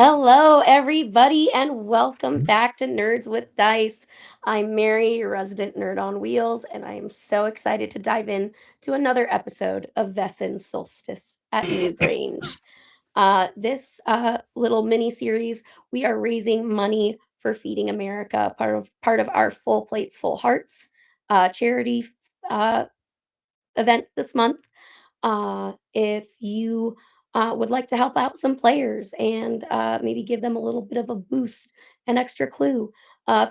Hello, everybody, and welcome back to Nerds with Dice. I'm Mary, your resident nerd on wheels, and I am so excited to dive in to another episode of Vaesen Solstice at Newgrange. This little mini series, we are raising money for Feeding America, part of our Full Plates, Full Hearts charity uh, event this month. If you would like to help out some players and maybe give them a little bit of a boost, an extra clue,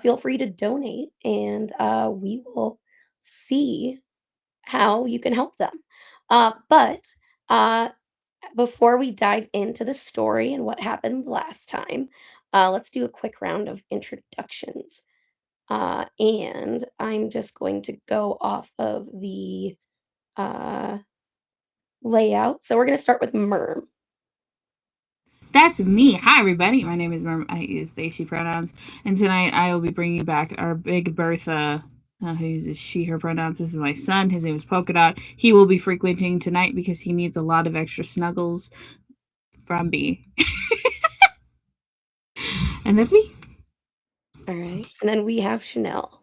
feel free to donate and we will see how you can help them. But uh, before we dive into the story and what happened last time, let's do a quick round of introductions. And I'm just going to go off of the uh, layout. So we're going to start with Merm. That's me. Hi, everybody. My name is Merm. I use they, she pronouns. And tonight I will be bringing back our big Bertha, who uses she, her pronouns. This is my son. His name is Polka Dot. He will be frequenting tonight because he needs a lot of extra snuggles from me. And that's me. All right. And then we have Chanel.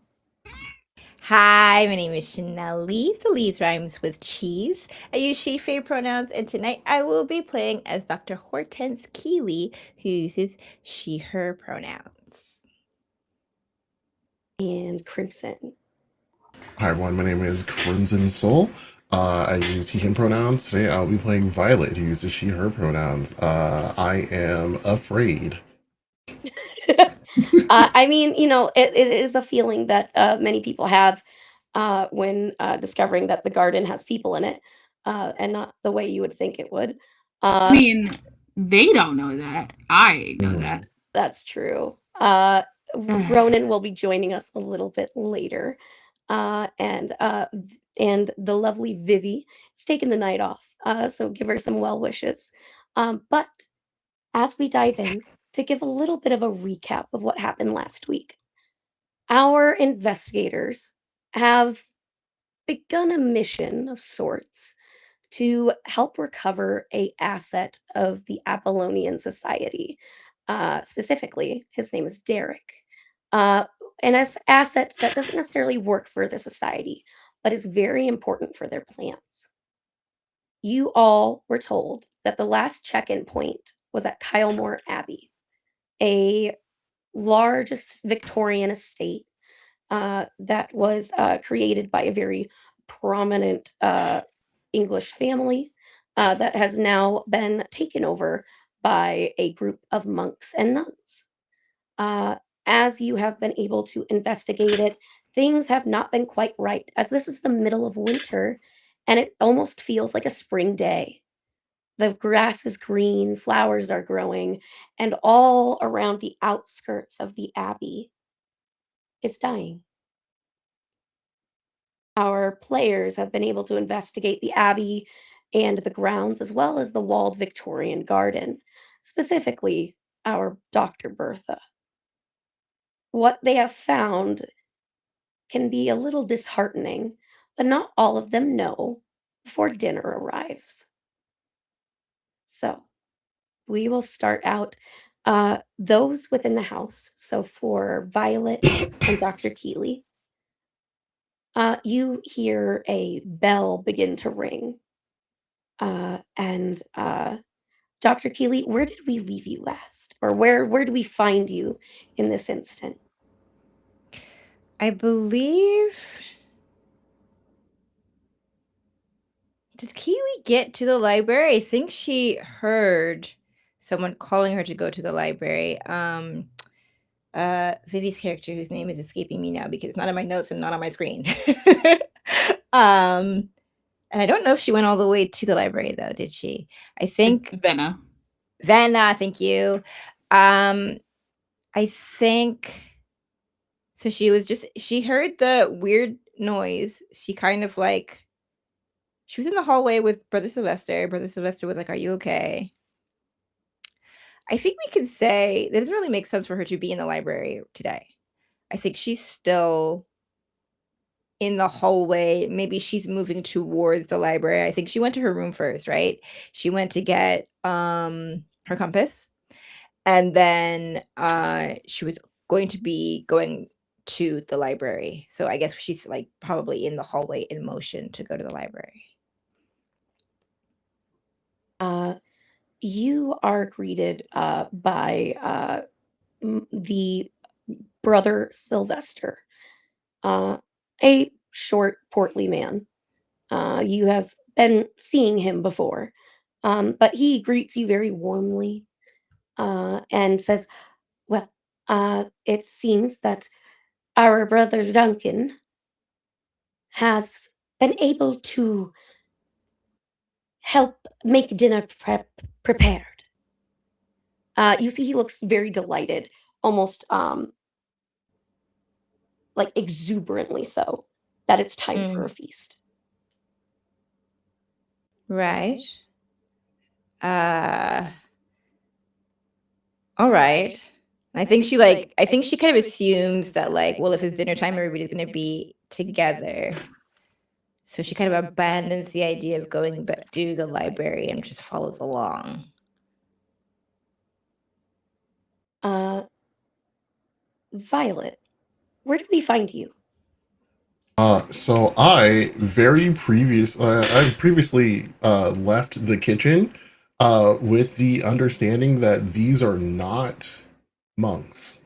Hi, my name is Chanel Lee. So Lee's rhymes with cheese. I use she, they pronouns, and tonight I will be playing as Dr. Hortense Keeley, who uses she, her pronouns. And Crimson. Hi everyone, my name is Crimson Soul. I use he, him pronouns. Today I'll be playing Violet, who uses she, her pronouns. I am afraid. I mean, it is a feeling that many people have when discovering that the garden has people in it and not the way you would think it would. I Uh, mean, they don't know that. I know that. that's true. Ronan will be joining us a little bit later. And the lovely Vivi is taking the night off. So give her some well wishes. But as we dive in, to give a little bit of a recap of what happened last week, our investigators have begun a mission of sorts to help recover a asset of the Apollonian Society. Specifically, his name is Derek. Uh, an asset that doesn't necessarily work for the society, but is very important for their plans. You all were told that the last check-in point was at Kylemore Abbey, a large Victorian estate that was created by a very prominent English family that has now been taken over by a group of monks and nuns. Uh, as you have been able to investigate it, things have not been quite right, as this is the middle of winter and it almost feels like a spring day. The grass is green, flowers are growing, and all around the outskirts of the abbey is dying. Our players have been able to investigate the abbey and the grounds, as well as the walled Victorian garden, specifically our Dr. Bertha. What they have found can be a little disheartening, but not all of them know before dinner arrives. So we will start out those within the house. So for Violet and Dr. Keeley, you hear a bell begin to ring. And Dr. Keeley, where did we leave you last? Or where do we find you in this instant? I believe. Did Keeley get to the library? I think she heard someone calling her to go to the library. Vivi's character, whose name is escaping me now because it's not on my notes and not on my screen. um, and I don't know if she went all the way to the library though, did she? I think Venna. Vanna, thank you. Um, I think so. She heard the weird noise. She kind of like she was in the hallway with Brother Sylvester. Brother Sylvester was like, "Are you okay?" I think we could say that doesn't really make sense for her to be in the library today. I think she's still in the hallway. Maybe she's moving towards the library. I think she went to her room first, right? She went to get her compass. And then she was going to be going to the library. So I guess she's like probably in the hallway in motion to go to the library. You are greeted by the brother Sylvester, a short, portly man. You have been seeing him before, but he greets you very warmly and says, "Well, it seems that our brother Duncan has been able to help make dinner prepared." You see, he looks very delighted, almost like exuberantly so, that it's time for a feast. Right. All right. I think she kind of assumes that like, well, if it's dinner time, everybody's gonna be together. So she kind of abandons the idea of going back to the library and just follows along. Violet, where did we find you? So I previously left the kitchen with the understanding that these are not monks.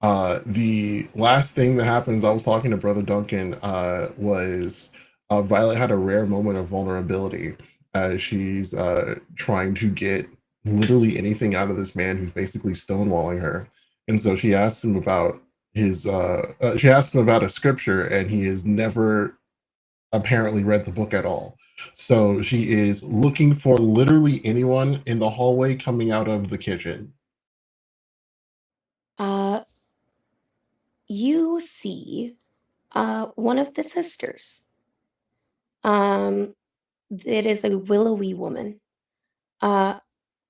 The last thing that happens, I was talking to Brother Duncan, was Violet had a rare moment of vulnerability as she's trying to get literally anything out of this man who's basically stonewalling her. And so she asked him about she asked him about a scripture, and he has never apparently read the book at all. So she is looking for literally anyone in the hallway coming out of the kitchen. Uh, you see one of the sisters. Um, it is a willowy woman. Uh,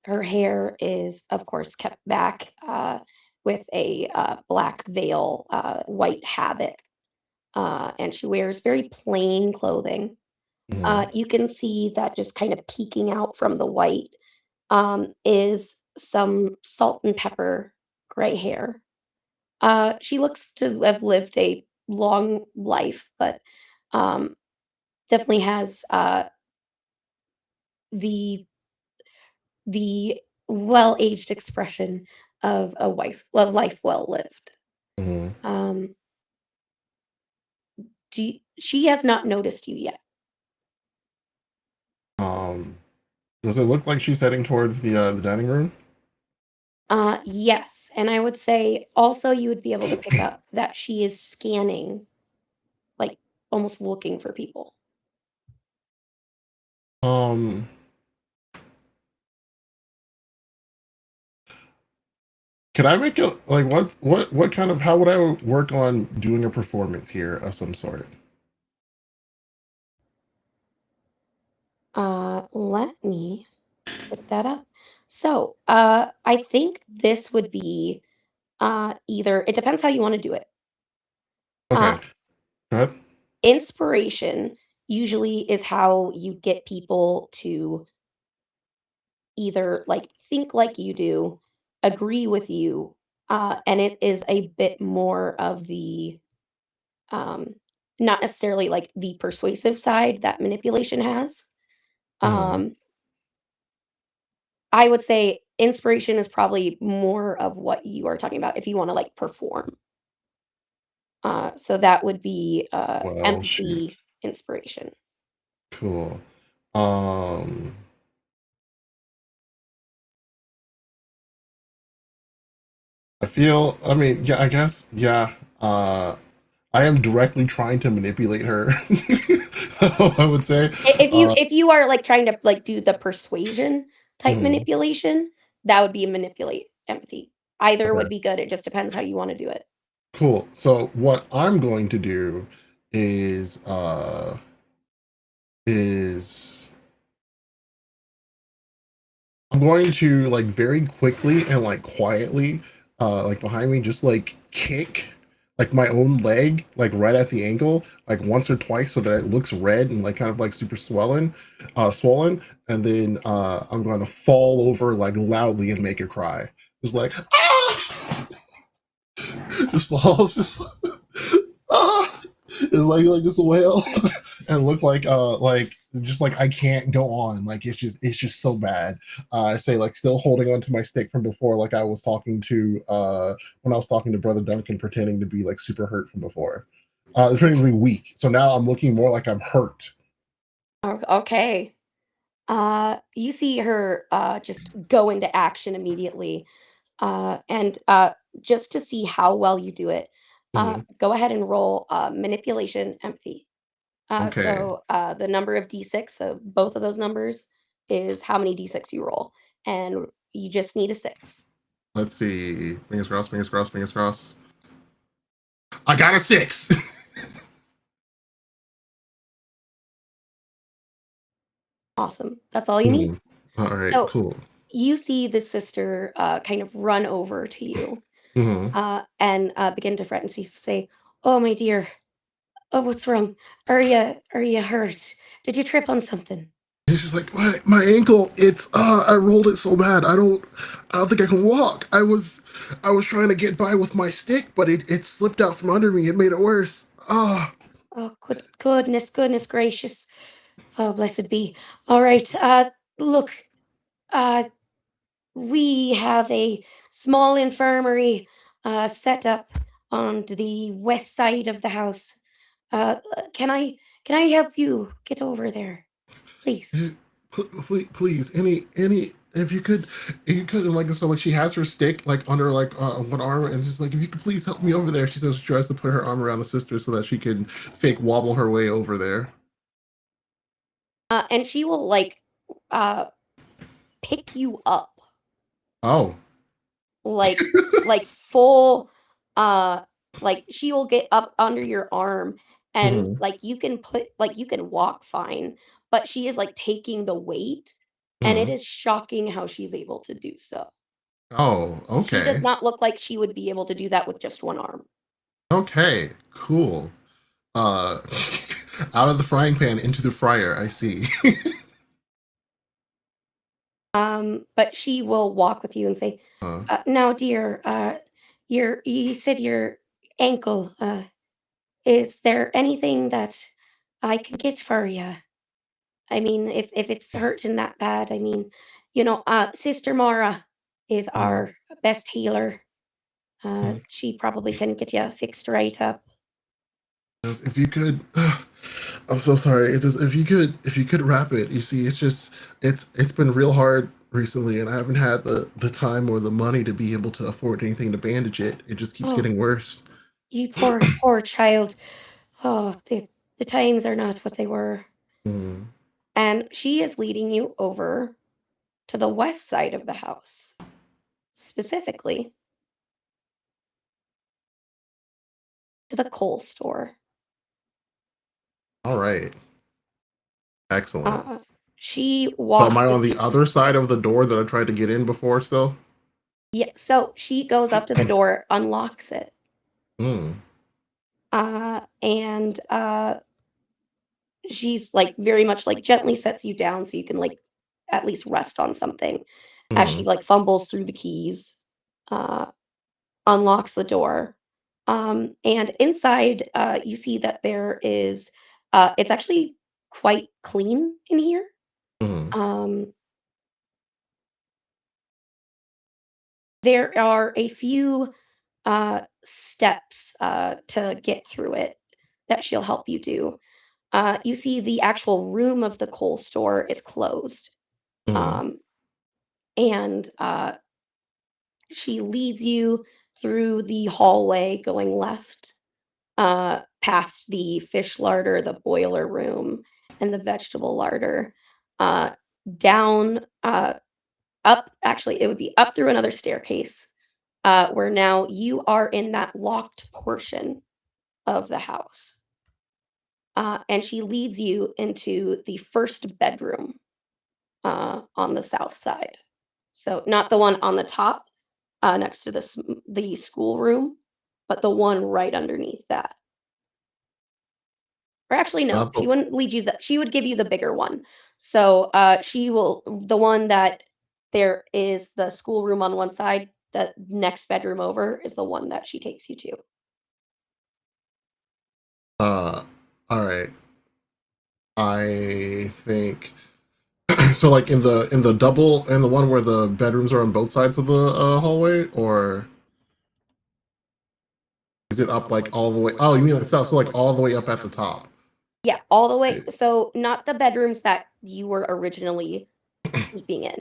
her hair is, of course, kept back with a black veil, white habit, and she wears very plain clothing. Mhm. You can see that just kind of peeking out from the white is some salt and pepper gray hair. She looks to have lived a long life, but um, definitely has the the well-aged expression of a life well lived. Mhm. Um, she has not noticed you yet. Um, does it look like she's heading towards the dining room? Yes, and I would say also you would be able to pick up that she is scanning, like almost looking for people. Um, can I make a like what kind of how would I work on doing a performance here of some sort? Let me look that up. So, I think this would be either, it depends how you want to do it. Okay, Uh, go ahead. inspiration usually is how you get people to either like think like you do, agree with you, and it is a bit more of the um, not necessarily like the persuasive side that manipulation has. Mhm. Um, I would say inspiration is probably more of what you are talking about if you want to like perform. So that would be Well, shoot, empathy, inspiration. cool. Um, I mean, yeah, I guess, yeah. I am directly trying to manipulate her. I would say. If you are like trying to like do the persuasion type Mhm. manipulation, that would be manipulate empathy. Either would Okay, be good. It just depends how you want to do it. cool. So what I'm going to do is is I'm going to like very quickly and like quietly, like behind me, just like kick like my own leg, like right at the ankle, like once or twice, so that it looks red and like kind of like super swollen, and then I'm going to fall over like loudly and make it cry. Just like ah, just falls, just ah, it's like this wail, and look like just like I can't go on. Like it's just so bad. I say like still holding onto my stick from before, like I was talking to when I was talking to Brother Duncan, pretending to be like super hurt from before. It's pretending to be weak. So now I'm looking more like I'm hurt. Okay. You see her just go into action immediately. And just to see how well you do it, Mhm. go ahead and roll manipulation empathy. Okay, The number of d6, so both of those numbers is how many d6 you roll, and you just need a 6. let's see. Fingers crossed. Fingers crossed. Fingers crossed. I got a 6. Awesome. That's all you need. Mhm. All right, So cool. you see the sister kind of run over to you Hmm. and begin to fret and say, "Oh my dear, oh what's wrong? Are you hurt? Did you trip on something?" He's just like, my ankle, it's I rolled it so bad. I don't think I can walk. I was trying to get by with my stick, but it slipped out from under me. It made it worse. Ah. Oh, goodness gracious. Oh, blessed be. All right. Look, uh, we have a small infirmary set up on the west side of the house. Can I help you get over there, please? Please, any if you could like so like she has her stick like under like one arm and just like if you could please help me over there. She says she tries to put her arm around the sister so that she can fake wobble her way over there. And she will uh, pick you up Oh. like like full uh like she will get up under your arm and Hmm. you can walk fine, but she is like taking the weight, and it Hmm. is shocking how she's able to do so. Oh, She does okay. not look like she would be able to do that with just one arm. Okay, cool. Uh, out of the frying pan into the fryer. I see. But she will walk with you and say, uh, now dear, you said your ankle, is there anything that I can get for you? I mean, if it's hurting that bad, I mean, Sister Mara is uh, our best healer. mm. She probably can get you fixed right up. If you could, I'm so sorry. It just if you could wrap it. You see, it's been real hard recently, and I haven't had the time or the money to be able to afford anything to bandage it. It just keeps Oh, getting worse. you poor child. Oh, the times are not what they were. Mm. And she is leading you over to the west side of the house, specifically to the coal store. All right, excellent. Uh, she So am walks I with on the you. other side of the door that I tried to get in before still? Yeah, so she goes up to the door, unlocks it, Mm. and she's like very much like gently sets you down so you can like at least rest on something as she Mm. like fumbles through the keys, uh, unlocks the door. And inside, you see that there is, it's actually quite clean in here. Mm. Um, there are a few steps to get through it that she'll help you do. You see, the actual room of the coal store is closed. Mm. Um, and she leads you through the hallway going left, past the fish larder, the boiler room, and the vegetable larder, uh, down, up, actually, it would be up through another staircase, where now you are in that locked portion of the house. And she leads you into the first bedroom on the south side. So, not the one on the top next to the schoolroom, but the one right underneath that. Or actually, no, Not she the wouldn't lead you she would give you the bigger one. So, the one that there is the schoolroom on one side, the next bedroom over is the one that she takes you to. all right. I think so. Like in the double and the one where the bedrooms are on both sides of the hallway, or is it up like all the way? Oh, you mean like so like all the way up at the top? Yeah, all the way. So, not the bedrooms that you were originally sleeping in.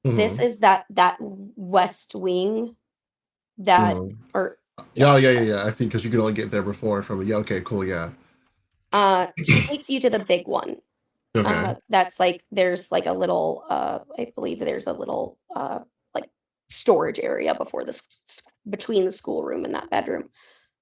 This Mm-hmm. is that west wing that Mm-hmm. or yeah. Yeah. I see. Because you could only get there before from the. Yeah. Okay. Cool. Yeah. She takes you to the big one. Okay. That's like there's like a little I believe there's a little like storage area before between the schoolroom and that bedroom.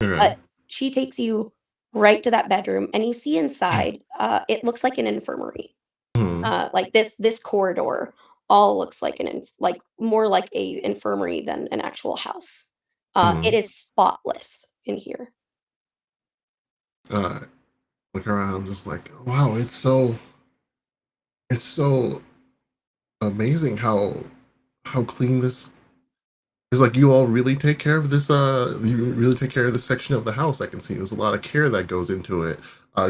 Okay. But she takes you right to that bedroom and you see inside it looks like an infirmary. Mm-hmm. Like this corridor all looks like like more like a infirmary than an actual house. It Mm-hmm. is spotless in here. Uh, look around. I'm just like, wow. It's so amazing how clean this. It's like you all really take care of this. You really take care of this section of the house. I can see there's a lot of care that goes into it.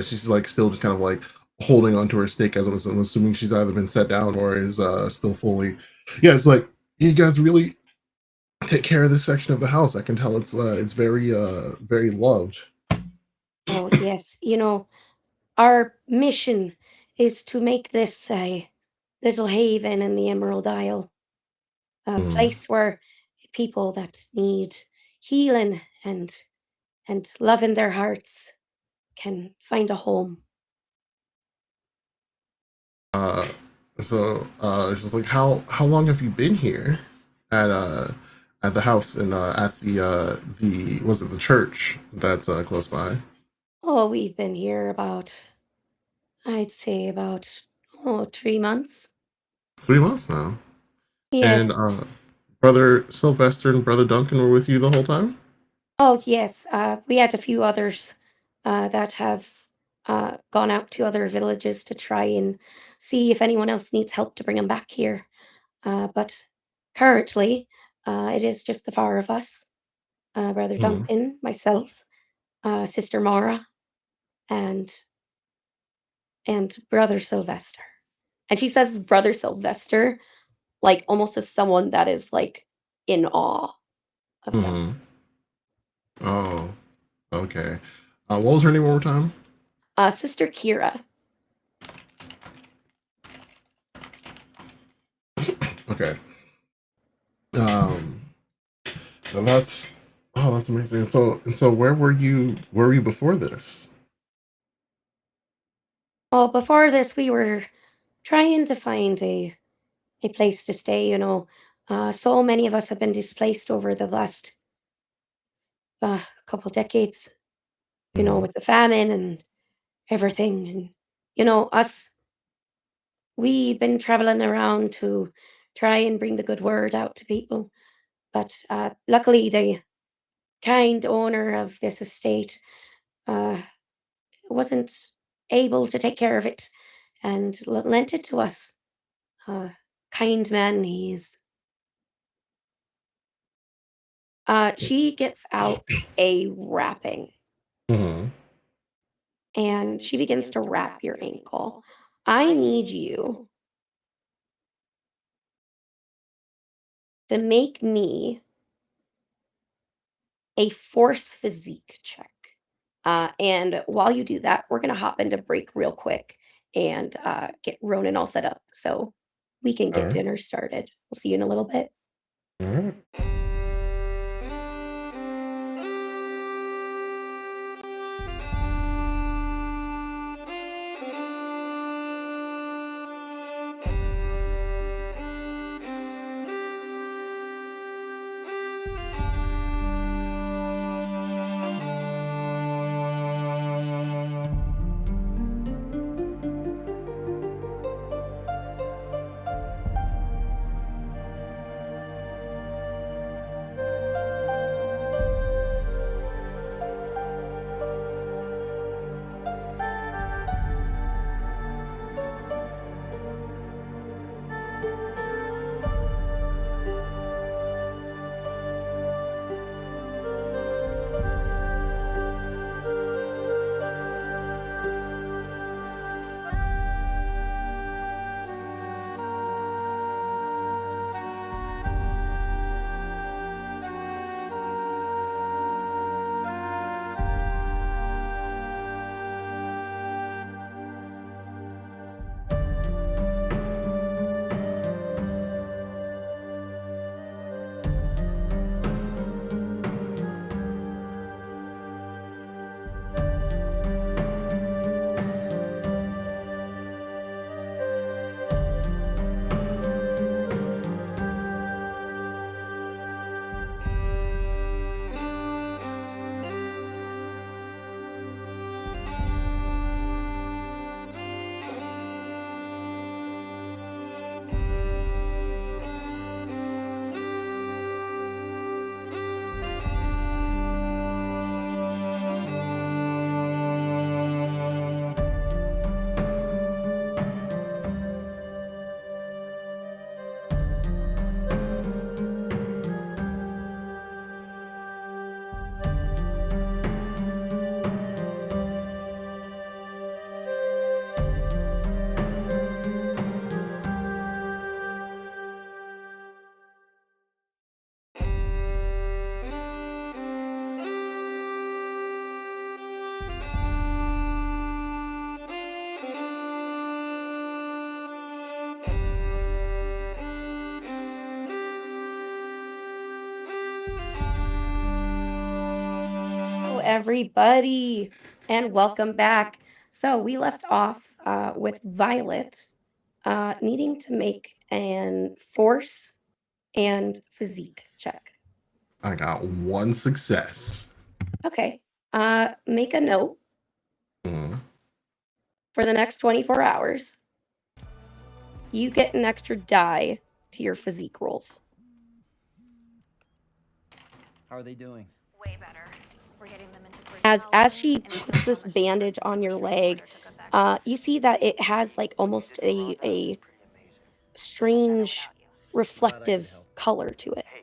She's like still just kind of like holding onto her stick as I'm assuming she's either been set down or is still fully. Yeah, it's like you guys really take care of this section of the house. I can tell it's very loved. Oh yes, our mission is to make this a little haven in the Emerald Isle, a Mm. place where people that need healing and love in their hearts can find a home. Uh, it's just like how long have you been here at the house and at the was it the church that's close by? Oh, we've been here about, I'd say about 3 months. 3 months now. Yes. And brother Sylvester and brother Duncan were with you the whole time. Oh, yes. We had a few others that have gone out to other villages to try and see if anyone else needs help to bring them back here. But currently, it is just the four of us, Brother Mm-hmm. Duncan, myself, Sister Mara, and Brother Sylvester. And she says Brother Sylvester, like almost as someone that is like in awe of him. Mm-hmm. Oh, okay. What was her name one more time? Sister Kira. Okay. Um, and that's amazing. And so where were you before this? Well, before this, we were trying to find a place to stay. So many of us have been displaced over the last couple decades. Mm-hmm. With the famine and everything, and us. We've been traveling around to try and bring the good word out to people, but luckily, the kind owner of this estate uh, wasn't able to take care of it and lent it to us. Uh, kind man he is. She gets out a wrapping Mm-hmm. and she begins to wrap your ankle. I need you to make me a force physique check. And while you do that, we're going to hop into break real quick and get Ronan all set up so we can All get right. dinner started. We'll see you in a little bit. All right. everybody, and welcome back. So, we left off with Violet needing to make an force and physique check. I got one success. Okay. Make a note Mm. for the next 24 hours. You get an extra die to your physique rolls. How are they doing? Way better. We're getting them into As she puts this bandage on your leg, you see that it has like almost a strange reflective color to it, Hey,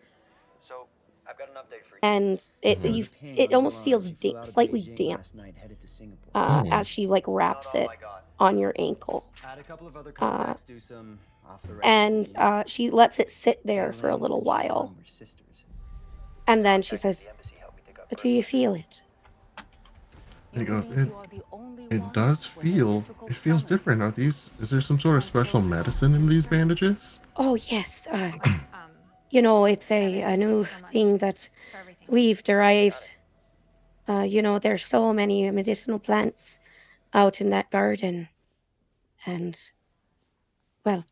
so I've got an update for you. and it almost feels slightly damp Last night, headed to Singapore. as she like wraps it Oh my god. on your ankle, Had a couple of other contacts do some off the record and digging. she lets it sit there for a Caitlin little and while, Siobhan were sisters. and then she Contacted says, the embassy, helped me dig up "Do you records. feel it?" He goes, it does feel, it feels different. Is there some sort of special medicine in these bandages? Oh yes, you know, it's a new thing that we've derived. You know, there's so many medicinal plants out in that garden, and well,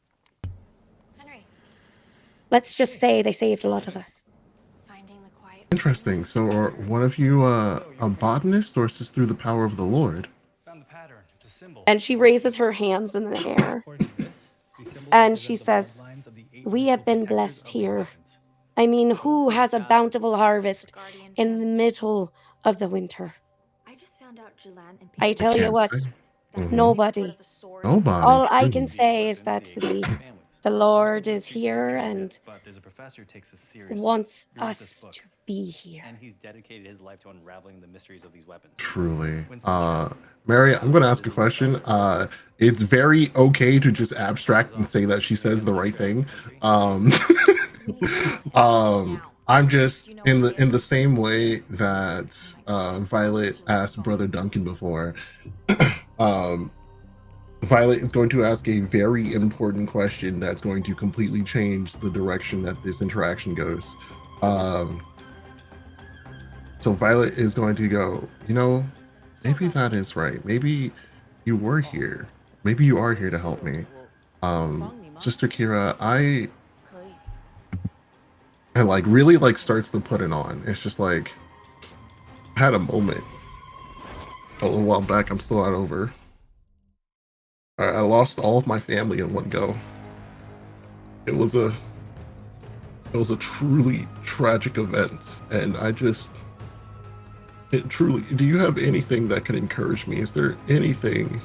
Henry, let's just say they saved a lot of us. finding the quiet. Interesting. So are one of you a botanist, or is this through the power of the Lord? Found the pattern. It's a symbol. And she raises her hands in the air, According to this, these symbols and she represent the says, bloodlines of the 8 "We have mystical been protectors blessed of these here. weapons. I mean, who has a bountiful harvest Guardian in the families. middle of the winter? I just found out Jilan and I tell you Can't what, say. Mhm. nobody. Nobody. All I True. can say is that the Lord is here and But there's a professor who takes us seriously. wants He wrote this us book, to be here." and he's dedicated his life to unraveling the mysteries of these weapons. Truly. Mary, I'm going to ask a question. It's very okay to just abstract and say that she says the right thing. I'm just in the same way that Violet asked Brother Duncan before. Violet is going to ask a very important question that's going to completely change the direction that this interaction goes. So Violet is going to go, you know, maybe that is right. Maybe you were here. Maybe you are here to help me. Sister Kira, and like really like starts to put it on. It's just like I had a moment a little while back. I'm still not over. I lost all of my family in one go. It was a truly tragic event, and it truly. Do you have anything that could encourage me? Is there anything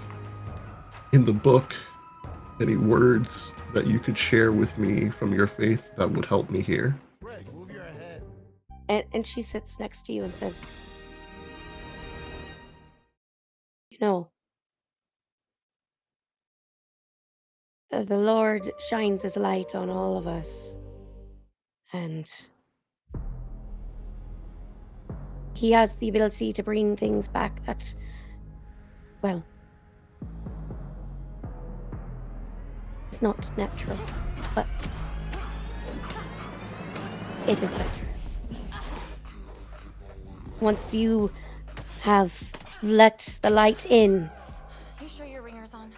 in the book, any words that you could share with me from your faith that would help me here? Move your head. And she sits next to you and says, "You know, the Lord shines his light on all of us, and he has the ability to bring things back that, well, it's not natural, but it is better. Once you have let the light in, You sure your ringer's on?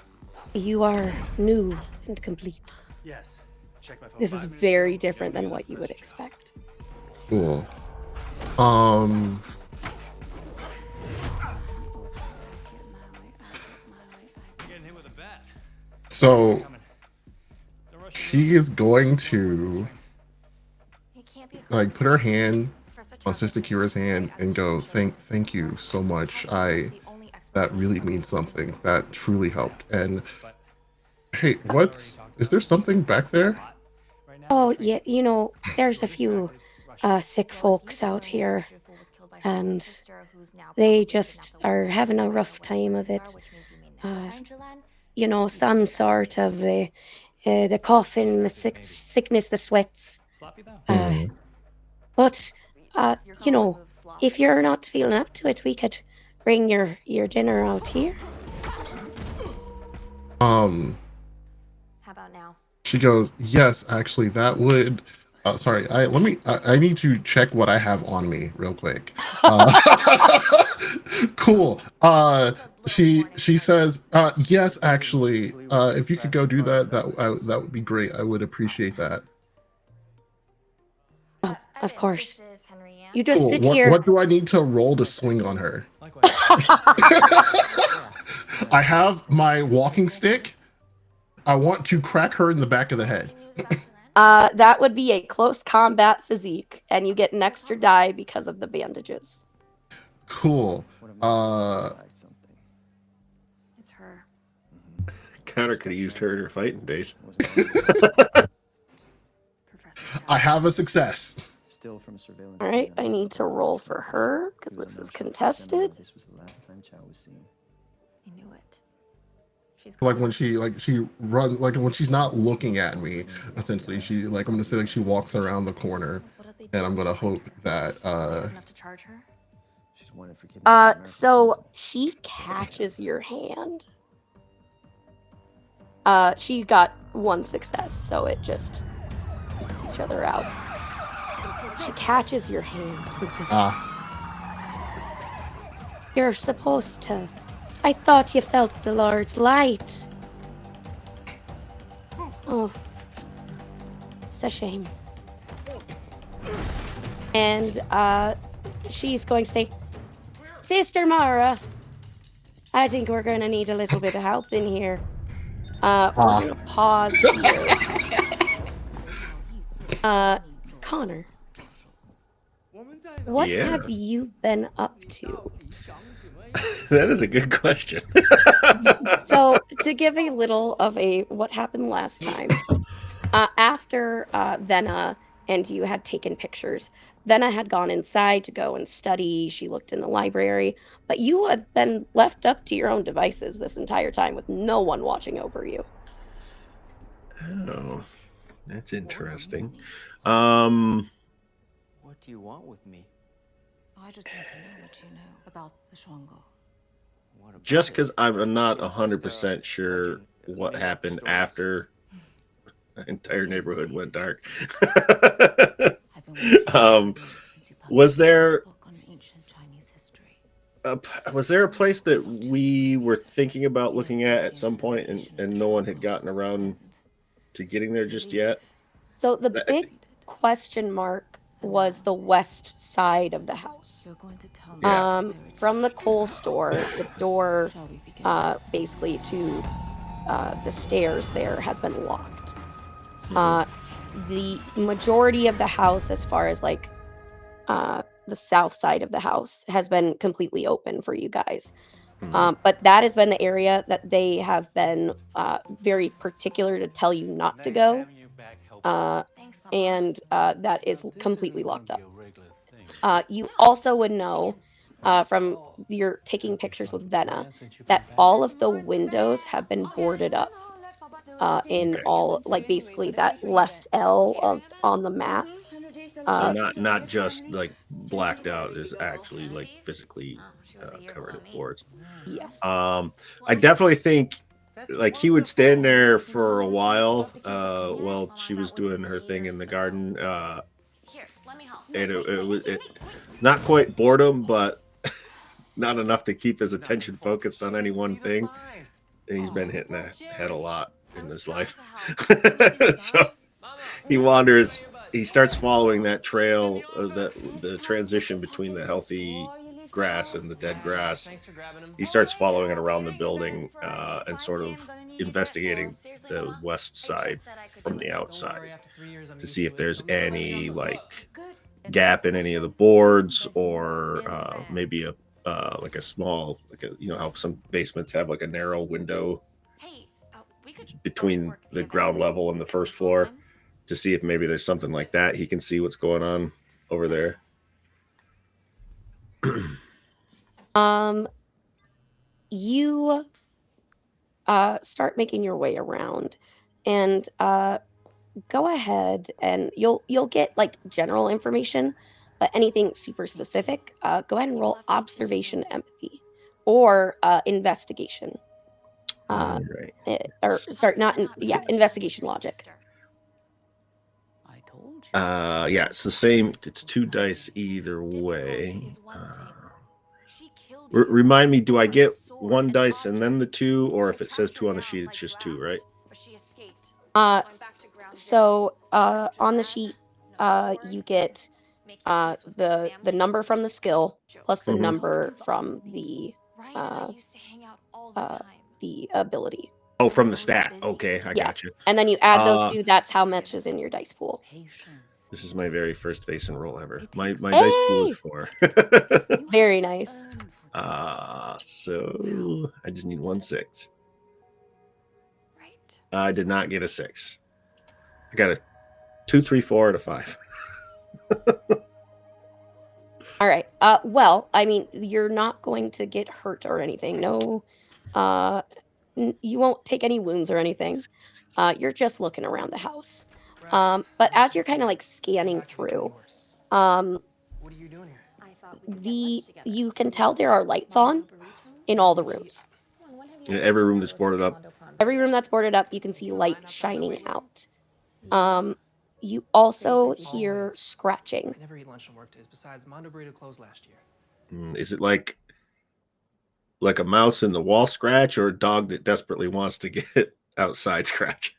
you are new and complete." Yes. Check my phone. This is very different than what you would expect. Cool. Getting hit with a bat. So Coming. Don't rush she is going to You can't be like put her hand Professor on Sister Kira's hand and go, thank you so much. That really means something. That truly helped. And hey, is there something back there? Oh, yeah, you know, there's a few sick folks out here, and they just are having a rough time of it. You know, some sort of the coughing, the sickness, the sweats. Sloppy though. But you know, if you're not feeling up to it, we could bring your dinner out here. How about now? She goes, yes, actually, that would. Sorry, I need to check what I have on me real quick. Cool. She says, yes, actually, if you could go do that, that would be great. I would appreciate that. Oh, of course. This is Henriette. You just Cool. sit What here. do I need to roll to swing on her? Likewise. I have my walking stick. I want to crack her in the back of the head. That would be a close combat physique, and you get an extra die because of the bandages. Cool. It's her. Connor could have used her in her fighting days. I have a success. Still from surveillance. All right, I need to roll for her because this is contested. This was the last time Chow was seen. I knew it. She's Like when she runs, like when she's not looking at me, essentially she I'm gonna say like she walks around the corner, and I'm gonna hope that enough to charge her. She's wanted for kidnapping. So she catches your hand. She got one success, so it just beats each other out. She catches your hand and says, "You're supposed to. I thought you felt the Lord's light." Oh, it's a shame. And she's going to say, "Sister Mara, I think we're going to need a little bit of help in here. We're going to pause here." Connor, what Yeah. have you been up to? That is a good question. So, to give a little of a what happened last time, after Venna and you had taken pictures, Venna had gone inside to go and study. She looked in the library, but you have been left up to your own devices this entire time with no one watching over you. Oh, that's interesting. What do you want with me? I just need to know what you know about the Shongo. What about Just it? because I'm not It's just, 100% sure legend, what made up happened stories. after the entire neighborhood went dark. I've been watching since you was published there- this book on ancient Chinese history. Was there a place that we were thinking about looking at some point and no one had gotten around to getting there just yet? So, the That- big question mark was the west side of the house. You're going to tell me Yeah. where it From the is. coal store, the door Shall we begin? basically to the stairs there has been locked. The majority of the house, as far as like the south side of the house, has been completely open for you guys. But that has been the area that they have been very particular to tell you not to go. Thanks, Mama. And that is completely locked up. You also would know from your taking pictures with Venna that all of the windows have been boarded up in all, like basically that left L on the map. So not just like blacked out, is actually like physically She was a year covered below in me. boards. Yes. I definitely think like he would stand there for a while while she was doing her thing in the garden. Here, let me help. And it was not quite boredom, but not enough to keep his attention focused on any one thing. And he's been hitting that head a lot in his life. So he wanders, he starts following that trail, the transition between the healthy grass and the dead grass. He starts following it around the building and sort of investigating the west side from the outside to see if there's any like gap in any of the boards or maybe a like a small, like a, you know how some basements have like a narrow window Hey, we could both between work the together. ground level and the first floor to see if maybe there's something like that. He can see what's going on over there. You start making your way around, and go ahead and you'll get like general information, but anything super specific, go ahead and roll observation empathy or investigation. All right. Or sorry, not investigation logic. I told Yeah, it's the same. It's 2 dice either way. Remind me, do I get 1 dice and then the 2, or if it says 2 on the sheet, it's just 2, right? So on the sheet, you get the number from the skill plus the number from the ability. Oh, from the stat. Okay, I Yeah. got you. And then you add those two. That's how much is in your dice pool. This is my very first Vaesen roll ever. My dice pool is 4. Very nice. So I just need 1 6. I did not get a 6. I got a 2, 3, 4, and a 5. All right. Well, I mean, you're not going to get hurt or anything. No. You won't take any wounds or anything. You're just looking around the house. But as you're kind of like scanning through, What are you doing here? you can tell there are lights on in all the rooms. In every room that's boarded up. Every room that's boarded up, you can see light shining out. You also hear scratching. I never eat lunch on work days. Besides, Mondo Burrito closed last year. Is it like a mouse in the wall scratch, or a dog that desperately wants to get outside scratch?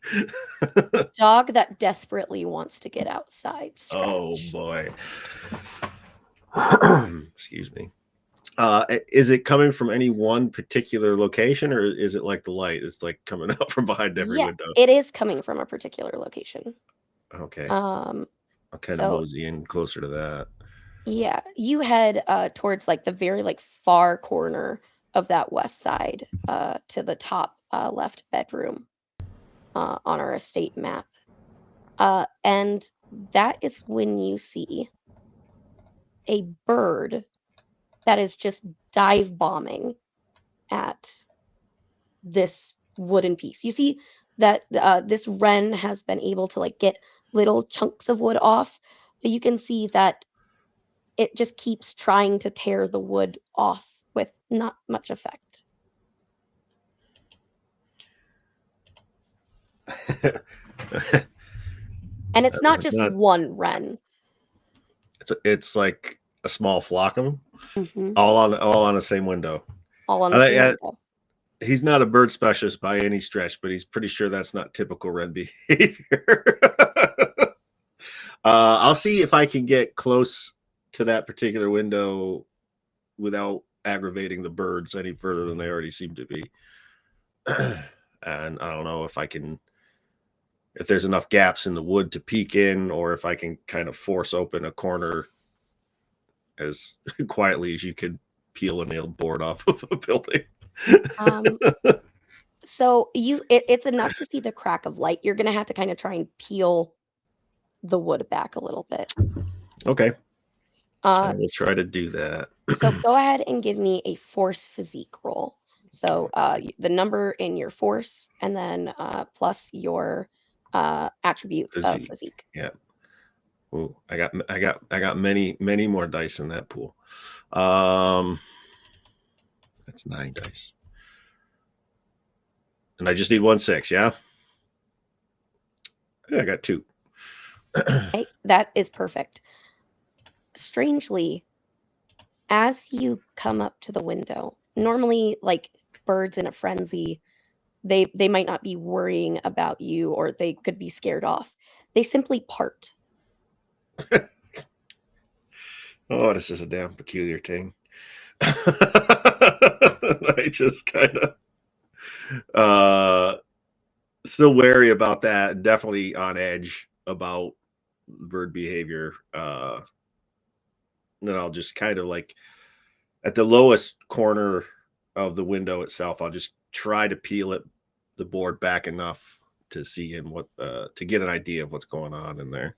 Dog that desperately wants to get outside scratch. Oh boy. Excuse me. Is it coming from any one particular location, or is it like the light? It's like coming up from behind every window. It is coming from a particular location. Okay. I'll kind of mosey in closer to that. Yeah, you head towards like the very like far corner of that west side, to the top left bedroom on our estate map. And that is when you see a bird that is just dive bombing at this wooden piece. You see that this wren has been able to like get little chunks of wood off, but you can see that it just keeps trying to tear the wood off with not much effect. And it's not just one wren. It's like a small flock of them, all on the same window. All on the same window. He's not a bird specialist by any stretch, but he's pretty sure that's not typical wren behavior. I'll see if I can get close to that particular window without aggravating the birds any further than they already seem to be. And I don't know if there's enough gaps in the wood to peek in, or if I can kind of force open a corner as quietly as you could peel a nailed board off of a building. So it's enough to see the crack of light. You're going to have to kind of try and peel the wood back a little bit. Okay. I will try to do that. So go ahead and give me a force physique roll. So the number in your force, and then plus your attribute of physique. Yeah. Oh, I got many more dice in that pool. That's 9 dice. And I just need 1 6, yeah? Yeah, I got 2. Okay, that is perfect. Strangely, as you come up to the window, normally like birds in a frenzy, they might not be worrying about you, or they could be scared off. They simply part. Oh, this is a damn peculiar thing. I just kind of still wary about that, definitely on edge about bird behavior. Then I'll just kind of like at the lowest corner of the window itself, I'll just try to peel the board back enough to see to get an idea of what's going on in there.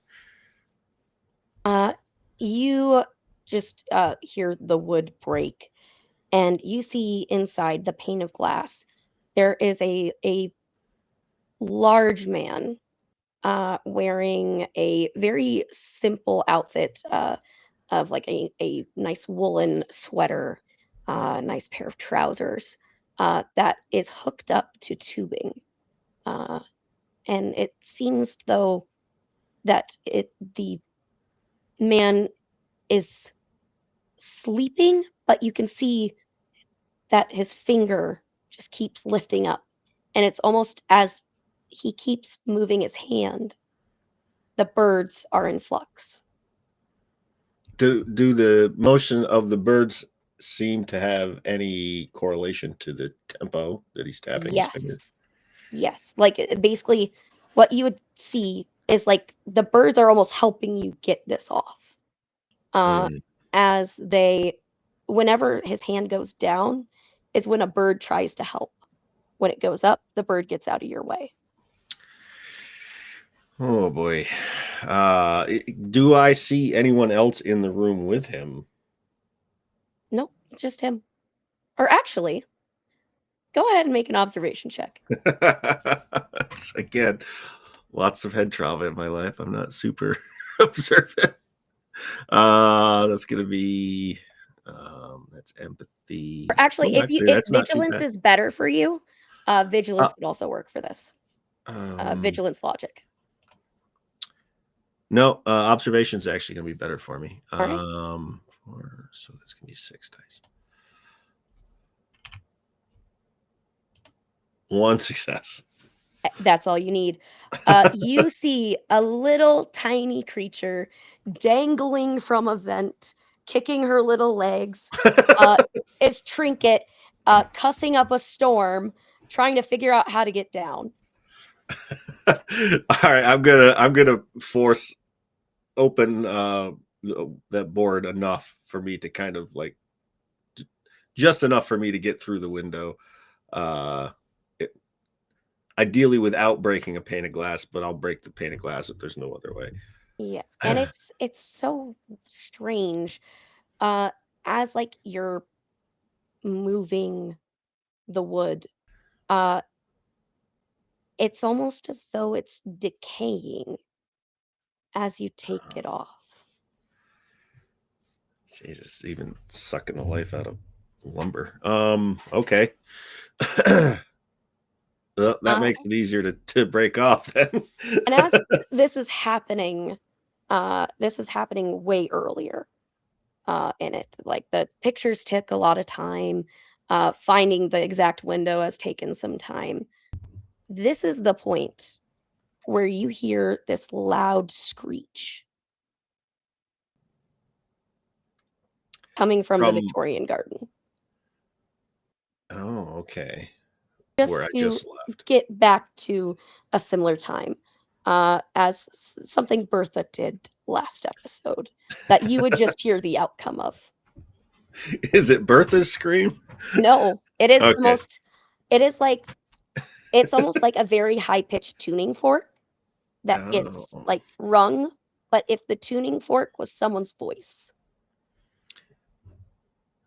You just hear the wood break, and you see inside the pane of glass there is a large man wearing a very simple outfit of like a nice woolen sweater, nice pair of trousers that is hooked up to tubing. And it seems though that the man is sleeping, but you can see that his finger just keeps lifting up, and it's almost as he keeps moving his hand, the birds are in flux. Do the motion of the birds seem to have any correlation to the tempo that he's tapping his finger? Yes. Like, basically, what you would see is, like, the birds are almost helping you get this off. As whenever his hand goes down, is when a bird tries to help. When it goes up, the bird gets out of your way. Oh boy. Do I see anyone else in the room with him? Nope, just him. Or actually, go ahead and make an observation check. Again, lots of head trauma in my life. I'm not super observant. That's gonna be that's empathy. Or actually, if that's not too vigilance bad. is better for you, vigilance would also work for this. Vigilance logic. No, observation is actually going to be better for me. All right. So that's going to be 6 dice. 1 success. That's all you need. You see a little tiny creature dangling from a vent, kicking her little legs. Is Trinket cussing up a storm, trying to figure out how to get down. All right, I'm gonna force open that board enough for me to kind of like just enough for me to get through the window. Ideally without breaking a pane of glass, but I'll break the pane of glass if there's no other way. Yeah, and it's so strange. As like you're moving the wood, it's almost as though it's decaying as you take it off. Jesus, even sucking the life out of lumber. Okay. Well, that makes it easier to break off then. And as this is happening way earlier in it. Like, the pictures took a lot of time. Finding the exact window has taken some time. This is the point where you hear this loud screech coming from the Victorian garden. Oh, okay. Where I just left. Get back to a similar time, as something Bertha did last episode that you would just hear the outcome of. Is it Bertha's scream? No, it is the most. It is like, it's almost like a very high-pitched tuning fork that gets like rung, but if the tuning fork was someone's voice.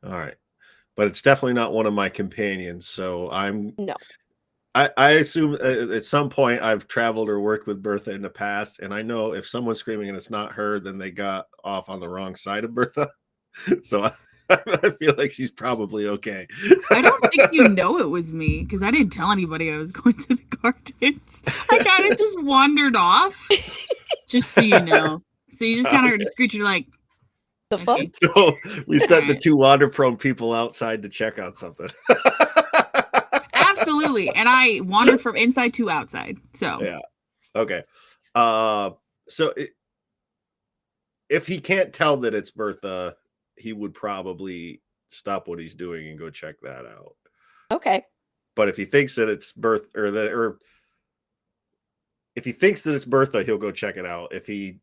All right. But it's definitely not one of my companions, so No. I assume at some point I've traveled or worked with Bertha in the past, and I know if someone's screaming and it's not her, then they got off on the wrong side of Bertha. So I feel like she's probably okay. I don't think you know it was me, because I didn't tell anybody I was going to the gardens. I kind of just wandered off, just so you know. So you just kind of heard a screech, you're like, the fuck? So we sent the 2 wander-prone people outside to check on something. Absolutely. And I wandered from inside to outside. So yeah. Okay. So if he can't tell that it's Bertha, he would probably stop what he's doing and go check that out. Okay. But if he thinks that it's Bertha, if he thinks that it's Bertha, he'll go check it out. If he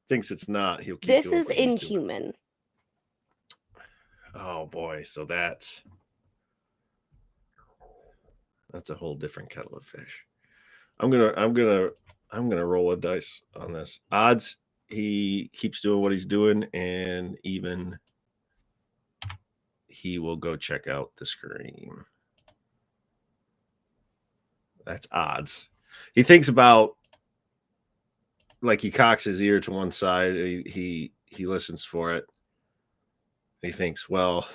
thinks it's not, he'll keep This doing is what he's inhuman. Doing. Oh boy, so that's a whole different kettle of fish. I'm gonna roll a dice on this. Odds he keeps doing what he's doing, and even he will go check out the scream. That's odds. He thinks about, like, he cocks his ear to one side. He listens for it. He thinks, well,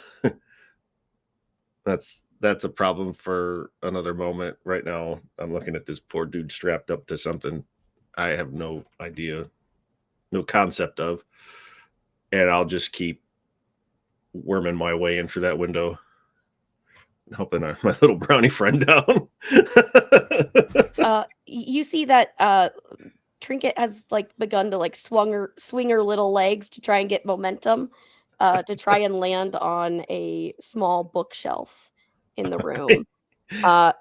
that's a problem for another moment. Right now, I'm looking at this poor dude strapped up to something. I have no idea, no concept of, and I'll just keep worming my way in through that window, helping my little brownie friend down. You see that Trinket has like begun to like swing her little legs to try and get momentum, to try and land on a small bookshelf in the room,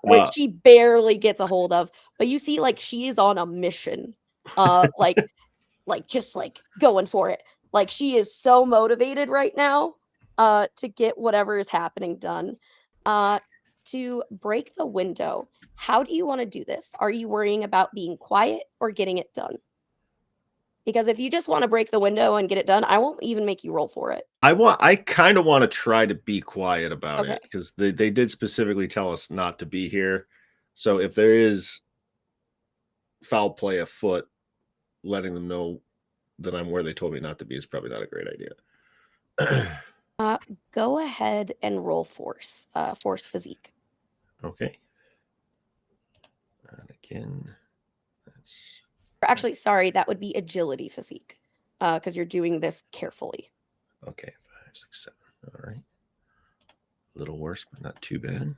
which she barely gets a hold of. But you see, like, she is on a mission, like just like going for it. Like, she is so motivated right now, to get whatever is happening done. To break the window, how do you want to do this? Are you worrying about being quiet or getting it done? Because if you just want to break the window and get it done, I won't even make you roll for it. I kind of want to try to be quiet about Okay. it, because they did specifically tell us not to be here. So if there is foul play afoot, letting them know that I'm where they told me not to be is probably not a great idea. Go ahead and roll force physique. Okay. And again, that's Actually, sorry, that would be agility physique, because you're doing this carefully. okay. 5, 6, 7. All right. A little worse, but not too bad.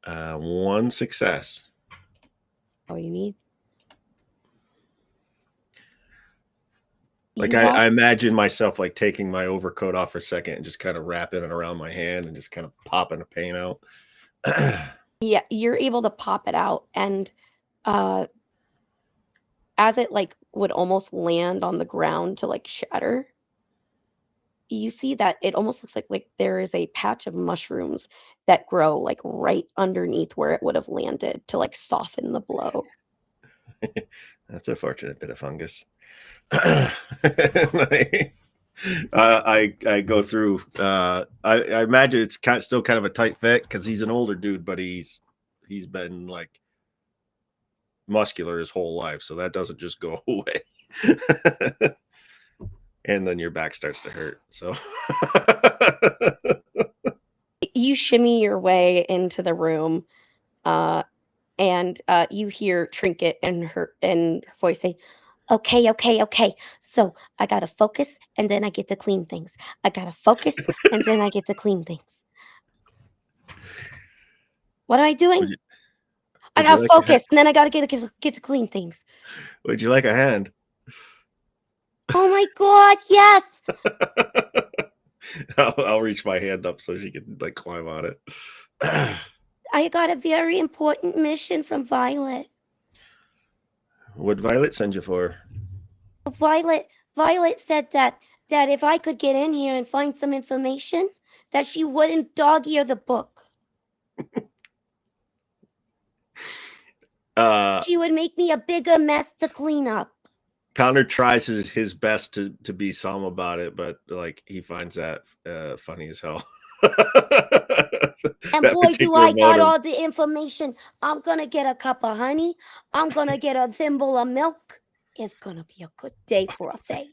1 success. All you need. Like, I imagine myself like taking my overcoat off for a second and just kind of wrapping it around my hand and just kind of popping the paint out. Yeah, you're able to pop it out, and as it like would almost land on the ground to like shatter, you see that it almost looks like there is a patch of mushrooms that grow like right underneath where it would have landed to like soften the blow. That's a fortunate bit of fungus. I go through. I imagine it's still kind of a tight fit because he's an older dude, but he's been like muscular his whole life, so that doesn't just go away. And then your back starts to hurt. So You shimmy your way into the room, and you hear Trinket and her voice say, okay. So I gotta focus, and then I get to clean things. I gotta focus, and then I get to clean things. What am I doing? I gotta focus, and then I gotta get to clean things. Would you like a hand? Oh my God, yes! I'll reach my hand up so she can like climb on it. I got a very important mission from Violet. What'd Violet send you for? Violet said that if I could get in here and find some information, that she wouldn't dog-ear the book. She would make me a bigger mess to clean up. Connor tries his best to be solemn about it, but like he finds that funny as hell. And boy, do I got all the information. I'm gonna get a cup of honey. I'm gonna get a thimble of milk. It's gonna be a good day for a Fae.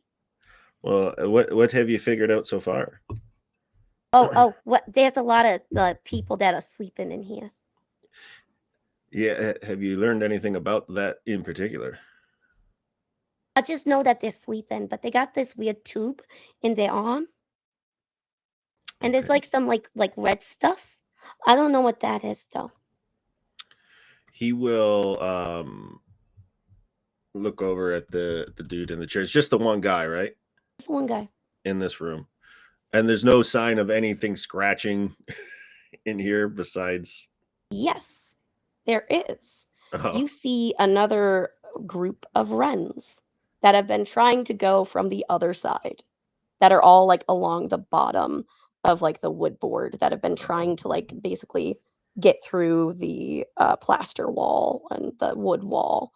Well, what have you figured out so far? What? There's a lot of people that are sleeping in here. Yeah, have you learned anything about that in particular? I just know that they're sleeping, but they got this weird tube in their arm. And there's like some like red stuff. I don't know what that is though. He will look over at the dude in the chair. It's just the one guy, right? Just one guy. In this room. And there's no sign of anything scratching in here besides... Yes, there is. Oh. You see another group of wrens that have been trying to go from the other side, that are all like along the bottom of like the wood board, that have been trying to like basically get through the plaster wall and the wood wall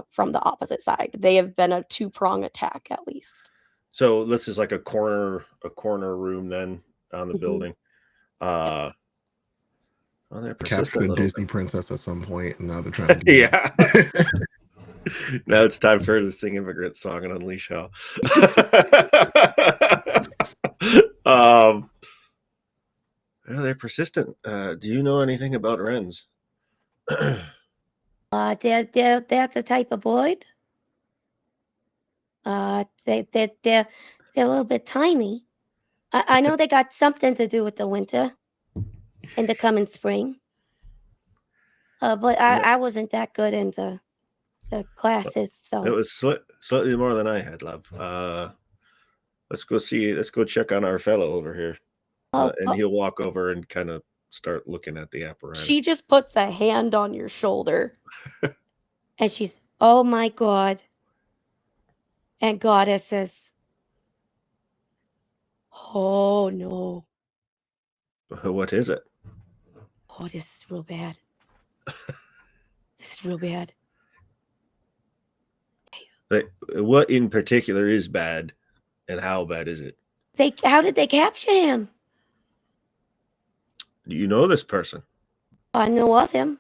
from the opposite side. They have been a 2-prong attack at least. So this is like a corner room then on the building. Well, they're Captured a Disney princess at some point, and now they're trying to yeah. Now it's time for her to sing Immigrant Song and unleash hell. Well, they're persistent. Do you know anything about wrens? That's a type of bird. They're a little bit tiny. I know they got something to do with the winter and the coming spring. But I wasn't that good in the classes, so. It was slightly more than I had, love. Let's go check on our fellow over here. And he'll walk over and kind of start looking at the apparatus. She just puts a hand on your shoulder. And she's, oh my God. And goddesses. Oh no. What is it? Oh, this is real bad. This is real bad. What in particular is bad, and how bad is it? How did they capture him? Do you know this person? I know of him.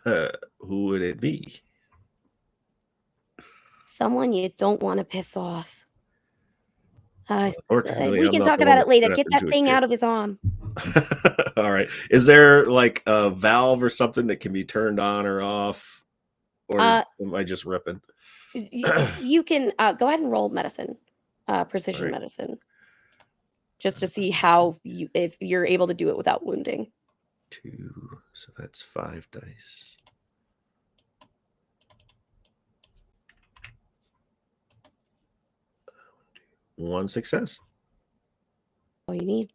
Who would it be? Someone you don't want to piss off. Unfortunately, we I'm can not talk the about one it later. that's Get gonna that do thing it, out of his arm. All right. Is there like a valve or something that can be turned on or off? Or am I just ripping? You can go ahead and roll medicine, precision medicine, just to see if you're able to do it without wounding. 2, so that's 5 dice. One success. All you need.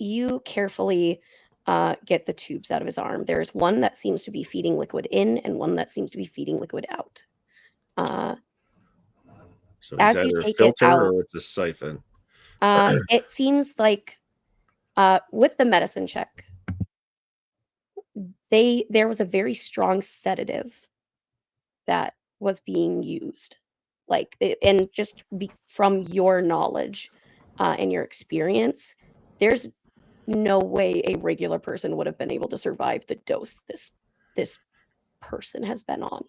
You carefully get the tubes out of his arm. There's one that seems to be feeding liquid in and one that seems to be feeding liquid out. So it's either a filter or it's a siphon. It seems like with the medicine check, there was a very strong sedative that was being used. And just from your knowledge and your experience, there's no way a regular person would have been able to survive the dose this person has been on.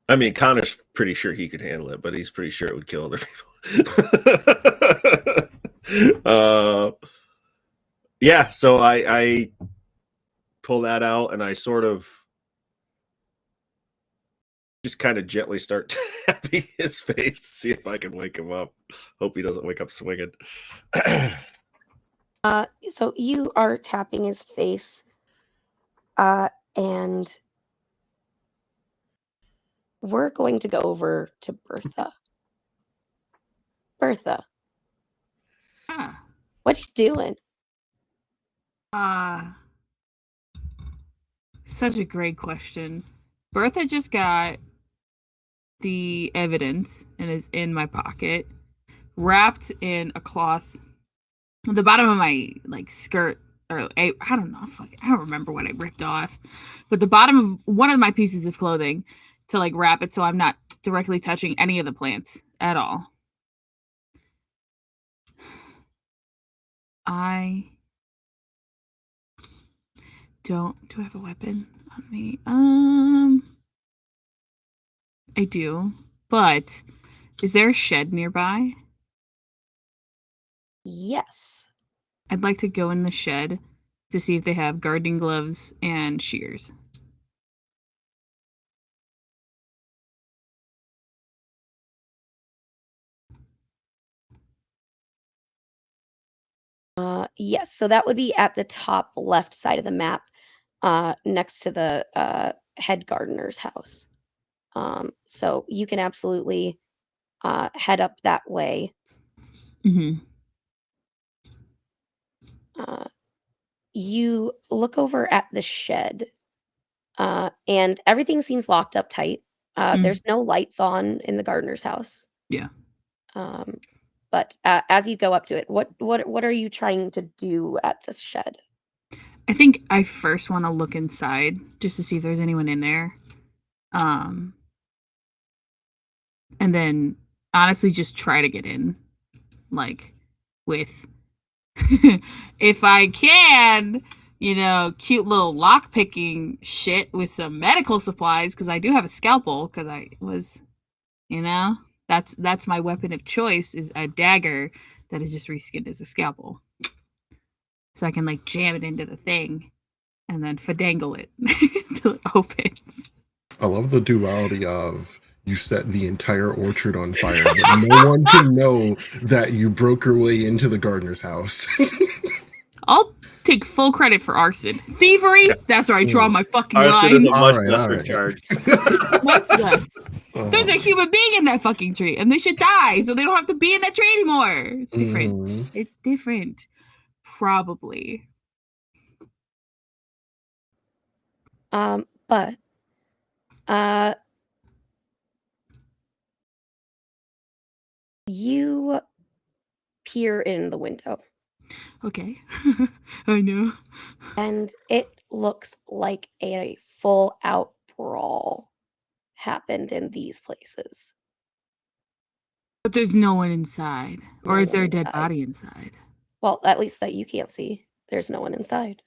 I mean, Connor's pretty sure he could handle it, but he's pretty sure it would kill other people. Yeah, so I pull that out and I sort of just kind of gently start tapping his face to see if I can wake him up. Hope he doesn't wake up swinging. So you are tapping his face, and we're going to go over to Bertha. Bertha, what you doing? Such a great question. Bertha just got the evidence and is in my pocket, wrapped in a cloth. The bottom of my skirt, or I don't know, I don't remember what I ripped off, but the bottom of one of my pieces of clothing to wrap it so I'm not directly touching any of the plants at all. Do I have a weapon on me? I do, but is there a shed nearby? Yes. I'd like to go in the shed to see if they have gardening gloves and shears. Yes, so that would be at the top left side of the map, next to the head gardener's house. So you can absolutely head up that way. Mm-hmm. You look over at the shed, and everything seems locked up tight. There's no lights on in the gardener's house. Yeah. But as you go up to it, what are you trying to do at this shed? I think I first want to look inside just to see if there's anyone in there. And then honestly just try to get in. With if I can, cute little lock picking shit with some medical supplies, because I do have a scalpel, because I was, that's my weapon of choice, is a dagger that is just reskinned as a scalpel. so I can like jam it into the thing and then fadangle it until it opens. I love the duality of you set the entire orchard on fire, but no one can know that you broke your way into the gardener's house. I'll take full credit for arson. Thievery, that's where I draw my fucking Arson line. is a much Alright, lesser alright. charge. Much less. There's a human being in that fucking tree, and they should die, so they don't have to be in that tree anymore. It's different. Mhm. It's different. Probably. But you peer in the window. Okay. I know. And it looks like a full-out brawl happened in these places. But there's no one inside. Or No is there a one dead inside. body inside? Well, at least that you can't see. There's no one inside.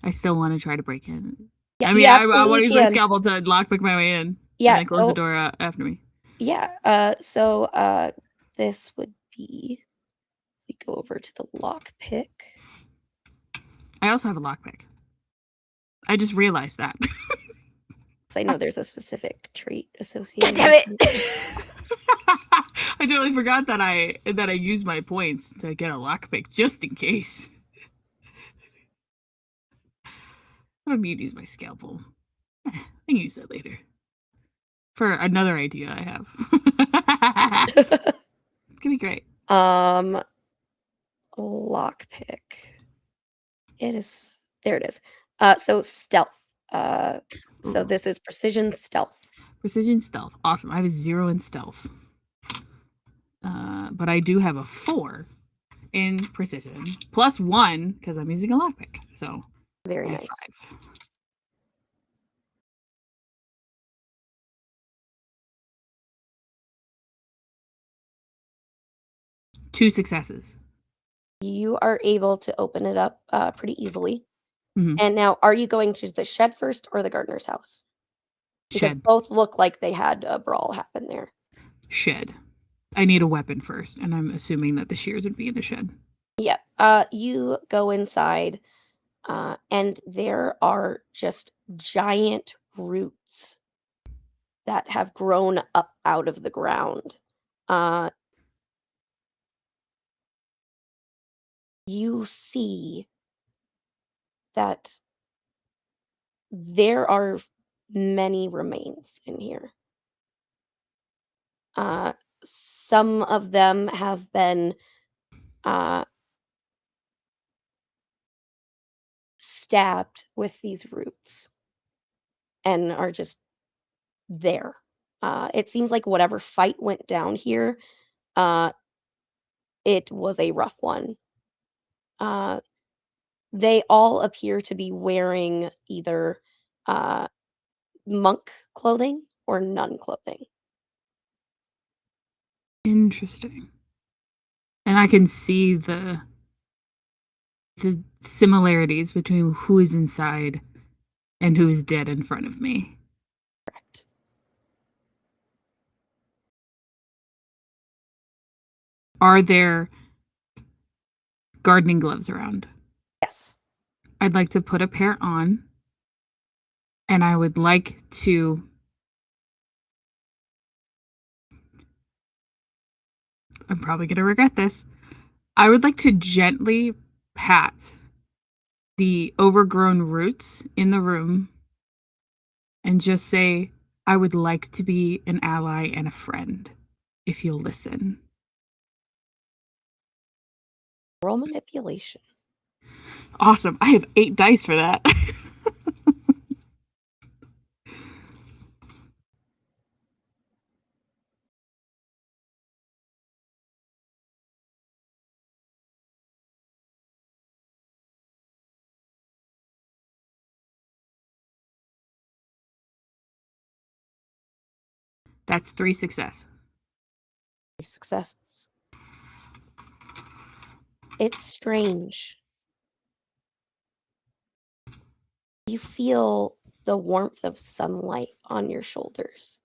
I still want to try to break in. Yeah, I mean, you I want absolutely to use my can. scalpel to lockpick my way in. Yeah, And then close the door after me. Yeah, so this would be, we go over to the lockpick. I also have a lockpick. I just realized that. I know there's a specific trait associated. God damn with it! I totally forgot that I used my points to get a lockpick just in case. I don't need to use my scalpel. I can use that later. For another idea I have. It's gonna be great. Lockpick. It is, there it is. So stealth. So this is precision stealth. Precision stealth. Awesome. I have a 0 in stealth. But I do have a 4 in precision. Plus 1, because I'm using a lockpick. So Very I have nice. 5. Two successes. You are able to open it up pretty easily. Mhm. And now, are you going to the shed first or the gardener's house? Because Shed. both look like they had a brawl happen there. Shed. I need a weapon first, and I'm assuming that the shears would be in the shed. Yep. You go inside, and there are just giant roots that have grown up out of the ground. You see that there are many remains in here. Some of them have been stabbed with these roots and are just there. It seems like whatever fight went down here, it was a rough one. They all appear to be wearing either monk clothing or nun clothing. Interesting. And I can see the similarities between who is inside and who is dead in front of me. Correct. Are there gardening gloves around? Yes. I'd like to put a pair on, and I would like to I'm probably going to regret this. I would like to gently pat the overgrown roots in the room and just say, I would like to be an ally and a friend, if you'll listen. Roll manipulation. Awesome. I have 8 dice for that. That's 3 success. 3 successes. It's strange. You feel the warmth of sunlight on your shoulders.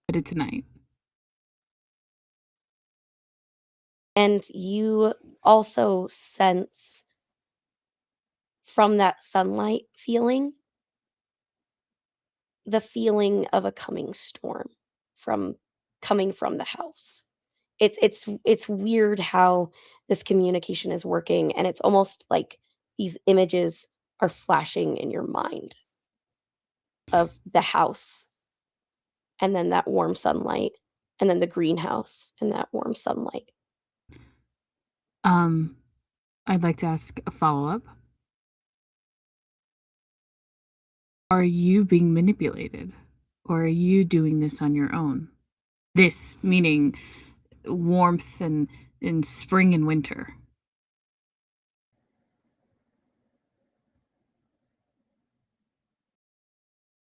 I did tonight. And you also sense from that sunlight feeling the feeling of a coming storm coming from the house. It's weird how this communication is working, and it's almost like these images are flashing in your mind of the house, and then that warm sunlight, and then the greenhouse and that warm sunlight. I'd like to ask a follow-up. Are you being manipulated? Or are you doing this on your own? This meaning warmth and in spring and winter.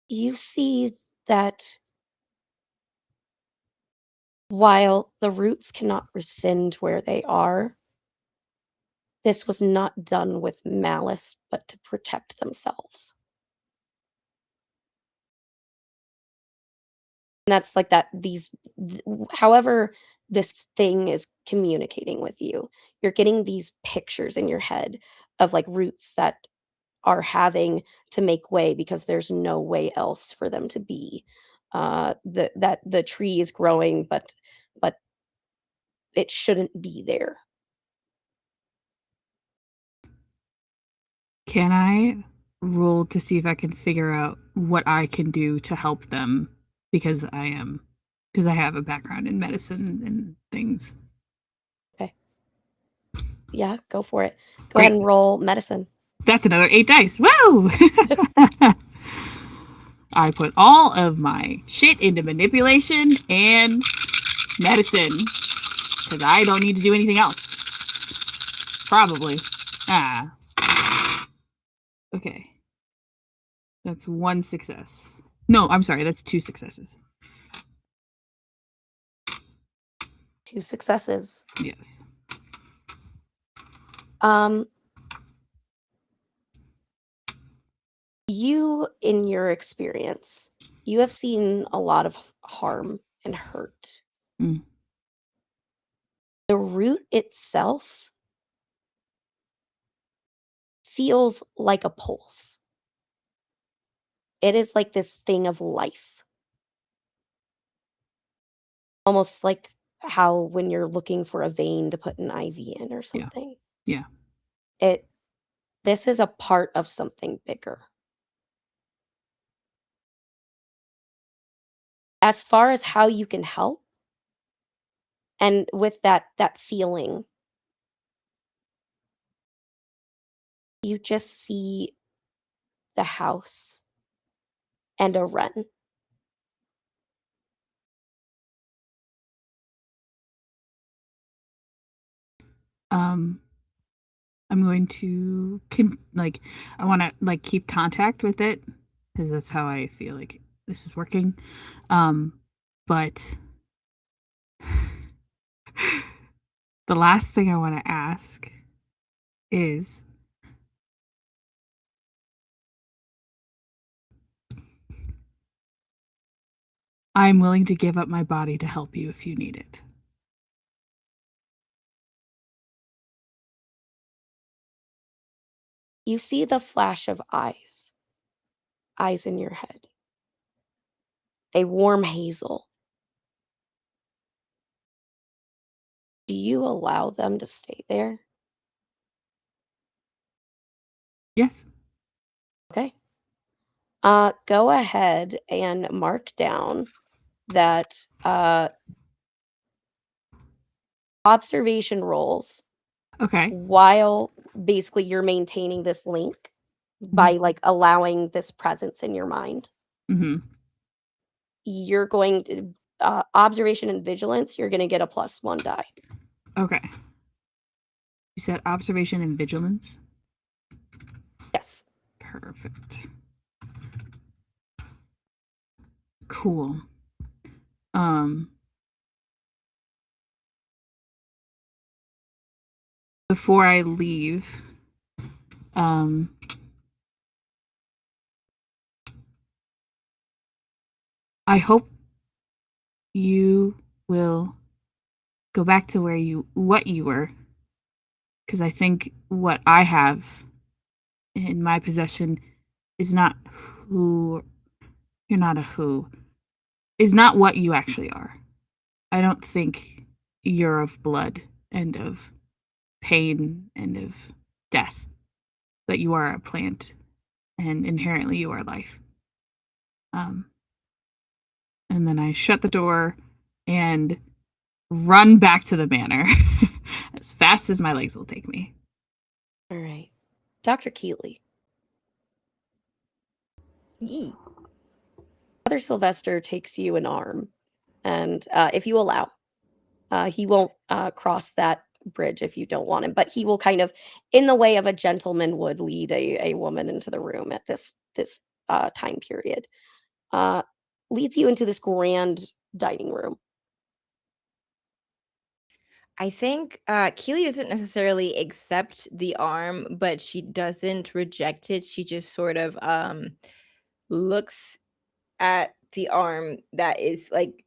You see that while the roots cannot rescind where they are, this was not done with malice, but to protect themselves. And that's like that, however this thing is communicating with you, you're getting these pictures in your head of like roots that are having to make way because there's no way else for them to be. That the tree is growing, but it shouldn't be there. Can I roll to see if I can figure out what I can do to help them because I have a background in medicine and things. Okay. Yeah, go for it. Go Great. ahead and roll medicine. That's another 8 dice. Woo! I put all of my shit into manipulation and medicine because I don't need to do anything else. Probably. Okay. That's 1 success. No, I'm sorry. That's 2 successes. 2 successes. Yes. You, in your experience, you have seen a lot of harm and hurt. Mm. The root itself feels like a pulse. It is like this thing of life. Almost like how when you're looking for a vein to put an IV in or something. Yeah. This is a part of something bigger. As far as how you can help, and with that feeling, you just see the house and a wren. I'm going to I want to keep contact with it because that's how I feel like this is working. But the last thing I want to ask is I'm willing to give up my body to help you if you need it. You see the flash of eyes in your head. They warm hazel. Do you allow them to stay there? Yes. Okay. Go ahead and mark down that observation rolls. Okay. While basically you're maintaining this link by like allowing this presence in your mind. Mm-hmm. You're going to observation and vigilance, you're going to get a +1 die. Okay. You said observation and vigilance? Yes. Perfect. Cool. Before I leave, I hope you will go back to what you were because I think what I have in my possession is not who you're not a who is not what you actually are. I don't think you're of blood and of pain and of death, but you are a plant and inherently you are life. And then I shut the door and run back to the manor as fast as my legs will take me. All right. Dr. Keeley. Yee. Brother Sylvester takes you an arm, and if you allow, he won't cross that bridge if you don't want him, but he will kind of, in the way of a gentleman would, lead a woman into the room at this time period. Leads you into this grand dining room. I think Keely doesn't necessarily accept the arm, but she doesn't reject it. She just sort of looks at the arm that is like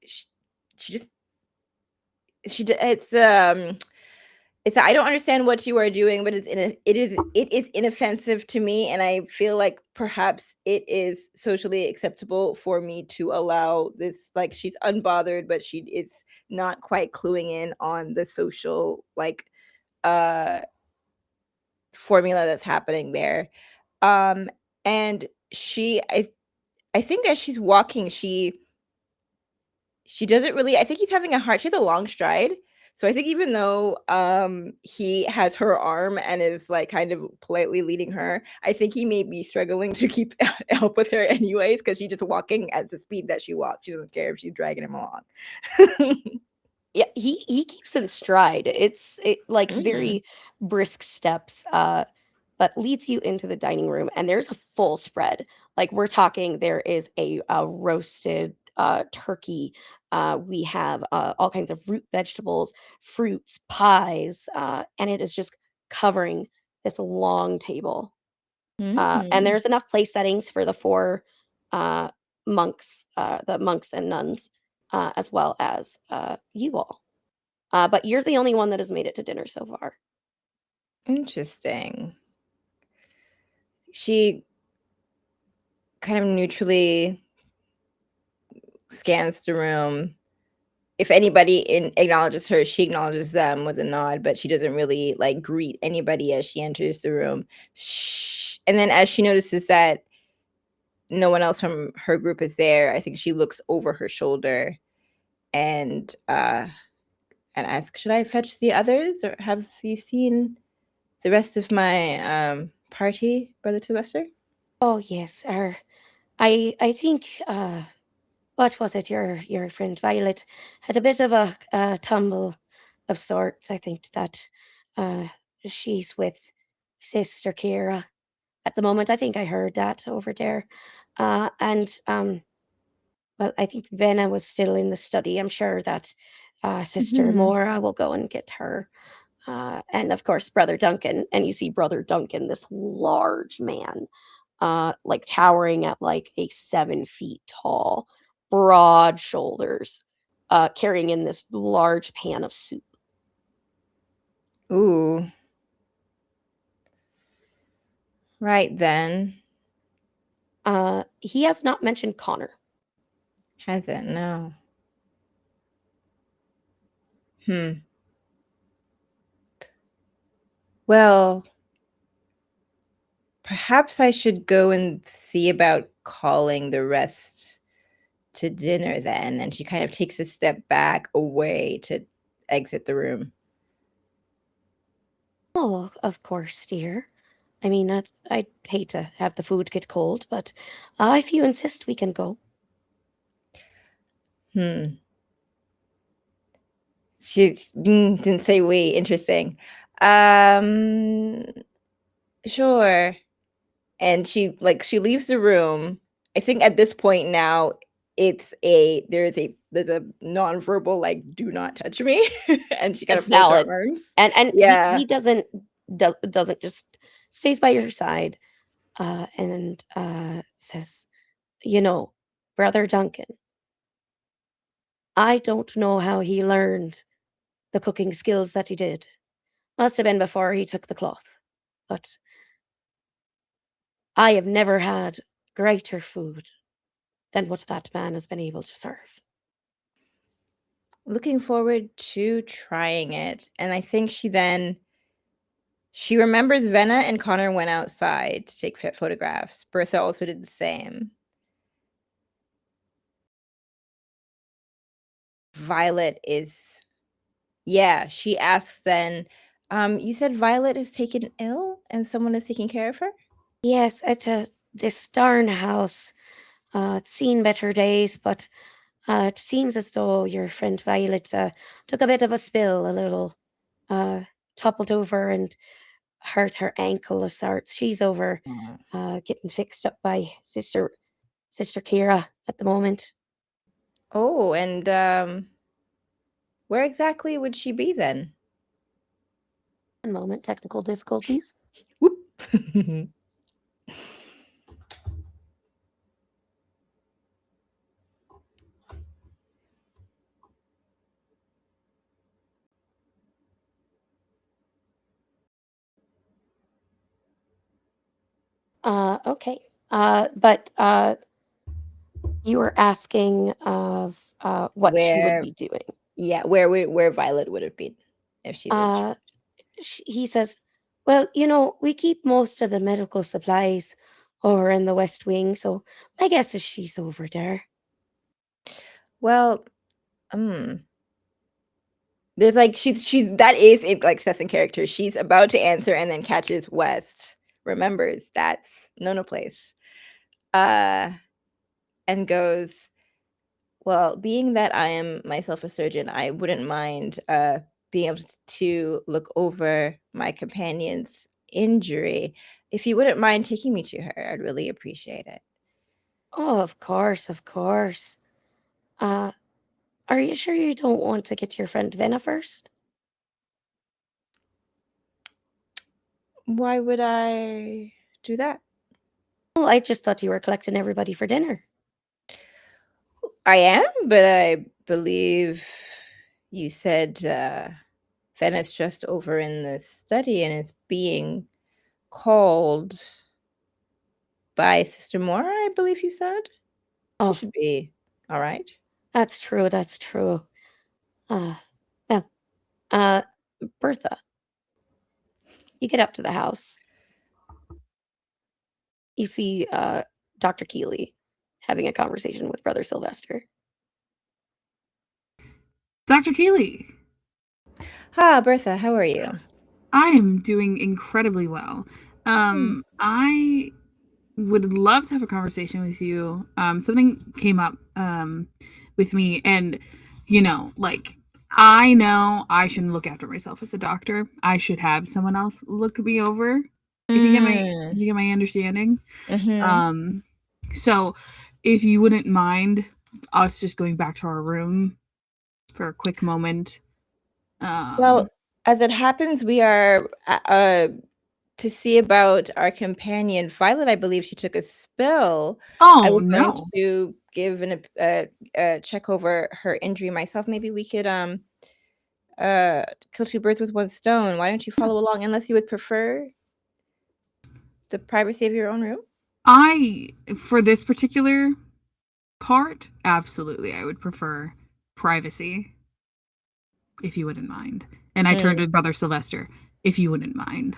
it's I don't understand what you are doing, but it is inoffensive to me, and I feel like perhaps it is socially acceptable for me to allow this. Like, she's unbothered, but she is not quite cluing in on the social uh formula that's happening there. And I think as she's walking, she doesn't really, I think he's having a hard, she has a long stride. So I think even though he has her arm and is like kind of politely leading her, I think he may be struggling to keep help with her anyways, because she's just walking at the speed that she walks. She doesn't care if she's dragging him along. Yeah, he keeps in stride. It's like Mm. very brisk steps, but leads you into the dining room, and there's a full spread. Like, we're talking, there is a roasted turkey. We have all kinds of root vegetables, fruits, pies, and it is just covering this long table. And there's enough place settings for the four monks, the monks and nuns, as well as you all. But you're the only one that has made it to dinner so far. Interesting. She kind of neutrally scans the room. If anybody acknowledges her, she acknowledges them with a nod, but she doesn't really like greet anybody as she enters the room. And then as she notices that no one else from her group is there, I think she looks over her shoulder and asks, "Should I fetch the others, or have you seen the rest of my party, Brother Sylvester?" Oh yes, I think what was it? Your friend Violet had a bit of a tumble of sorts. I think that uh, she's with Sister Kira at the moment. I think I heard that over there, and well, I think Venna was still in the study. I'm sure that Sister Mhm. Mora will go and get her. And of course, Brother Duncan. And you see Brother Duncan, this large man, like towering at like a 7 feet tall, broad shoulders, carrying in this large pan of soup. Ooh. Right then. He has not mentioned Connor. Hasn't, no. Well, perhaps I should go and see about calling the rest to dinner then. And she kind of takes a step back away to exit the room. Oh, of course, dear. I mean, I'd hate to have the food get cold, but if you insist, we can go. She didn't say we. Interesting. Sure. And she leaves the room. I think at this point now there's a nonverbal like do not touch me, and she kind It's of folds her valid, arms. and Yeah. he doesn't just stays by your side, and says, you know, Brother Duncan, I don't know how he learned the cooking skills that he did. Must have been before he took the cloth. But I have never had greater food than what that man has been able to serve. Looking forward to trying it. And I think she remembers Venna and Connor went outside to take photographs. Bertha also did the same. Violet is, yeah, she asks then, you said Violet is taken ill and someone is taking care of her? Yes, at this darn house. It's seen better days, but it seems as though your friend Violet took a bit of a spill, a little toppled over and hurt her ankle of sorts. She's over getting fixed up by Sister Kira at the moment. Oh, and where exactly would she be then? One moment, technical difficulties. Whoop. Okay. But you were asking of what she would Where, be doing. yeah, where Violet would have been if she'd been Uh, he says, "Well, we keep most of the medical supplies over in the West Wing, so my guess is she's over there." Well, there's like she's that is like Seth's in character. She's about to answer and then catches West, remembers that's Nono place, and goes, well, being that I am myself a surgeon, I wouldn't mind being able to look over my companion's injury. If you wouldn't mind taking me to her, I'd really appreciate it. Oh, of course, of course. Uh, are you sure you don't want to get your friend Venna first? Why would I do that? Well, I just thought you were collecting everybody for dinner. I am, but I believe you said Venna's just over in the study and is being called by Sister Mora, I believe you said. She Oh, should be all right. that's true, that's true. Well, uh, Bertha, you get up to the house. You see Dr. Keeley having a conversation with Brother Sylvester. Dr. Keeley. Ah, Bertha, how are you? I am doing incredibly well. I would love to have a conversation with you. Something came up with me, and like I know I shouldn't look after myself as a doctor. I should have someone else look me over. If you get my understanding. So if you wouldn't mind us just going back to our room for a quick moment. Well, as it happens, we are to see about our companion Violet. I believe she took a spill. I Oh was going no. to give a check over her injury myself. Maybe we could kill two birds with one stone. Why don't you follow along unless you would prefer the privacy of your own room? For this particular part, absolutely, I would prefer privacy, if you wouldn't mind. And I turned to Brother Sylvester, if you wouldn't mind.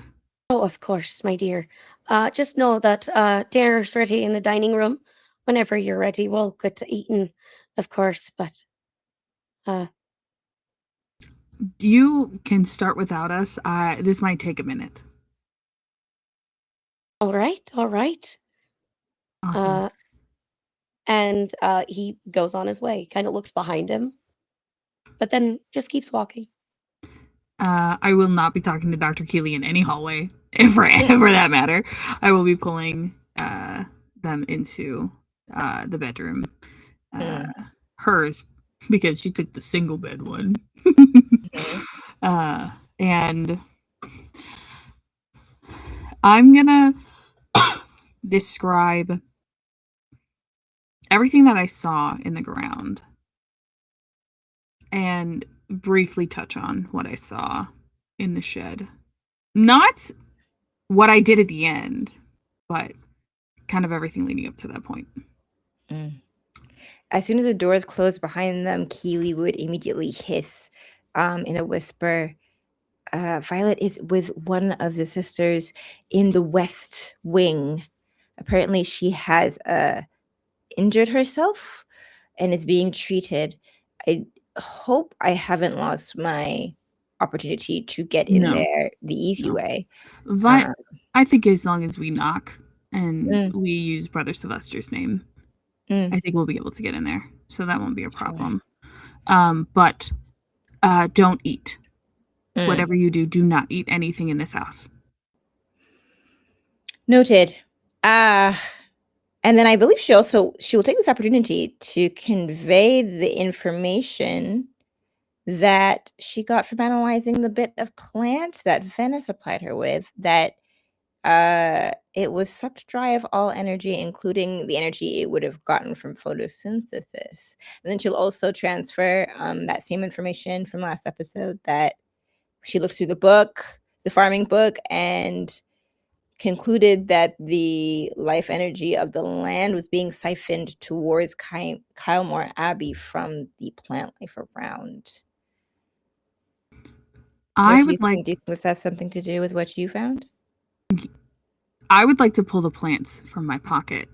Oh, of course, my dear. Just know that dinner's ready in the dining room. Whenever you're ready, we'll get to eating, of course, but you can start without us. This might take a minute. All right, all right. Awesome. And he goes on his way, kind of looks behind him, but then just keeps walking. I will not be talking to Dr. Keeley in any hallway, for that matter. I will be pulling them into the bedroom. Hers, because she took the single bed one. And I'm gonna describe everything that I saw in the ground and briefly touch on what I saw in the shed. Not what I did at the end, but kind of everything leading up to that point. As soon as the doors closed behind them, Keely would immediately hiss in a whisper. Violet is with one of the sisters in the West Wing. Apparently, she has injured herself and is being treated. I hope I haven't lost my opportunity to get in there the easy way. I think as long as we knock and we use Brother Sylvester's name, I think we'll be able to get in there. So that won't be a problem. But don't eat. Whatever you do, do not eat anything in this house. Noted. And then I believe she will take this opportunity to convey the information that she got from analyzing the bit of plant that Venice supplied her with, that it was sucked dry of all energy, including the energy it would have gotten from photosynthesis. And then she'll also transfer that same information from last episode, that she looked through the book, the farming book, and concluded that the life energy of the land was being siphoned towards Kylemore Abbey from the plant life around. Do you think this has something to do with what you found? I would like to pull the plants from my pocket.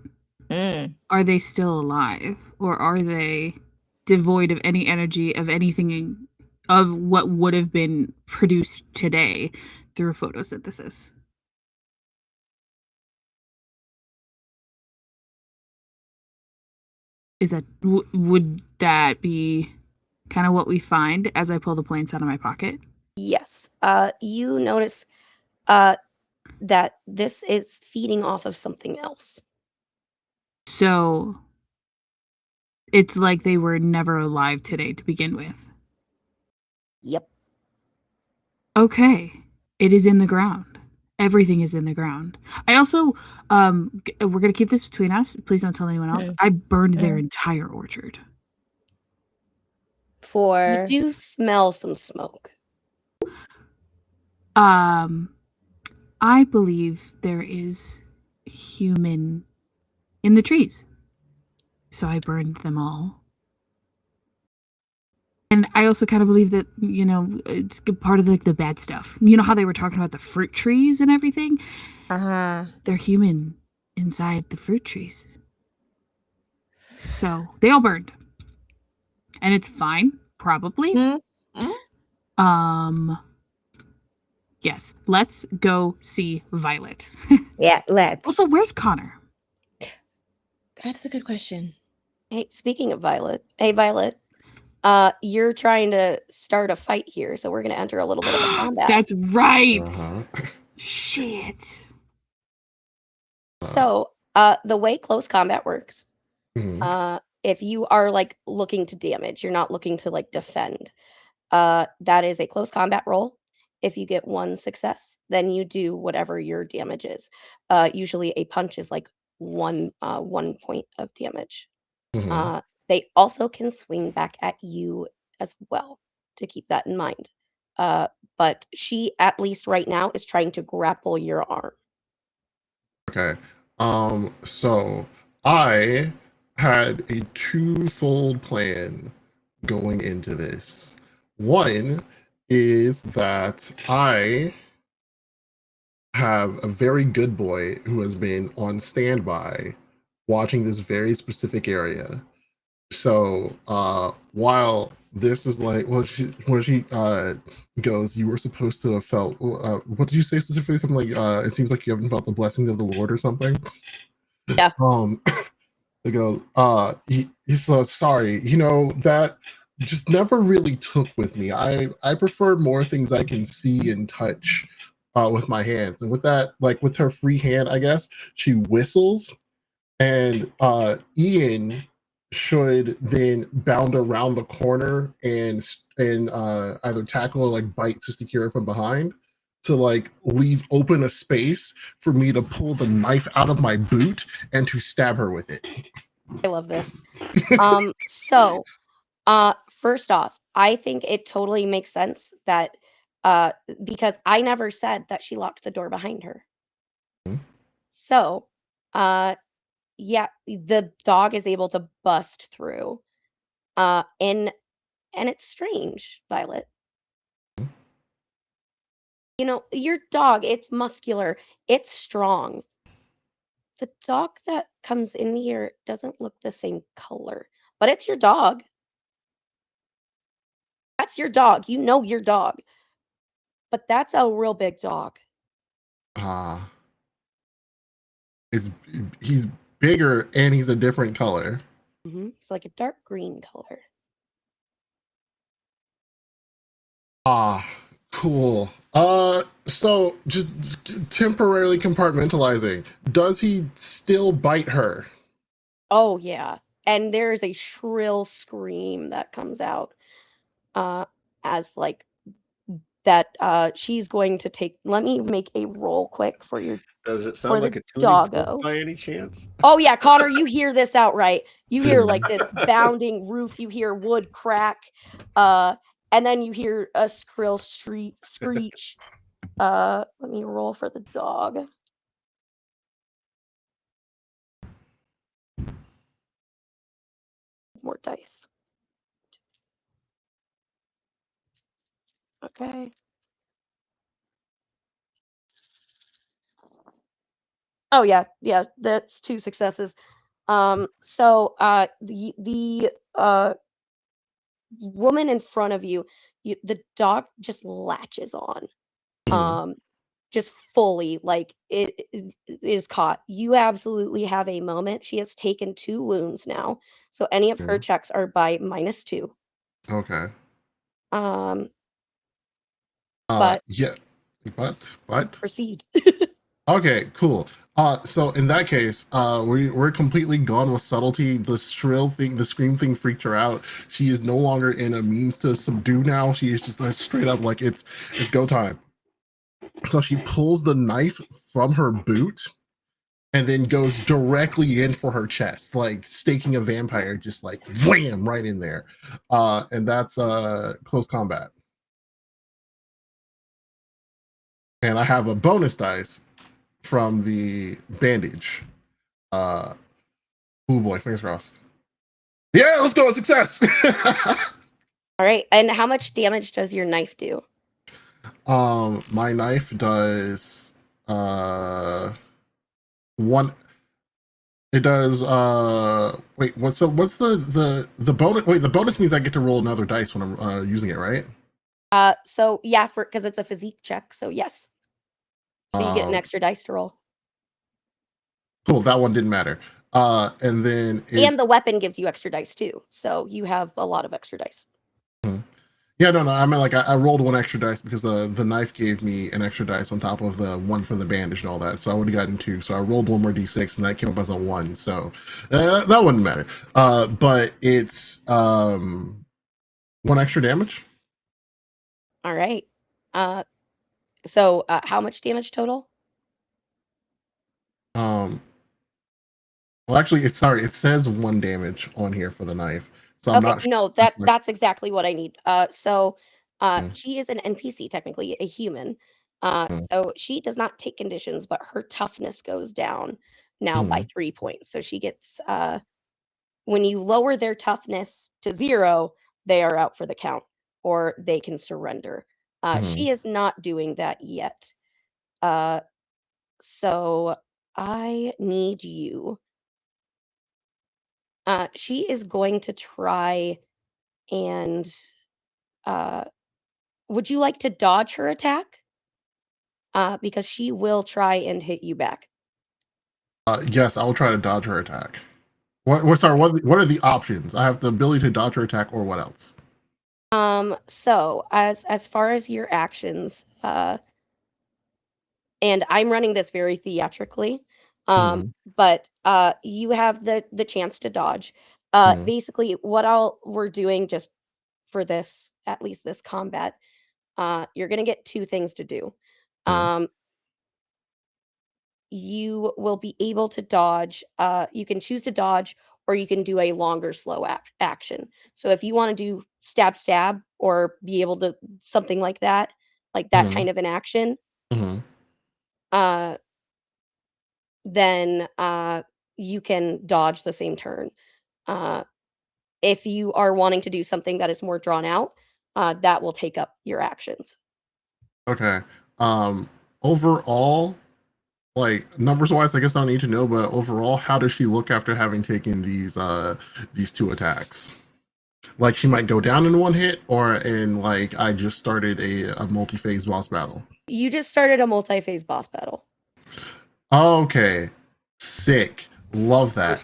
Are they still alive, or are they devoid of any energy of anything of what would have been produced today through photosynthesis? Is that would that be kind of what we find as I pull the plants out of my pocket? Yes. You notice that this is feeding off of something else. So it's like they were never alive today to begin with. Yep. Okay. It is in the ground. Everything is in the ground. I also, we're going to keep this between us. Please don't tell anyone else. I burned their entire orchard. You do smell some smoke. I believe there is human in the trees. So I burned them all. And I also kind of believe that, it's part of the bad stuff. You know how they were talking about the fruit trees and everything? They're human inside the fruit trees. So they all burned. And it's fine, probably. Yes, let's go see Violet. Yeah, let's. Also, where's Connor? That's a good question. Hey, speaking of Violet. Hey, Violet. You're trying to start a fight here, so we're going to enter a little bit of a combat. That's right. Shit. So, the way close combat works, if you are looking to damage, you're not looking to defend. That is a close combat roll. If you get one success, then you do whatever your damage is. Usually, a punch is one point of damage. They also can swing back at you as well, to keep that in mind. But she, at least right now, is trying to grapple your arm. Okay. So I had a twofold plan going into this. One is that I have a very good boy who has been on standby watching this very specific area. So while this is when she goes, you were supposed to have felt, what did you say specifically? Something like, it seems like you haven't felt the blessings of the Lord or something. Yeah. They go, he's so sorry, that just never really took with me. I prefer more things I can see and touch with my hands. And with that, with her free hand, I guess, she whistles, and Ian should then bound around the corner and either tackle or bite Sister Kira from behind to leave open a space for me to pull the knife out of my boot and to stab her with it. I love this. So first off, I think it totally makes sense that because I never said that she locked the door behind her. Mhm. So, yeah, the dog is able to bust through. And it's strange, Violet. You know, your dog, it's muscular, it's strong. The dog that comes in here doesn't look the same color, but it's your dog. That's your dog. You know your dog. But that's a real big dog. Ah, he's bigger and he's a different color. It's like a dark green color. Ah, cool. So just temporarily compartmentalizing. Does he still bite her? Oh yeah. And there's a shrill scream that comes out as like that she's going to take. Let me make a roll quick for Does it for sound like the a tuning fork doggo. by any chance? Oh yeah, Connor, you hear this outright. You hear like this bounding roof, you hear wood crack, and then you hear a shrill screech. Let me roll for the dog. More dice. Okay. Oh yeah, yeah, that's 2 successes. So the woman in front of you, the dog just latches on. Mhm. Just fully like it is caught. You absolutely have a moment. She has taken 2 wounds now. So any of her Mhm. checks are by -2. Okay. Um, but Yeah. What? proceed. Okay, cool. So in that case, we're completely gone with subtlety. The shrill thing, the scream thing freaked her out. She is no longer in a means to subdue now. She is just like straight up like it's go time. So she pulls the knife from her boot and then goes directly in for her chest, like staking a vampire, just like wham right in there. And that's close combat. And I have a bonus dice from the bandage. Oh boy, fingers crossed. Yeah, let's go. Success. All right. And how much damage does your knife do? My knife does one. It does wait, what's the bonus? Wait, the bonus means I get to roll another dice when I'm using it, right? So yeah, for because it's a physique check. So yes. So you get an Um extra dice to roll. cool, that one didn't matter. And then And it's the weapon gives you extra dice too. So you have a lot of extra dice. yeah, no, I mean like I rolled one extra dice because the knife gave me an extra dice on top of the one for the bandage and all that. So I would have gotten 2. So I rolled one more d6 and that came up as a 1. So that wouldn't matter. But it's 1 extra damage. All right. So how much damage total? Um, well, actually, it says 1 damage on here for the knife, so I'm Okay, not sure. no, that's exactly what I need. So Mm, she is an NPC, technically a human. mm, So she does not take conditions, but her toughness goes down now by mm, 3 points. So she gets when you lower their toughness to 0, they are out for the count, or they can surrender. mm. She is not doing that yet. Uh, so I need you. She is going to try and uh, would you like to dodge her attack? Because she will try and hit you back. Yes, I will try to dodge her attack. Sorry, what are the options? I have the ability to dodge her attack, or what else? So as far as your actions, and I'm running this very theatrically, Mm, but you have the chance to dodge. mm, Basically, we're doing just for this, at least this combat, you're gonna get 2 things to do. mm, Um, you will be able to dodge. You can choose to dodge, or you can do a longer slow action. So if you want to do stab stab or be able to something like that, like that Mhm. kind of an action, Mhm. then you can dodge the same turn. Uh, if you are wanting to do something that is more drawn out, that will take up your actions. Okay. Overall, like numbers wise, I guess I don't need to know, but overall, how does she look after having taken these 2 attacks? Like she might go down in 1 hit, or in like I just started a multi-phase boss battle. You just started a multi-phase boss battle. Okay. Sick. Love that.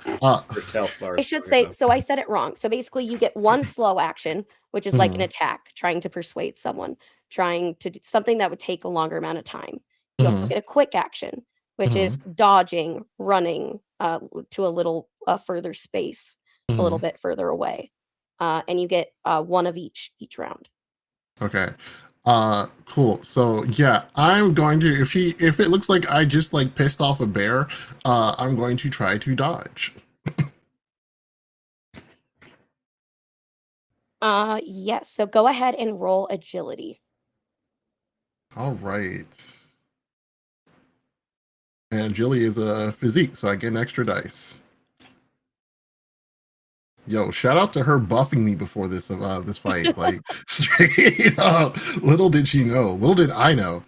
First health bar. I should say, so I said it wrong. So basically, you get 1 slow action, which is like an Mhm. attack, trying to persuade someone, trying to do something that would take a longer amount of time. You also Mhm. get a quick action, which is Mhm. dodging, running to a little further space, a little Mhm. bit further away, and you get 1 of each round. Okay. Cool. So yeah, I'm going to if it looks like I just like pissed off a bear, I'm going to try to dodge. Yes. So go ahead and roll agility. All right. And Jilly is a physique, so I get an extra dice. Yo, shout out to her buffing me before this fight. Like straight up. Little did she know. Little did I know.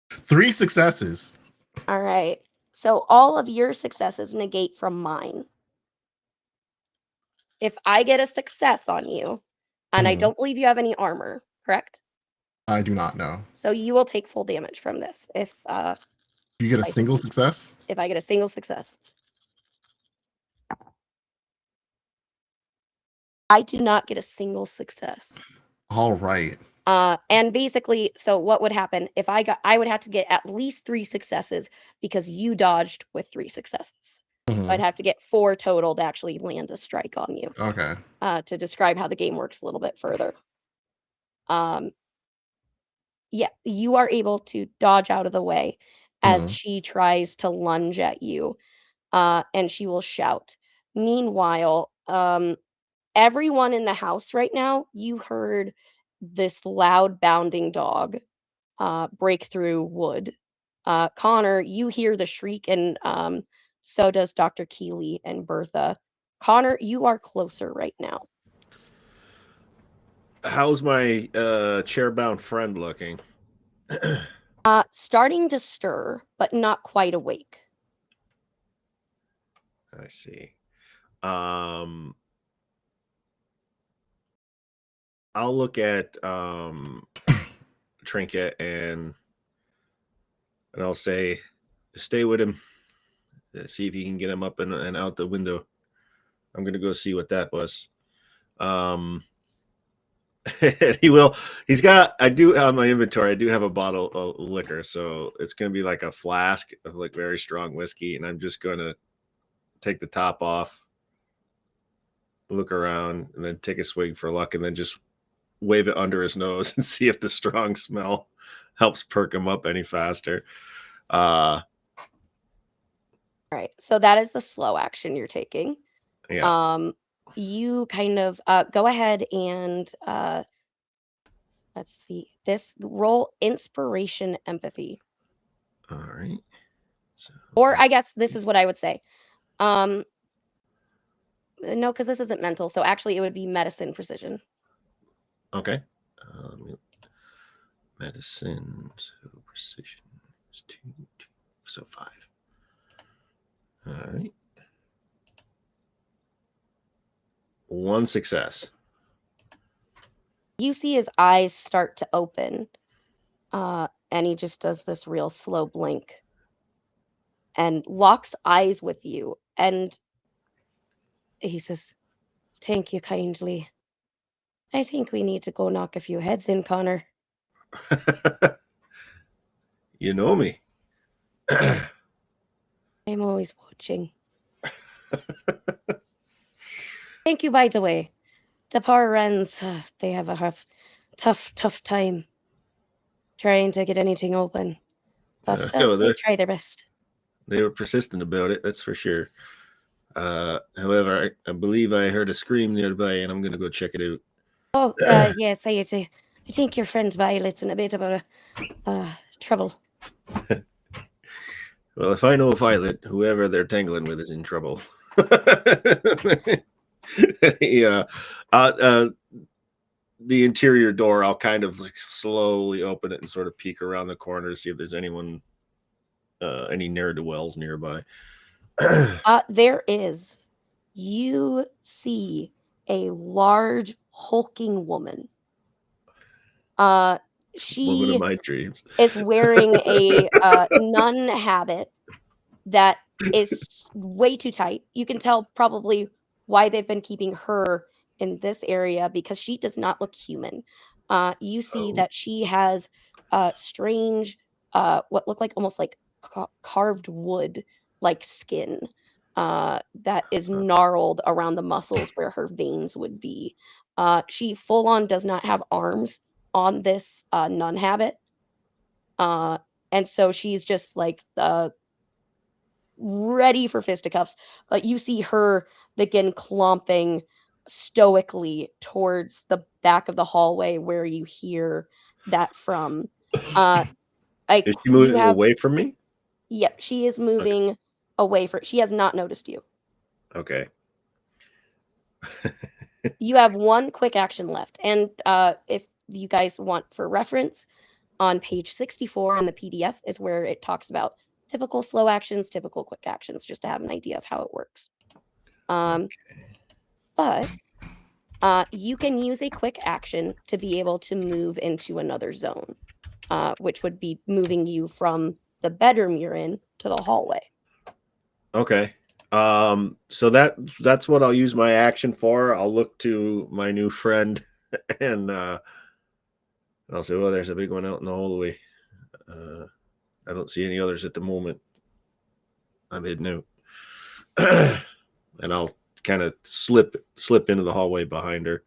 3 successes. All right. So all of your successes negate from mine. If I get a success on you, and I Mhm. don't believe you have any armor, correct? I do not know. So you will take full damage from this if You get a I single succeed. success? If I get a single success. I do not get a single success. All right. And basically, so what would happen if I would have to get at least 3 successes because you dodged with 3 successes. So I'd Mhm. have to get 4 total to actually land a strike on you. Okay. To describe how the game works a little bit further. Yeah, you are able to dodge out of the way as Mhm. she tries to lunge at you, and she will shout. Meanwhile, everyone in the house right now, you heard this loud bounding dog break through wood. Connor, you hear the shriek, and so does Dr. Keeley and Bertha. Connor, you are closer right now. How's my chair-bound friend looking? Starting to stir, but not quite awake. I see. I'll look at Trinket and I'll say, stay with him. See if you can get him up and out the window. I'm gonna go see what that was. He will. He's got. I do on my inventory. I do have a bottle of liquor, so it's gonna be like a flask of like very strong whiskey, and I'm just gonna take the top off, look around, and then take a swig for luck, and then just wave it under his nose and see if the strong smell helps perk him up any faster. All right, so that is the slow action you're taking. Yeah. You kind of go ahead and let's see. This roll inspiration empathy. All right. So, Or I guess this is what I would say. No, because this isn't mental. So actually, it would be medicine precision. okay. Medicine, so precision is 2, so 5. All right. 1 success. You see his eyes start to open, and he just does this real slow blink and locks eyes with you. And he says, "Thank you kindly. I think we need to go knock a few heads in, Connor." You know me. I'm always watching. Thank you, by the way. The power runs, they have a tough time trying to get anything open. But they try their best. They were persistent about it, that's for sure. However, I believe I heard a scream nearby, and I'm going to go check it out. Oh, yes, I I think your friend Violet's in a bit of a trouble. Well, if I know Violet, whoever they're tangling with is in trouble. Yeah. The interior door, I'll kind of like slowly open it and sort of peek around the corner to see if there's anyone, any ne'er-do-wells nearby. There is. You see a large hulking woman. Woman of She my dreams. is wearing a nun habit that is way too tight. You can tell probably why they've been keeping her in this area because she does not look human. You see that she has strange, what look like almost like carved wood like skin that is gnarled around the muscles where her veins would be. She full on does not have arms on this nun habit. And so she's just like ready for fisticuffs, but you see her begin clomping stoically towards the back of the hallway where you hear that from. Is she moving away from me? Yep, she is moving away from. She has not noticed you. Okay. You have one quick action left, and if you guys want for reference, on page 64 in the PDF is where it talks about typical slow actions, typical quick actions, just to have an idea of how it works. But you can use a quick action to be able to move into another zone, which would be moving you from the bedroom you're in to the hallway. Okay. So that's what I'll use my action for. I'll look to my new friend and I'll say, well, there's a big one out in the hallway. I don't see any others at the moment. I'm hidden out. And I'll kind of slip into the hallway behind her.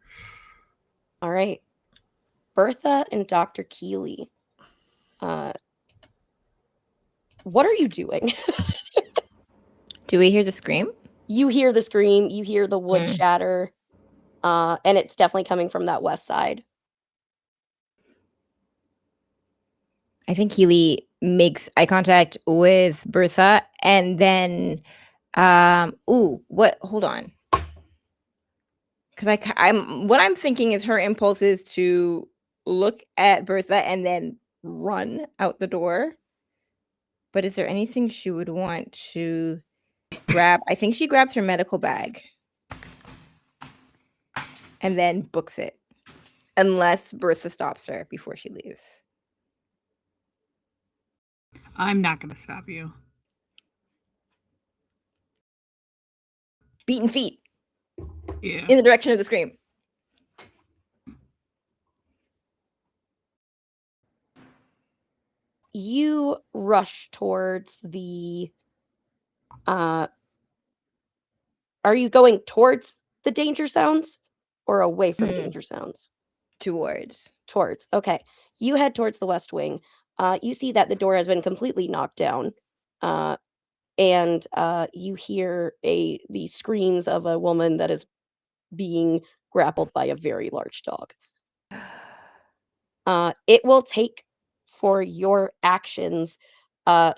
All right. Bertha and Dr. Keeley. What are you doing? Do we hear the scream? You hear the scream, you hear the wood shatter, and it's definitely coming from that west side. I think Keeley makes eye contact with Bertha and then hold on. Because what I'm thinking is her impulse is to look at Bertha and then run out the door. But is there anything she would want to grab? I think she grabs her medical bag and then books it, unless Bertha stops her before she leaves. I'm not going to stop you. Beaten feet. Yeah. In the direction of the scream. You rush towards the are you going towards the danger sounds or away from danger sounds? Towards. Okay. You head towards the west wing. You see that the door has been completely knocked down. And you hear the screams of a woman that is being grappled by a very large dog. It will take for your actions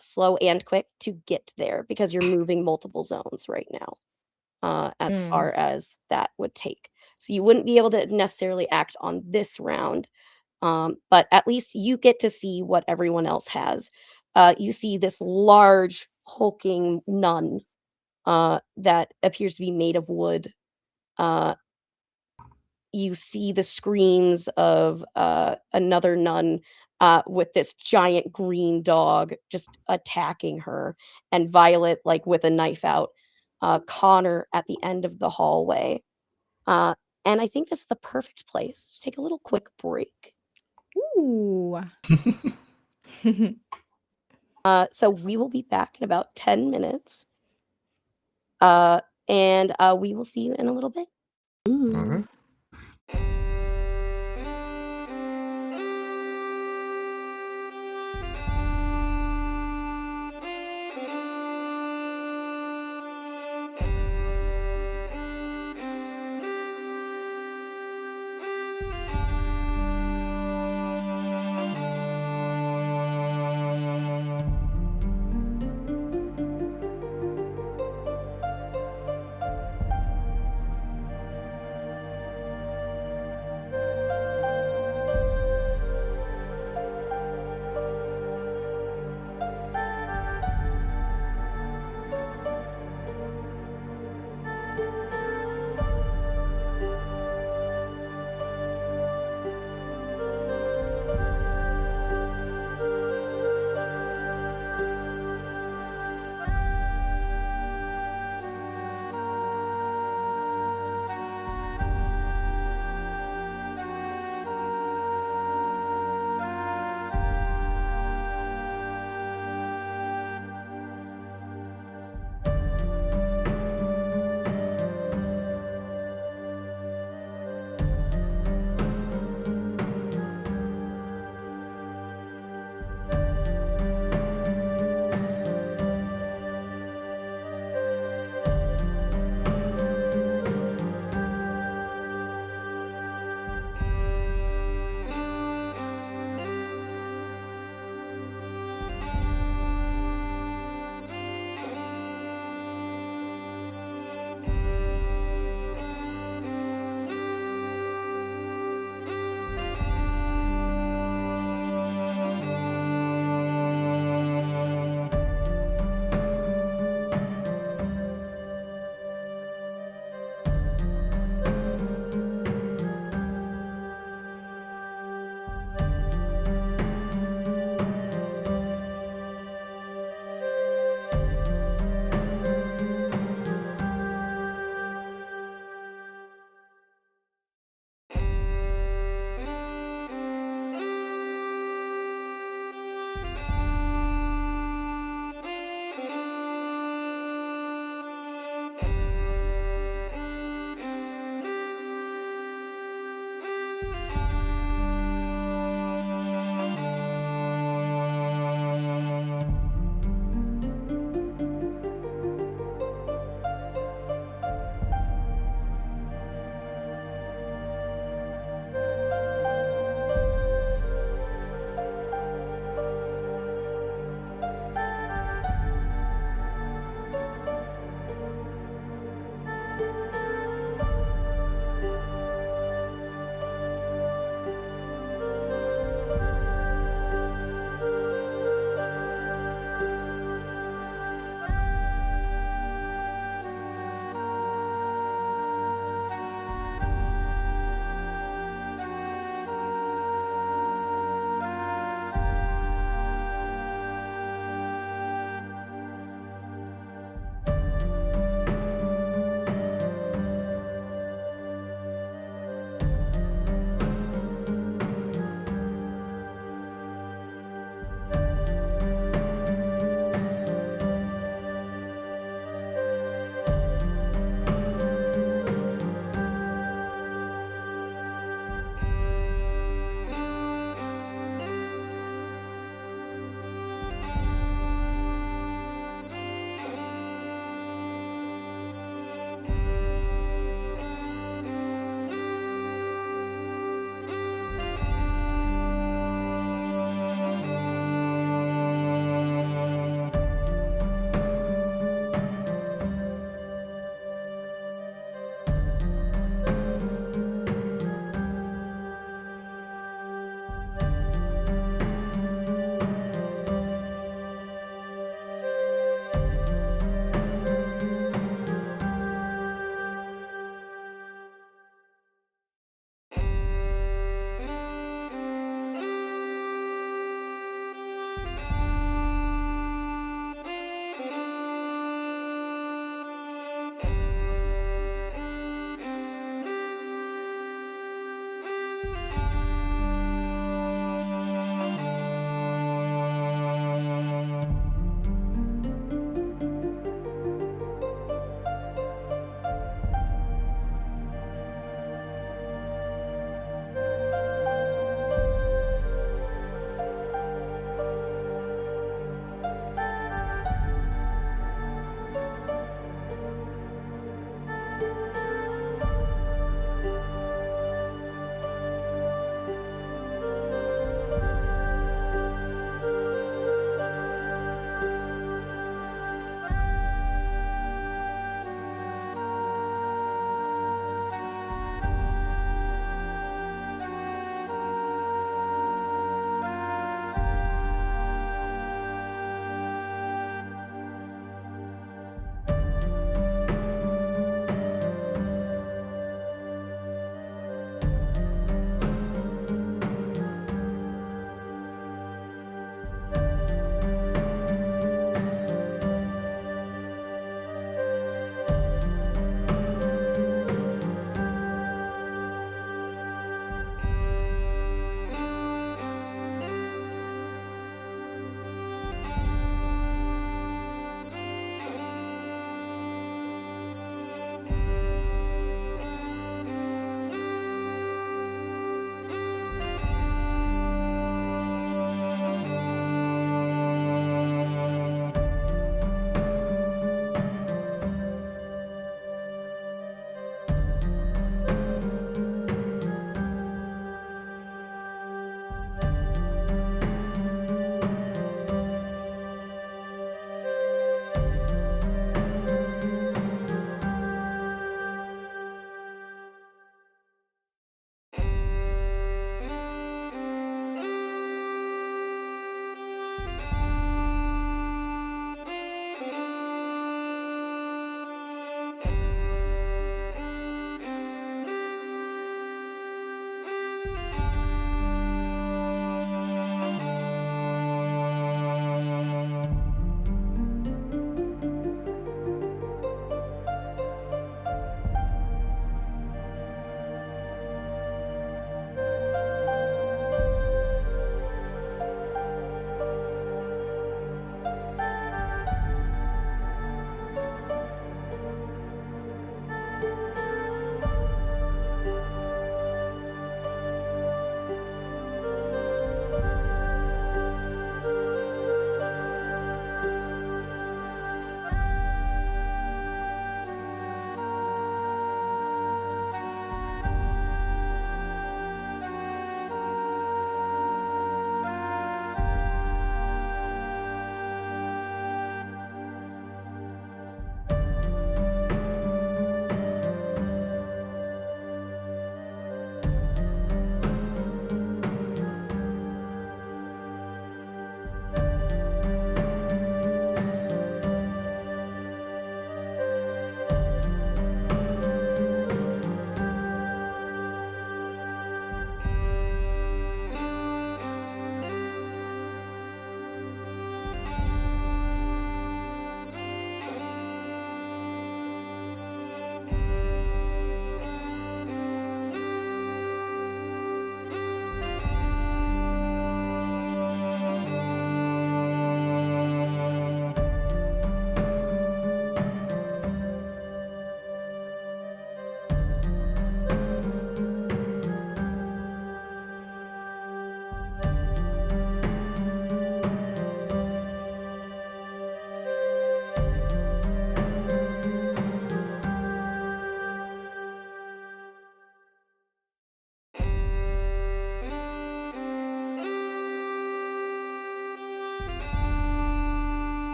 slow and quick to get there because you're moving multiple zones right now, as far as that would take. So you wouldn't be able to necessarily act on this round, but at least you get to see what everyone else has. You see this large hulking nun that appears to be made of wood. You see the screams of another nun with this giant green dog just attacking her, and Violet like with a knife out. Connor at the end of the hallway. And I think this is the perfect place to take a little quick break. Ooh. So we will be back in about 10 minutes. And we will see you in a little bit. All right.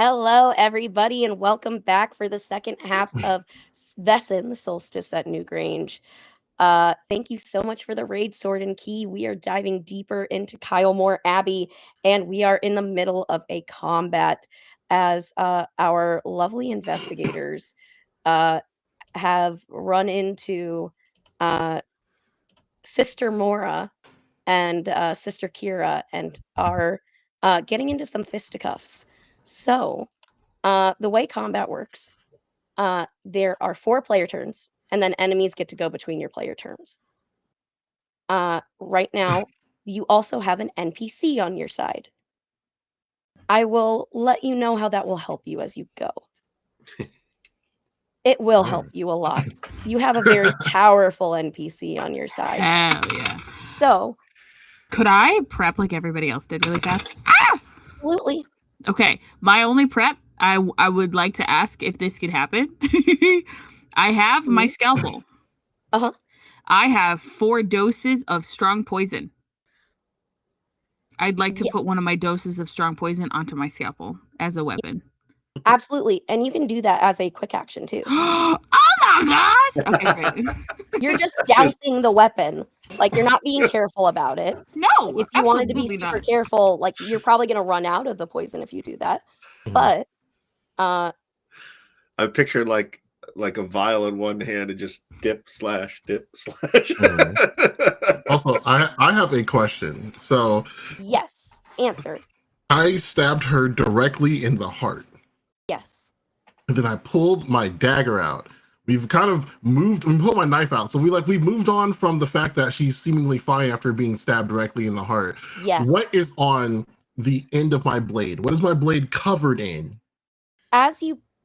Hello, everybody, and welcome back for the second half of Vaesen, the Solstice at Newgrange. Thank you so much for the raid, Sword and Key. We are diving deeper into Kylemore Abbey, and we are in the middle of a combat as our lovely investigators have run into Sister Mora and Sister Kira and are getting into some fisticuffs. So, the way combat works, there are 4 player turns, and then enemies get to go between your player turns. Right now, you also have an NPC on your side. I will let you know how that will help you as you go. It will help you a lot. You have a very powerful NPC on your side. Hell yeah. So, could I prep like everybody else did really fast? Absolutely. Okay, my only prep, I would like to ask if this could happen. I have my scalpel. Uh-huh. I have 4 doses of strong poison. I'd like to put one of my doses of strong poison onto my scalpel as a weapon. Absolutely. And you can do that as a quick action too. Oh my gosh! Okay, great. You're just dousing the weapon. Like, you're not being careful about it. No, like, if you wanted to be absolutely super not. careful, like, you're probably going to run out of the poison if you do that. But I pictured like a vial in one hand and just dip slash. Also, I have a question. So yes, answer. I stabbed her directly in the heart. Yes. And then I pulled my dagger out. We've kind of moved, we pulled my knife out. So we moved on from the fact that she's seemingly fine after being stabbed directly in the heart. Yes. What is on the end of my blade? What is my blade covered in? As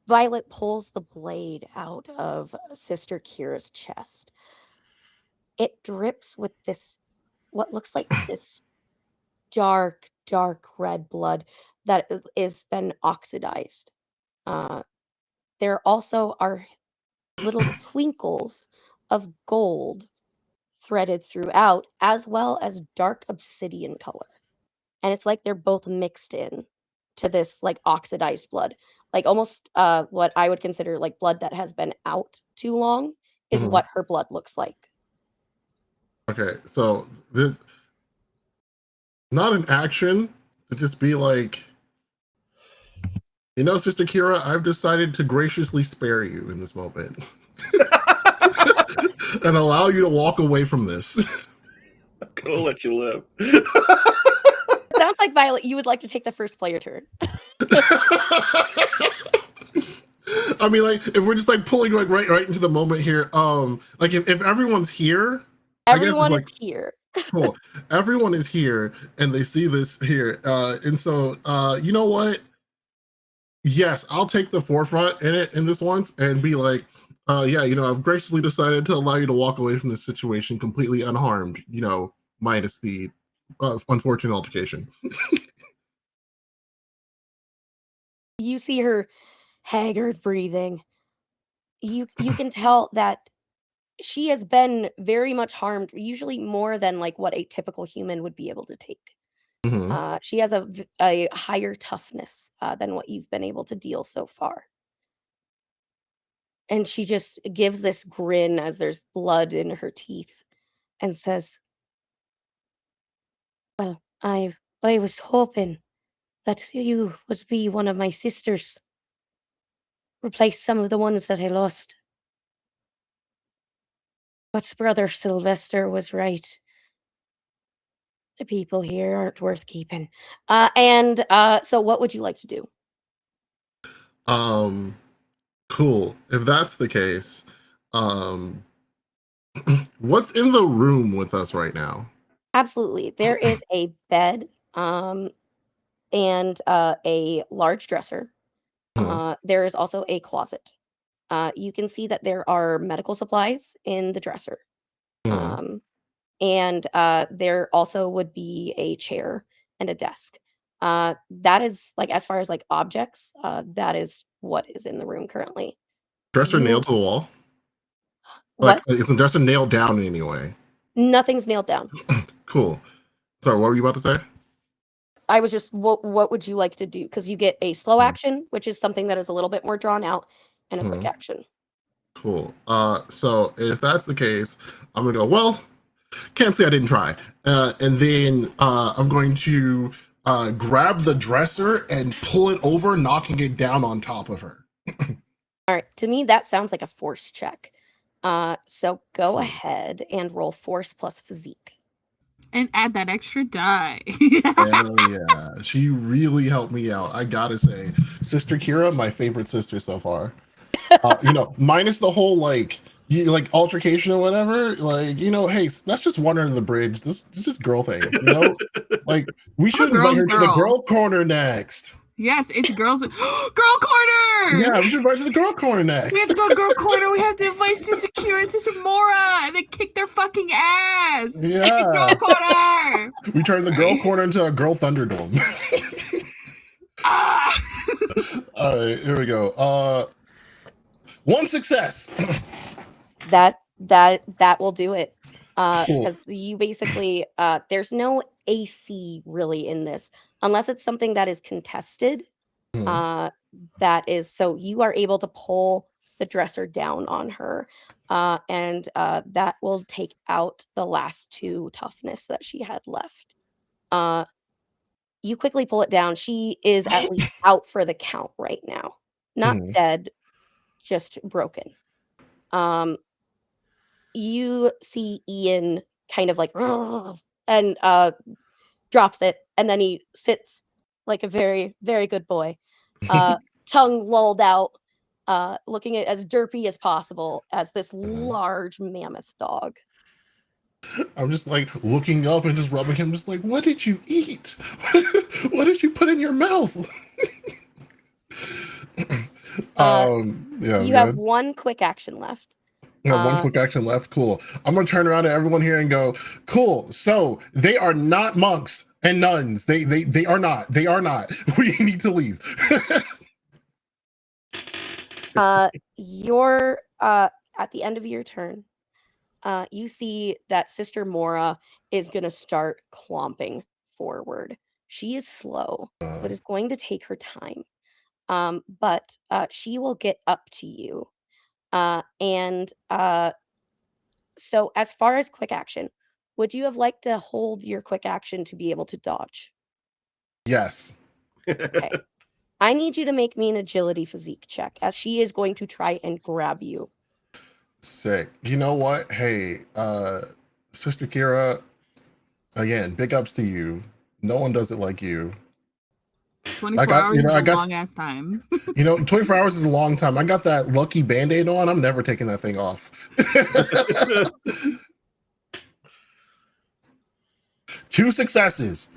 Violet pulls the blade out of Sister Kira's chest, it drips with this, what looks like this dark red blood that is been oxidized. There also are little twinkles of gold threaded throughout, as well as dark obsidian color. And it's like they're both mixed in to this like oxidized blood. Like almost what I would consider like blood that has been out too long is what her blood looks like. Okay, so this not an action, to just be like, Sister Kira, I've decided to graciously spare you in this moment. And allow you to walk away from this. I'm gonna let you live. Sounds like Violet, you would like to take the first player turn. I mean, like, if we're just like pulling like right into the moment here, like if everyone's here, everyone I guess is here. Cool. Everyone is here and they see this here. And so you know what? Yes, I'll take the forefront in this once and be like, yeah, I've graciously decided to allow you to walk away from this situation completely unharmed, minus the unfortunate altercation. You see her haggard breathing. You can tell that she has been very much harmed, usually more than like what a typical human would be able to take. She has a higher toughness than what you've been able to deal so far. And she just gives this grin as there's blood in her teeth and says, well, I was hoping that you would be one of my sisters. Replace some of the ones that I lost. But Brother Sylvester was right. The people here aren't worth keeping. So what would you like to do? Cool. If that's the case, what's in the room with us right now? Absolutely. There is a bed, and a large dresser. There is also a closet. You can see that there are medical supplies in the dresser. And there also would be a chair and a desk. That is like, as far as like objects, that is what is in the room currently. Dresser nailed to the wall? What? Like, is the dresser nailed down in any way? Nothing's nailed down. Cool. Sorry, what were you about to say? I was just, what would you like to do? Because you get a slow action, which is something that is a little bit more drawn out, and a quick action. Cool. So if that's the case, I'm gonna go, well, can't say I didn't try. And then I'm going to grab the dresser and pull it over, knocking it down on top of her. All right. To me, that sounds like a force check. So go ahead and roll force plus physique. And add that extra die. Hell yeah. She really helped me out. I gotta say, Sister Kira, my favorite sister so far. Minus the whole like altercation or whatever. Like, hey, that's just water under the bridge. This is just girl thing. Like we should invite her to the girl corner next. Yes, it's girls. Girl corner. Yeah, we should invite her to the girl corner next. We have to go girl corner. We have to invite Sister Kira and Sister Mora, and then kick their fucking ass. Yeah. Girl corner. We turn the girl corner into a girl Thunderdome. All right, here we go. One success. That will do it. Because you basically there's no AC really in this, unless it's something that is contested. That is, so you are able to pull the dresser down on her, and that will take out the last 2 toughness that she had left. You quickly pull it down. She is at least out for the count right now. Not dead, just broken. You see Ian kind of like, and drops it, and then he sits like a very, very good boy, tongue lolled out, looking as derpy as possible as this large mammoth dog. I'm just like looking up and just rubbing him, just like, what did you eat? What did you put in your mouth? You have 1 quick action left. One quick action left. Cool. I'm gonna turn around to everyone here and go, cool. So they are not monks and nuns. They are not. They are not. We need to leave. You're at the end of your turn. You see that Sister Mora is gonna start clomping forward. She is slow, so it is going to take her time. But she will get up to you. So as far as quick action, would you have liked to hold your quick action to be able to dodge? Yes. Okay. I need you to make me an agility physique check, as she is going to try and grab you. Sick. You know what? Hey, Sister Kira, again, big ups to you. No one does it like you. 24 hours is a long ass time. 24 hours is a long time. I got that lucky Band-Aid on. I'm never taking that thing off. 2 successes.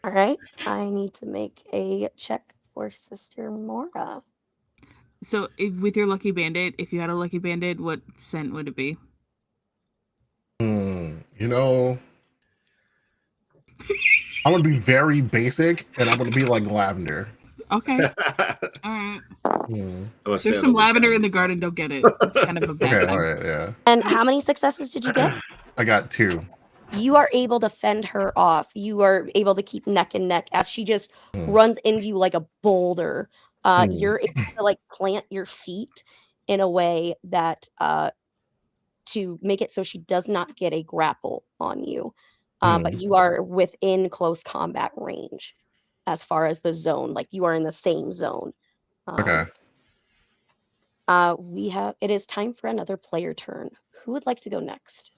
All right. I need to make a check for Sister Mora. So with your lucky Band-Aid, if you had a lucky Band-Aid, what scent would it be? I'm going to be very basic, and I'm going to be like lavender. Okay. All right. There's some lavender in the garden. Don't get it. It's kind of a bad thing. All right, yeah. And how many successes did you get? I got 2. You are able to fend her off. You are able to keep neck and neck as she just runs into you like a boulder. You're able to like plant your feet in a way that to make it so she does not get a grapple on you. But you are within close combat range as far as the zone. Like you are in the same zone. Okay. It is time for another player turn. Who would like to go next?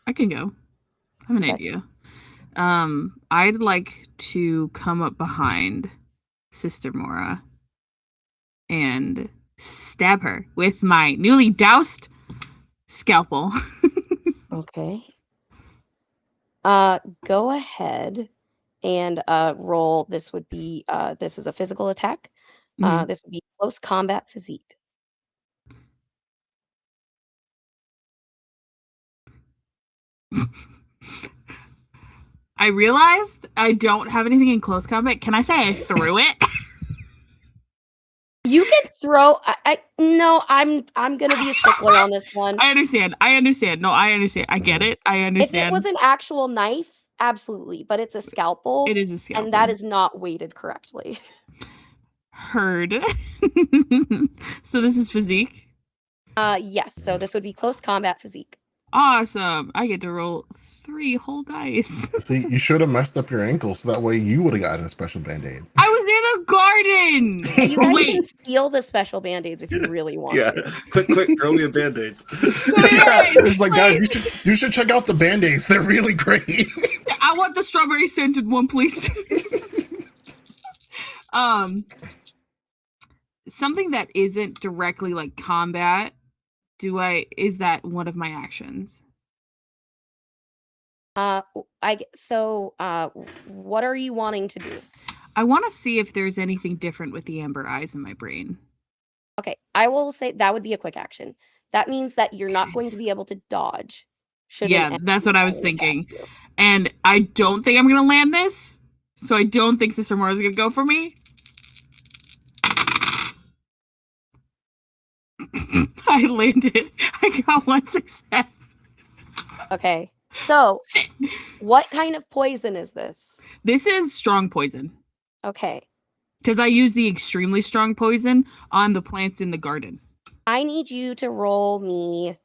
I can go. I have an idea. I'd like to come up behind Sister Mora and stab her with my newly doused scalpel. Okay. Go ahead and roll. This would be this is a physical attack. This would be close combat physique. I realized I don't have anything in close combat. Can I say I threw it? You can throw. No. I'm gonna be a stickler on this one. I understand. No, I understand. I get it. I understand. If it was an actual knife, Absolutely, but it's a scalpel. It is a scalpel. And that is not weighted correctly. Heard. So this is physique? Yes, so this would be close combat physique. Awesome. I get to roll 3 whole dice. See, you should have messed up your ankle so that way you would have gotten a special band-aid. I was in a garden. You guys can steal the special band-aids if you really want to. Quick, throw me a band-aid. It's like, guys, you should check out the band-aids. They're really great. I want the strawberry scented one, please. Something that isn't directly like combat, is that one of my actions? What are you wanting to do? I want to see if there's anything different with the amber eyes in my brain. Okay, I will say that would be a quick action. That means that you're not going to be able to dodge. Yeah, that's what I was thinking. And I don't think I'm going to land this, so I don't think Sister Mora's going to go for me. I landed. I got 1 success. Okay, so what kind of poison is this? This is strong poison. Okay. Because I use the extremely strong poison on the plants in the garden. I need you to roll me.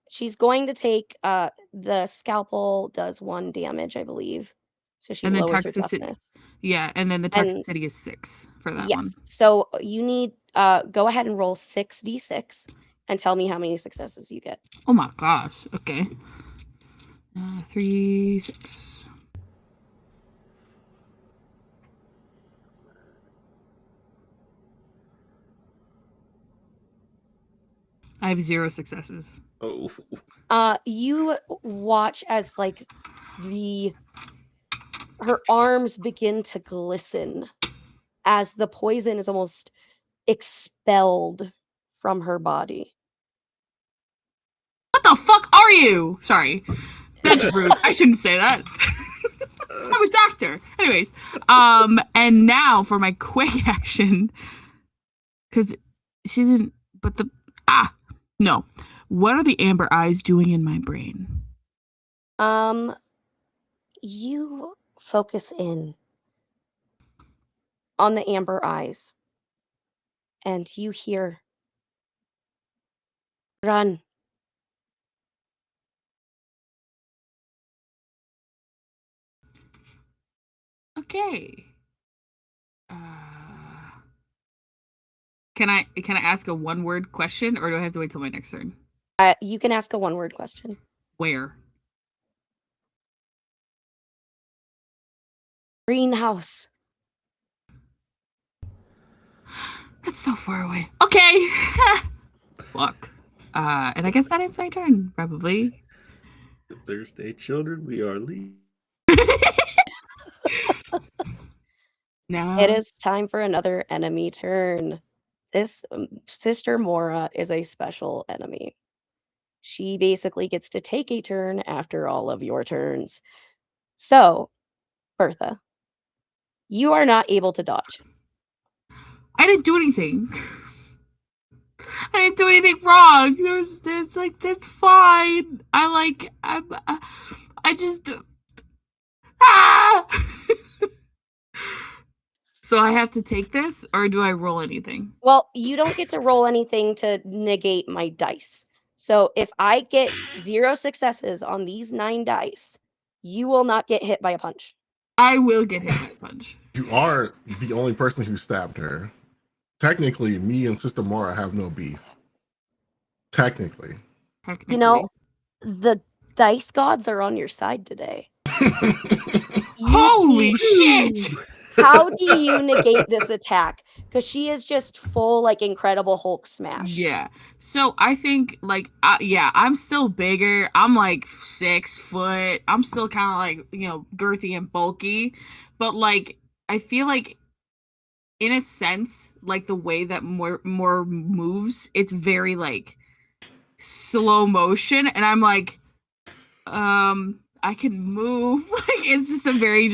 She's going to take the scalpel does 1 damage, I believe. So she lowers her toughness. Yeah, and then the toxicity is 6 for that one. Yes. So you need go ahead and roll 6d6 and tell me how many successes you get. Oh my gosh. Okay. 3, 6. I have 0 successes. Oh. You watch as like her arms begin to glisten as the poison is almost expelled from her body. What the fuck are you? Sorry. That's rude. I shouldn't say that. I'm a doctor. Anyways, and now for my quick action, because she didn't, but no. What are the amber eyes doing in my brain? You focus in on the amber eyes and you hear, run. Okay. Can I ask a 1-word question, or do I have to wait till my next turn? You can ask a 1-word question. Where? Greenhouse. That's so far away. Okay. Fuck. And I guess that is my turn, probably. Thursday, children, we are leaving. No. It is time for another enemy turn. This Sister Mora is a special enemy. She basically gets to take a turn after all of your turns. So, Bertha, you are not able to dodge. I didn't do anything. I didn't do anything wrong. It's like, that's fine. I just So I have to take this, or do I roll anything? Well, you don't get to roll anything to negate my dice. So if I get 0 successes on these 9 dice, you will not get hit by a punch. I will get hit by a punch. You are the only person who stabbed her. Technically, me and Sister Mora have no beef. Technically. You know, the dice gods are on your side today. Holy shit! How do you negate this attack? Because she is just full, like, Incredible Hulk smash. Yeah. So I think, like, I'm still bigger. I'm like 6 foot. I'm still kind of like, girthy and bulky. But, like, I feel like, in a sense, like, the way that more moves, it's very, like, slow motion. And I'm like, I can move. Like, it's just a very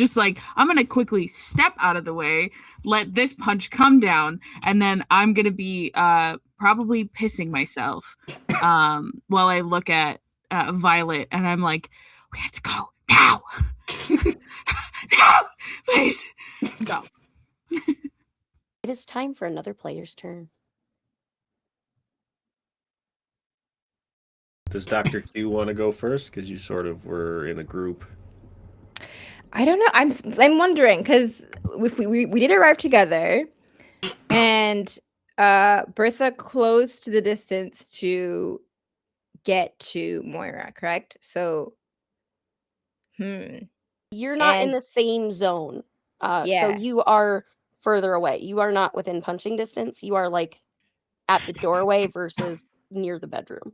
I'm gonna quickly step out of the way, let this punch come down, and then I'm gonna be probably pissing myself while I look at Violet, and I'm like, We have to go now. No, please go. It is time for another player's turn. Does Dr. Q want to go first? Because you sort of were in a group. I don't know. I'm wondering because we did arrive together, and Bertha closed the distance to get to Moira, correct? So, You're not in And the same zone. So yeah, you are further away. You are not within punching distance. You are like at the doorway versus near the bedroom.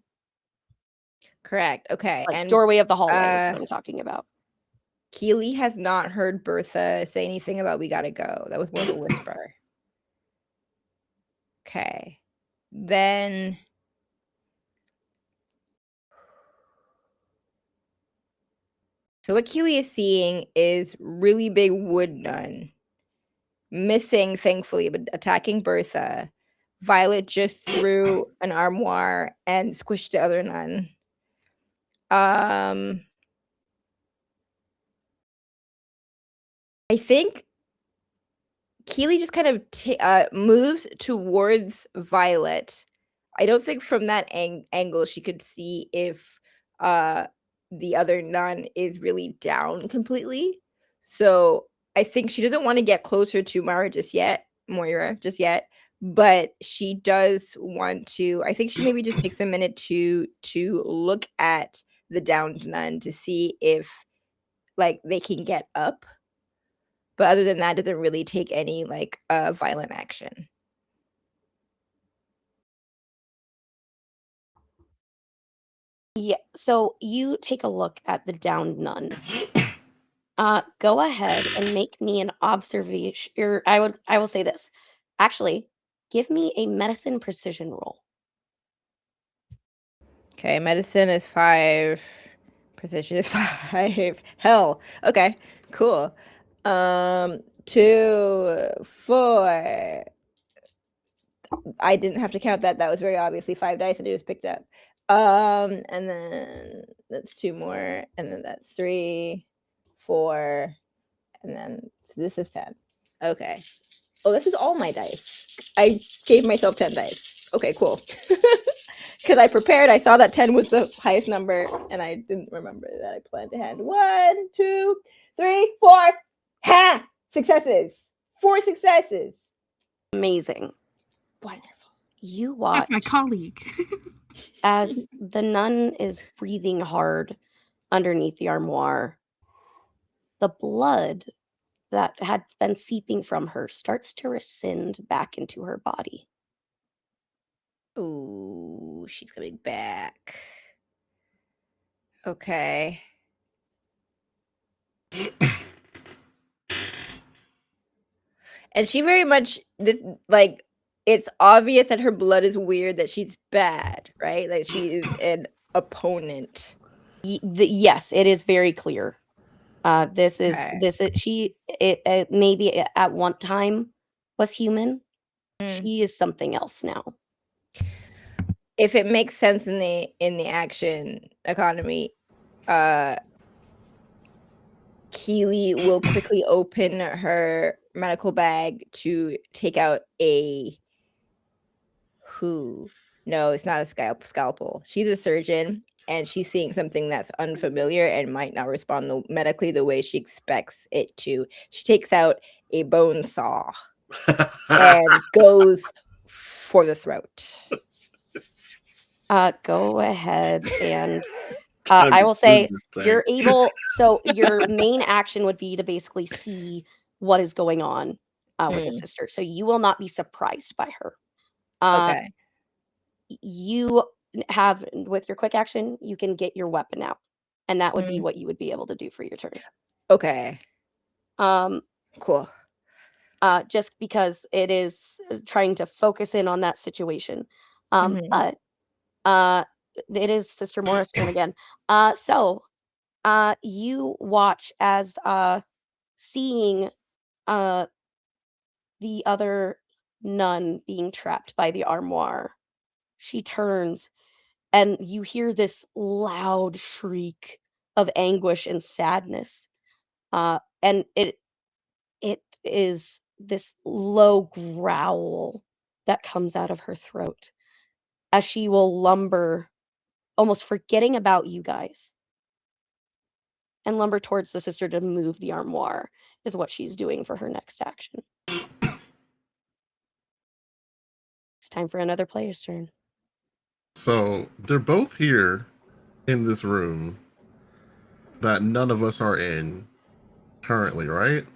correct. Okay, Like and doorway of the hallway is what I'm talking about. Keely has not heard Bertha say anything about we gotta go. That was more of a whisper. Okay, then. So what Keely is seeing is really big wood nun. Missing, thankfully, but attacking Bertha. Violet just threw an armoire and squished the other nun. I think Keely just kind of moves towards Violet. I don't think from that angle she could see if the other nun is really down completely. So I think she doesn't want to get closer to Moira just yet, but she does want to. I think she maybe just takes a minute to look at the downed nun to see if like they can get up. But other than that, doesn't really take any like violent action. Yeah, so you take a look at the downed nun. Go ahead and make me an observation. Or I will say this. Actually, give me a medicine precision roll. Okay, medicine is 5, precision is 5. Hell. Okay, cool. 2, 4. I didn't have to count that. That was very obviously 5 dice and it was picked up. And then that's 2 more, and then that's 3, 4, and then this is 10. Okay. Oh, this is all my dice. I gave myself 10 dice. Okay, cool. Because I prepared, I saw that 10 was the highest number, and I didn't remember that I planned to hand 1, 2, 3, 4. Ha! Successes. 4 successes. Amazing. Wonderful. You watch. That's my colleague. As the nun is breathing hard underneath the armoire, the blood that had been seeping from her starts to rescind back into her body. Ooh, she's coming back. Okay. And she very much like it's obvious that her blood is weird, that she's bad, right? Like she is an opponent. Yes, it is very clear. This is she. It maybe at one time was human. She is something else now. If it makes sense in the action economy, Keely will quickly open her medical bag to take out a no, it's not a scalpel. She's a surgeon and she's seeing something that's unfamiliar and might not respond medically the way she expects it to. She takes out a bone saw and goes for the throat. Go ahead and I will say you're able. So your main action would be to basically see what is going on with the sister. So you will not be surprised by her. Okay. You have with your quick action, you can get your weapon out, and that would be what you would be able to do for your turn. Okay. Cool. Just because it is trying to focus in on that situation. But it is Sister Moira's turn again. So you watch as seeing the other nun being trapped by the armoire. She turns and you hear this loud shriek of anguish and sadness. And it is this low growl that comes out of her throat as she will lumber, almost forgetting about you guys, and lumber towards the sister to move the armoire, is what she's doing for her next action. It's time for another player's turn. So they're both here in this room that none of us are in currently, right?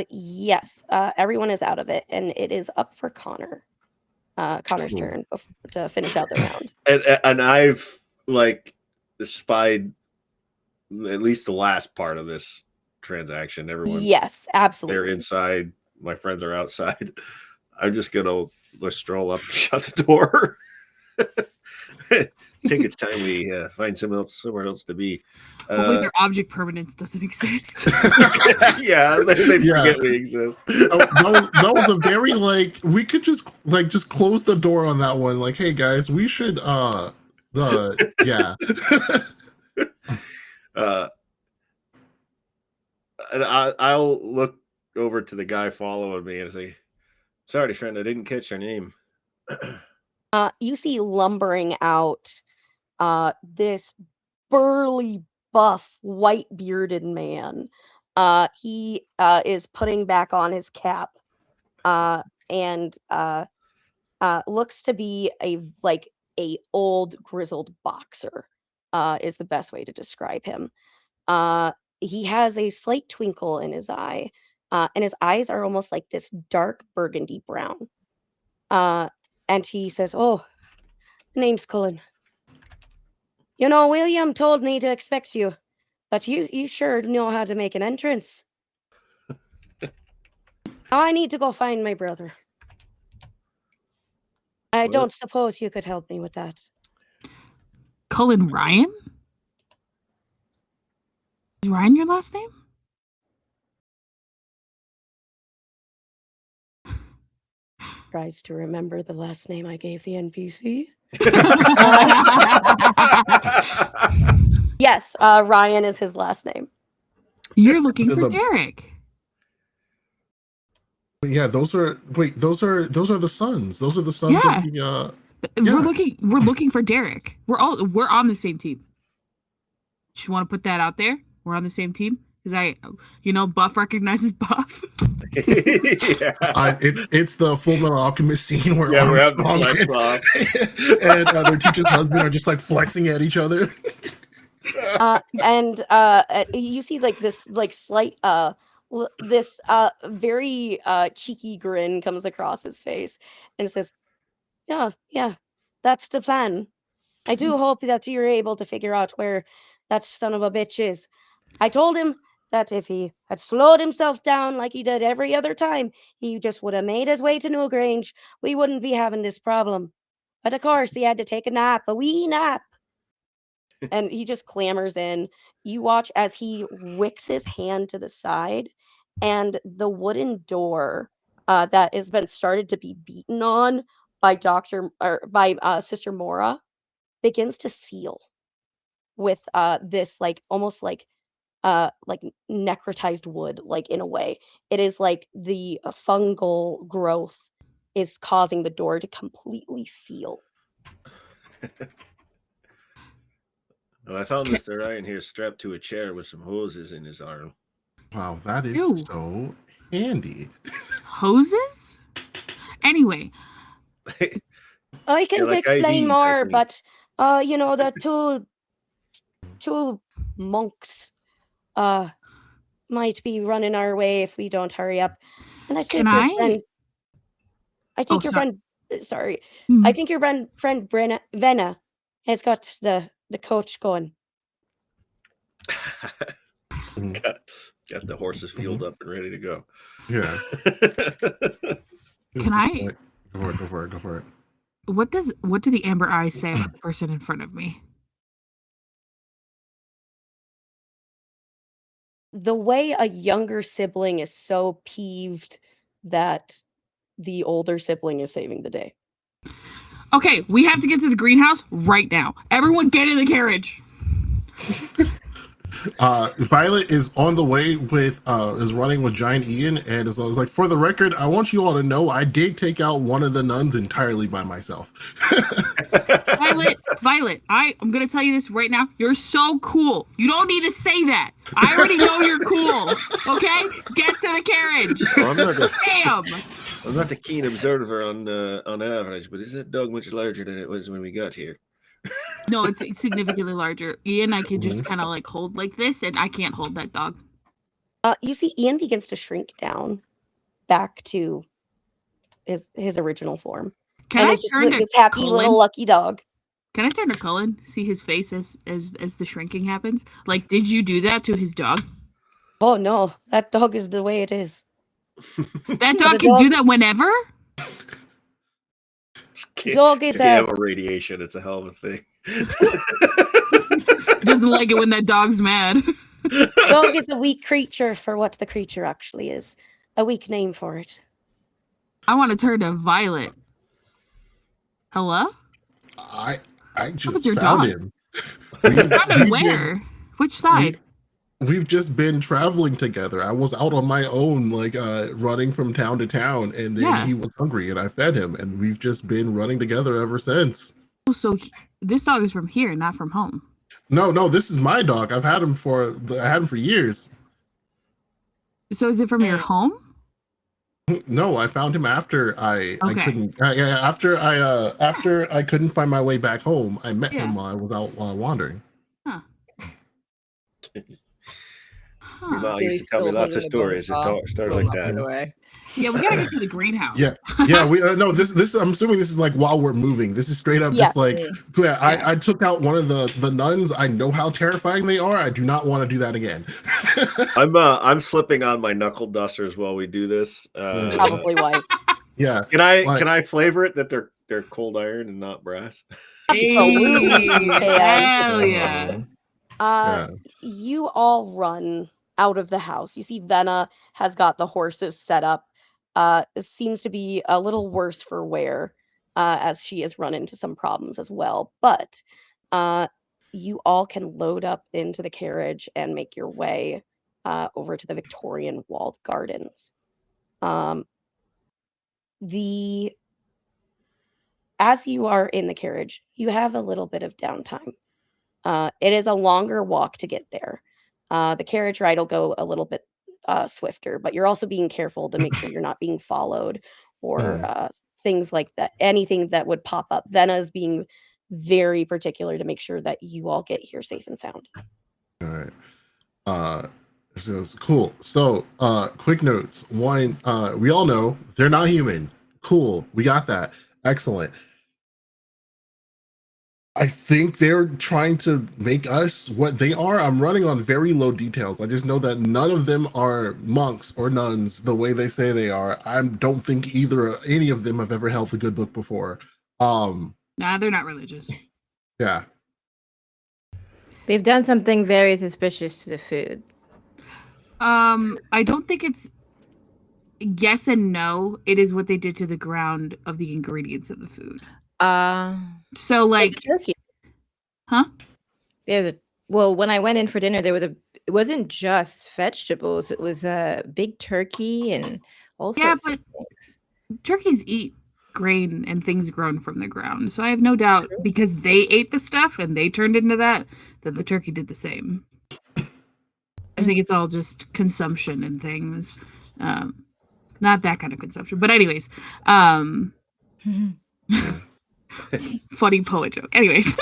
Yes. Everyone is out of it, and it is up for Connor. Connor's Cool. turn to finish out the round. And I've like spied at least the last part of this transaction. Everyone, Yes, absolutely. they're inside. My friends are outside. I'm just gonna stroll up and shut the door. I think it's time we find somewhere else to be. Hopefully their object permanence doesn't exist. Yeah, they forget we exist. That was a very we could just close the door on that one. Like, hey guys, we should yeah. And I'll look over to the guy following me and say, "Sorry, friend, I didn't catch your name." You see lumbering out this burly, buff, white-bearded man. He is putting back on his cap and looks to be a old grizzled boxer, is the best way to describe him. He has a slight twinkle in his eye, and his eyes are almost like this dark burgundy brown. And he says, "Oh, the name's Cullen. You know, William told me to expect you, but you sure know how to make an entrance. Now I need to go find my brother. I don't suppose you could help me with that." Cullen Ryan? Is Ryan your last name? Tries to remember the last name I gave the NPC. Yes, Ryan is his last name. You're looking for Derek. Yeah, those are the sons. Those are the sons of the We're looking for Derek. We're on the same team. Just want to put that out there. We're on the same team. Because Buff recognizes Buff. It's the Full Metal Alchemist scene where we're having Armstrong flex off. and their teacher's husband are just flexing at each other. And you see this slight this very cheeky grin comes across his face, and it says, yeah, that's the plan. I do hope that you're able to figure out where that son of a bitch is. I told him that if he had slowed himself down like he did every other time, he just would have made his way to Newgrange. We wouldn't be having this problem. But of course, he had to take a wee nap. And he just clambers in. You watch as he wicks his hand to the side, and the wooden door that has been started to be beaten on by Sister Mora begins to seal with this almost like necrotized wood, in a way. It is like the fungal growth is causing the door to completely seal. Well, I found Mr. Ryan here strapped to a chair with some hoses in his arm. Wow, that is so handy. Hoses? Anyway. I can explain more, but the two monks might be running our way if we don't hurry up. And I think I think your friend Venna has got the coach going. Got the horses fueled up and ready to go. Yeah. Can I go for it. What do the amber eyes say about the person in front of me? The way a younger sibling is so peeved that the older sibling is saving the day. Okay, we have to get to the greenhouse right now. Everyone get in the carriage. Violet is on the way with is running with Giant Ian, and is like, for the record, I want you all to know I did take out one of the nuns entirely by myself. Violet, I'm gonna tell you this right now. You're so cool. You don't need to say that. I already know you're cool. Okay, get to the carriage. Well, Damn. I'm not the keen observer on average, but is that dog much larger than it was when we got here? No, it's significantly larger. Ian, I can just kind of like hold like this, and I can't hold that dog. You see Ian begins to shrink down back to his original form. Can and I it's just turn to this happy Cullen? little lucky dog. Can I turn to Cullen, see his face as the shrinking happens? Like, did you do that to his dog? Oh no, that dog is the way it is. That dog can do that whenever? Dog is gamma radiation. It's a hell of a thing. Doesn't like it when that dog's mad. Dog is a weak creature for what the creature actually is. A weak name for it. I want to turn to Violet. Hello? I just your found dog? him. Found him where? Which side? We've just been traveling together. I was out on my own, like running from town to town, and then he was hungry, and I fed him, and we've just been running together ever since. Oh, so this dog is from here, not from home. No, this is my dog. I had him for years. So is it from your home? No, I found him after I couldn't. Okay. After I couldn't find my way back home, I met him while I was out wandering. Huh. Your mom used to tell me lots of stories. It started like that. Yeah, we gotta get to the greenhouse. Yeah. We no. This. I'm assuming this is like while we're moving. This is straight up just like. Yeah. I took out one of the nuns. I know how terrifying they are. I do not want to do that again. I'm slipping on my knuckle dusters while we do this. Probably wise. Yeah. Can I flavor it that they're cold iron and not brass? Absolutely. Hell yeah. You all run out of the house. You see Venna has got the horses set up. It seems to be a little worse for wear as she has run into some problems as well. But you all can load up into the carriage and make your way over to the Victorian walled gardens. As you are in the carriage, you have a little bit of downtime. It is a longer walk to get there. The carriage ride will go a little bit swifter, but you're also being careful to make sure you're not being followed or things like that. Anything that would pop up. Venna is being very particular to make sure that you all get here safe and sound. All right. So cool. So quick notes. One, we all know they're not human. Cool. We got that. Excellent. I think they're trying to make us what they are. I'm running on very low details. I just know that none of them are monks or nuns the way they say they are. I don't think any of them have ever held a good book before. Nah, they're not religious. Yeah. They've done something very suspicious to the food. I don't think it's yes and no. It is what they did to the ground of the ingredients of the food. So like turkey. Huh? Well, when I went in for dinner, it wasn't just vegetables. It was a big turkey and all sorts of things. Turkeys eat grain and things grown from the ground. So I have no doubt because they ate the stuff and they turned into that the turkey did the same. I think it's all just consumption and things. Not that kind of consumption. But anyways, funny poet joke. Anyways.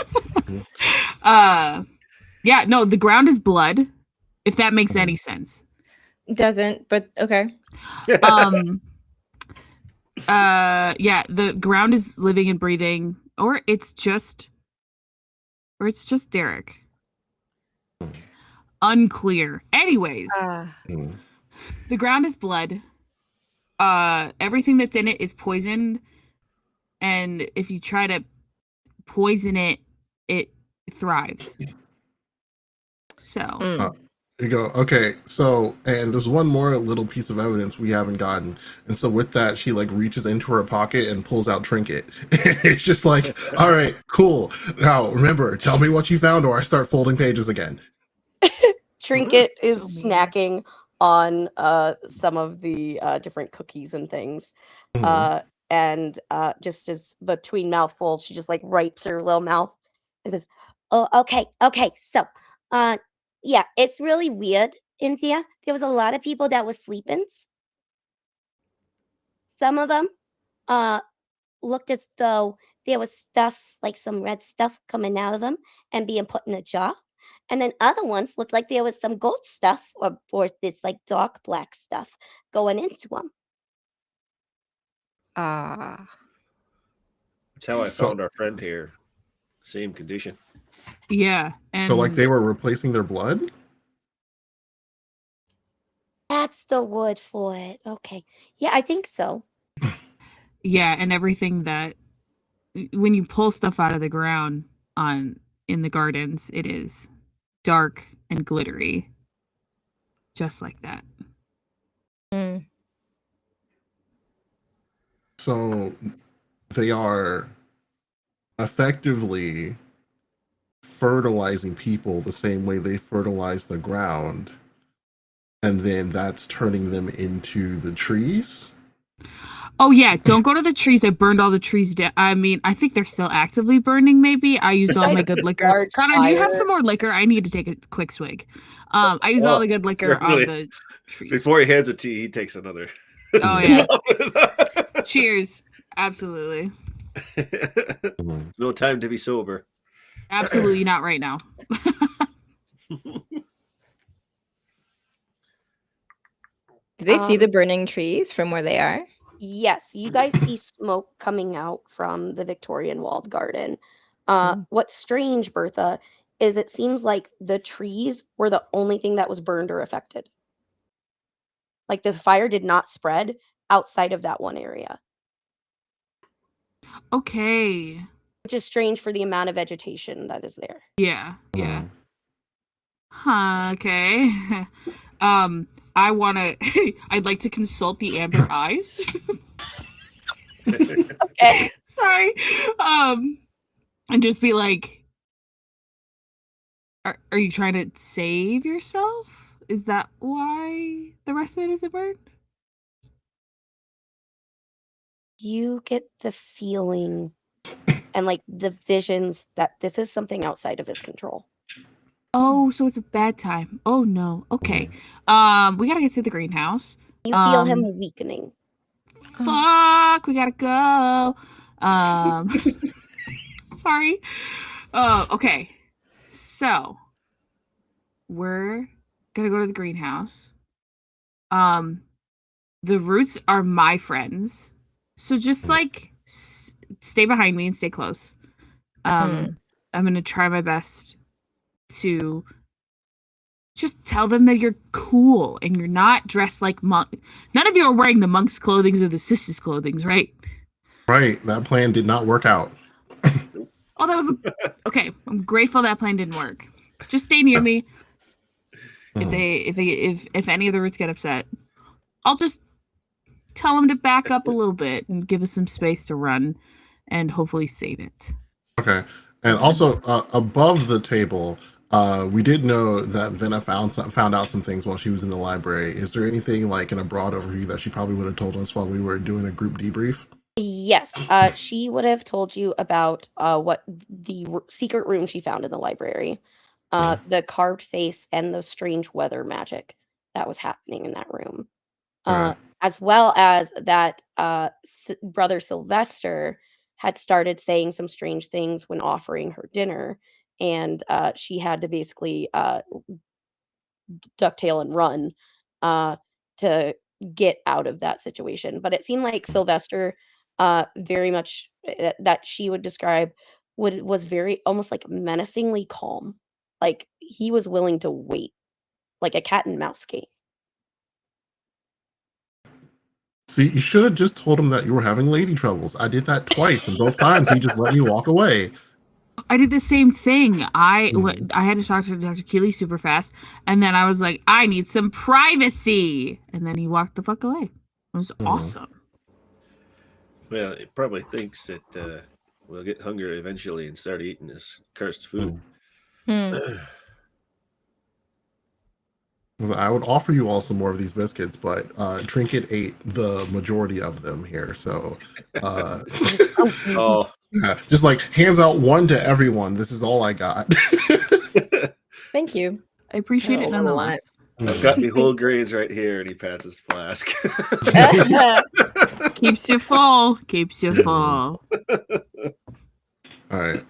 Yeah, no, the ground is blood, if that makes any sense. It doesn't, but okay. Yeah, the ground is living and breathing, or it's just Derek. Unclear. Anyways, the ground is blood. Everything that's in it is poisoned, and if you try to poison it, it thrives. So You go, okay, so, and there's one more little piece of evidence we haven't gotten. And so with that, she like reaches into her pocket and pulls out Trinket. It's just like, all right, cool. Now remember, tell me what you found or I start folding pages again. Trinket is so mean. snacking on some of the different cookies and things. Mhm. And just as between mouthfuls, she just like wipes her little mouth and says, "Oh, okay. So, yeah, it's really weird in here. There was a lot of people that were sleeping. Some of them uh looked as though there was stuff, like some red stuff coming out of them and being put in a jar. And then other ones looked like there was some gold stuff or this like dark black stuff going into them." Ah. That's how I So- found our friend here. Same condition. Yeah, and So like they were replacing their blood? That's the word for it. Okay. Yeah, I think so. yeah, and everything that when you pull stuff out of the ground in the gardens, it is dark and glittery, just like that. Mm. So they are effectively fertilizing people the same way they fertilize the ground. And then that's turning them into the trees. Oh yeah, don't go to the trees. I burned all the trees down. I mean, I think they're still actively burning. Maybe I used all my good liquor. Large Connor, do you have fire. some more liquor? I need to take a quick swig. I used all the good liquor on really? the trees. Before he hands it to you, he takes another. Oh yeah. Cheers. Absolutely. It's no time to be sober. Absolutely not right now. Do they see the burning trees from where they are? Yes, you guys see smoke coming out from the Victorian walled garden. What's strange, Bertha, is it seems like the trees were the only thing that was burned or affected. Like the fire did not spread outside of that one area, Okay. which is strange for the amount of vegetation that is there. Yeah. Yeah. Huh, okay. I'd like to consult the amber eyes. Okay. Sorry. And just be like, are you trying to save yourself? Is that why the rest of it isn't burned? You get the feeling and like the visions that this is something outside of his control. Oh, so it's a bad time. Oh no. Okay. We gotta get to the greenhouse. You feel him weakening. Fuck, we gotta go. Sorry. Okay. So we're gonna go to the greenhouse. The roots are my friends, so just like stay behind me and stay close. I'm gonna try my best to just tell them that you're cool and you're not dressed like monk. None of you are wearing the monk's clothing or the sister's clothing, right? Right. That plan did not work out. Oh, that was okay. I'm grateful that plan didn't work. Just stay near me. If any of the roots get upset, I'll just tell them to back up a little bit and give us some space to run and hopefully save it. Okay. And also above the table, we did know that Venna found out some things while she was in the library. Is there anything like in a broad overview that she probably would have told us while we were doing a group debrief? Yes, she would have told you about what the secret room she found in the library, the carved face, and the strange weather magic that was happening in that room, as well as that Brother Sylvester had started saying some strange things when offering her dinner, and she had to basically ducktail and run to get out of that situation. But it seemed like Sylvester very much that she would describe was very almost like menacingly calm. Like he was willing to wait, like a cat and mouse game. See, you should have just told him that you were having lady troubles. I did that twice, and both times he just let me walk away. I did the same thing. I had to talk to Dr. Keeley super fast, and then I was like, I need some privacy, and then he walked the fuck away. It was awesome. Well, it probably thinks that we'll get hungry eventually and start eating this cursed food. I would offer you all some more of these biscuits, but Trinket ate the majority of them here. So, Oh, yeah, just like hands out one to everyone. This is all I got. Thank you. I appreciate it nonetheless. I've got me whole grains right here, and he pats his flask. Keeps you full. Keeps you full. All right.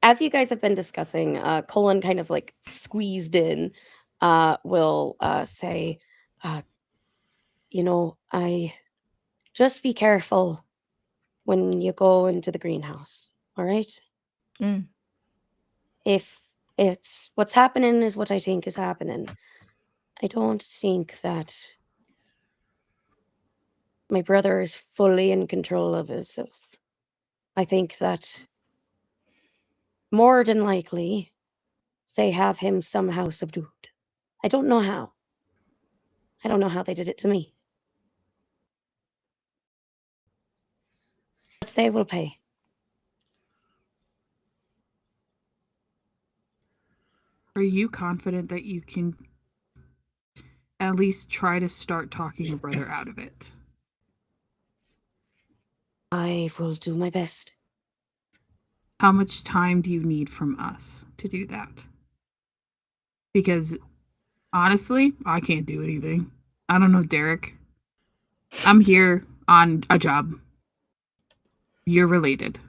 As you guys have been discussing, Colin kind of like squeezed in, will say, I just be careful when you go into the greenhouse, all right? If it's what's happening is what I think is happening, I don't think that my brother is fully in control of himself. I think that more than likely they have him somehow subdued. I don't know how. I don't know how they did it to me. But they will pay. Are you confident that you can at least try to start talking your brother out of it? I will do my best. How much time do you need from us to do that? Because honestly, I can't do anything. I don't know, Derek. I'm here on a job. You're related.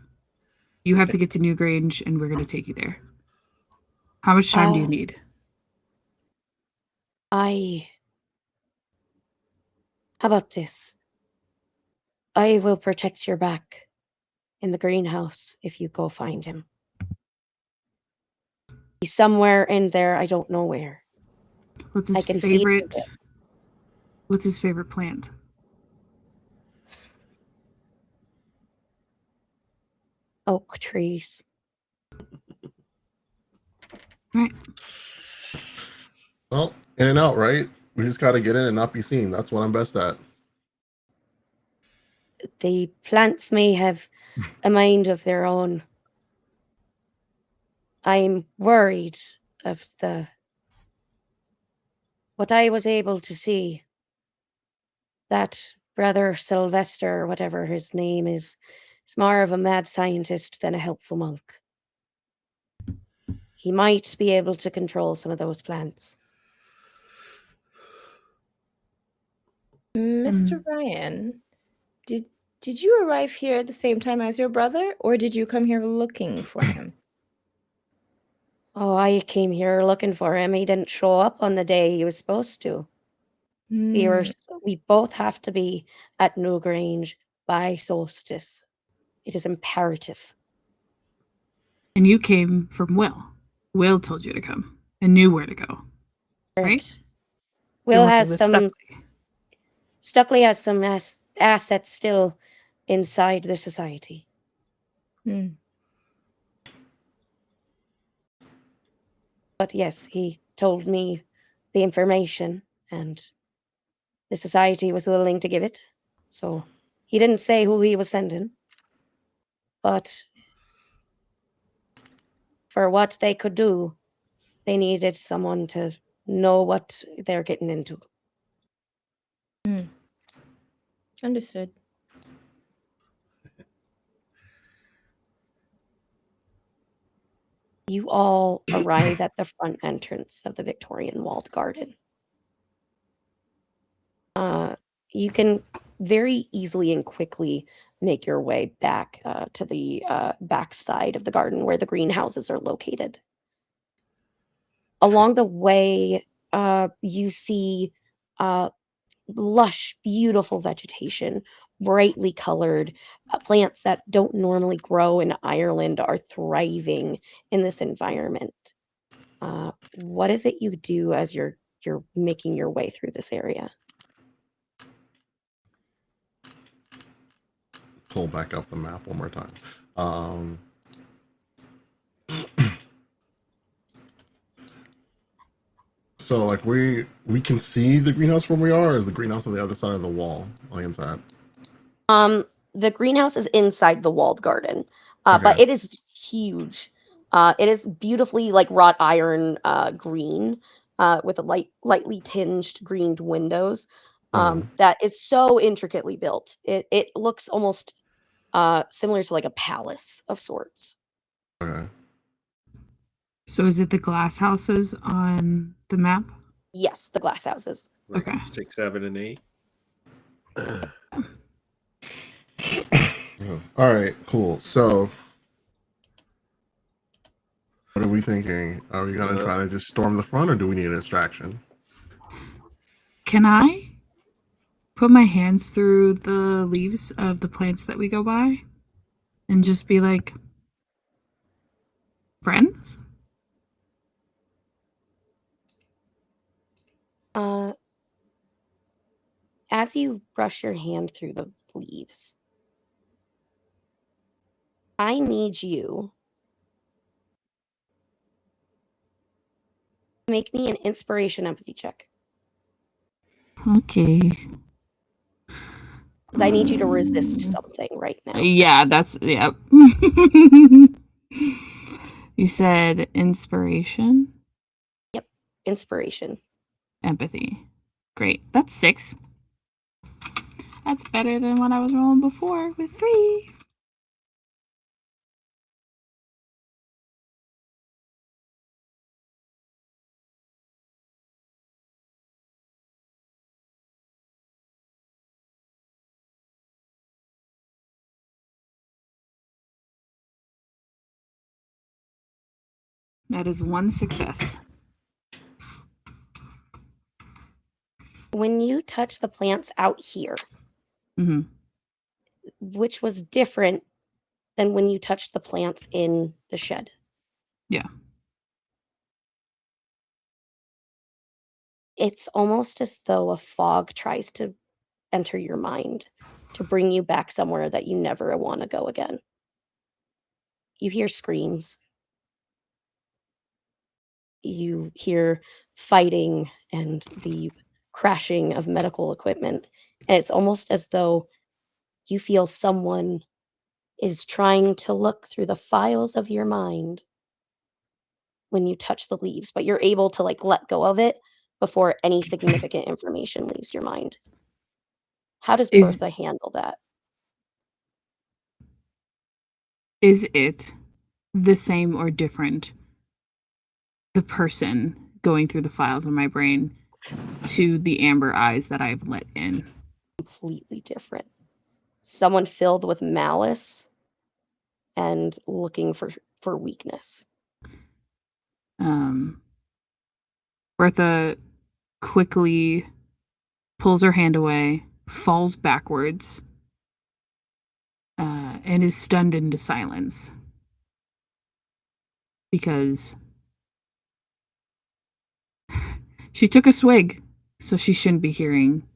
You have to get to Newgrange, and we're going to take you there. How much time do you need? How about this? I will protect your back in the greenhouse if you go find him. He's somewhere in there, I don't know where. What's his favorite? What's his favorite plant? Oak trees. Right. Well, in and out, right? We just got to get in and not be seen. That's what I'm best at. The plants may have a mind of their own. I'm worried of what I was able to see. That Brother Sylvester, or whatever his name is more of a mad scientist than a helpful monk. He might be able to control some of those plants. Mr. Ryan, did you arrive here at the same time as your brother, or did you come here looking for him? Oh, I came here looking for him. He didn't show up on the day he was supposed to. We both have to be at Newgrange by Solstice. It is imperative. And you came from Will. Will told you to come and knew where to go. Right? Will has some... Stuckley has some assets still inside the society. But yes, he told me the information, and the society was willing to give it. So he didn't say who he was sending. But for what they could do, they needed someone to know what they're getting into. Understood. You all arrive at the front entrance of the Victorian walled garden. You can very easily and quickly make your way back to the back side of the garden where the greenhouses are located. Along the way, you see lush, beautiful vegetation, brightly colored. Plants that don't normally grow in Ireland are thriving in this environment. What is it you do as you're making your way through this area? Pull back up the map one more time. So like we can see the greenhouse from where we are, or is the greenhouse on the other side of the wall, on the inside? The greenhouse is inside the walled garden, but Okay. it is huge. It is beautifully like wrought iron green, with a lightly tinged greened windows. That is so intricately built. It looks almost similar to like a palace of sorts. Okay. So is it the glass houses on the map? Yes, the glass houses. Like Okay. 6, 7, and 8. All right, cool. So, what are we thinking? Are we gonna try to just storm the front, or do we need a distraction? Can I put my hands through the leaves of the plants that we go by and just be like, friends? As you brush your hand through the leaves, I need you to make me an inspiration empathy check. Okay. Because I need you to resist something right now. Yeah, that's, yep. You said inspiration? Yep, inspiration. Empathy. Great. That's 6. That's better than what I was rolling before with 3. That is 1 success. When you touch the plants out here, which was different than when you touched the plants in the shed. Yeah. It's almost as though a fog tries to enter your mind to bring you back somewhere that you never want to go again. You hear screams. You hear fighting and the crashing of medical equipment. And it's almost as though you feel someone is trying to look through the files of your mind when you touch the leaves, but you're able to like let go of it before any significant information leaves your mind. How does Bertha handle that? Is it the same or different, the person going through the files of my brain, to the amber eyes that I've let in? Completely different. Someone filled with malice and looking for weakness. Bertha quickly pulls her hand away, falls backwards, and is stunned into silence. Because she took a swig, so she shouldn't be hearing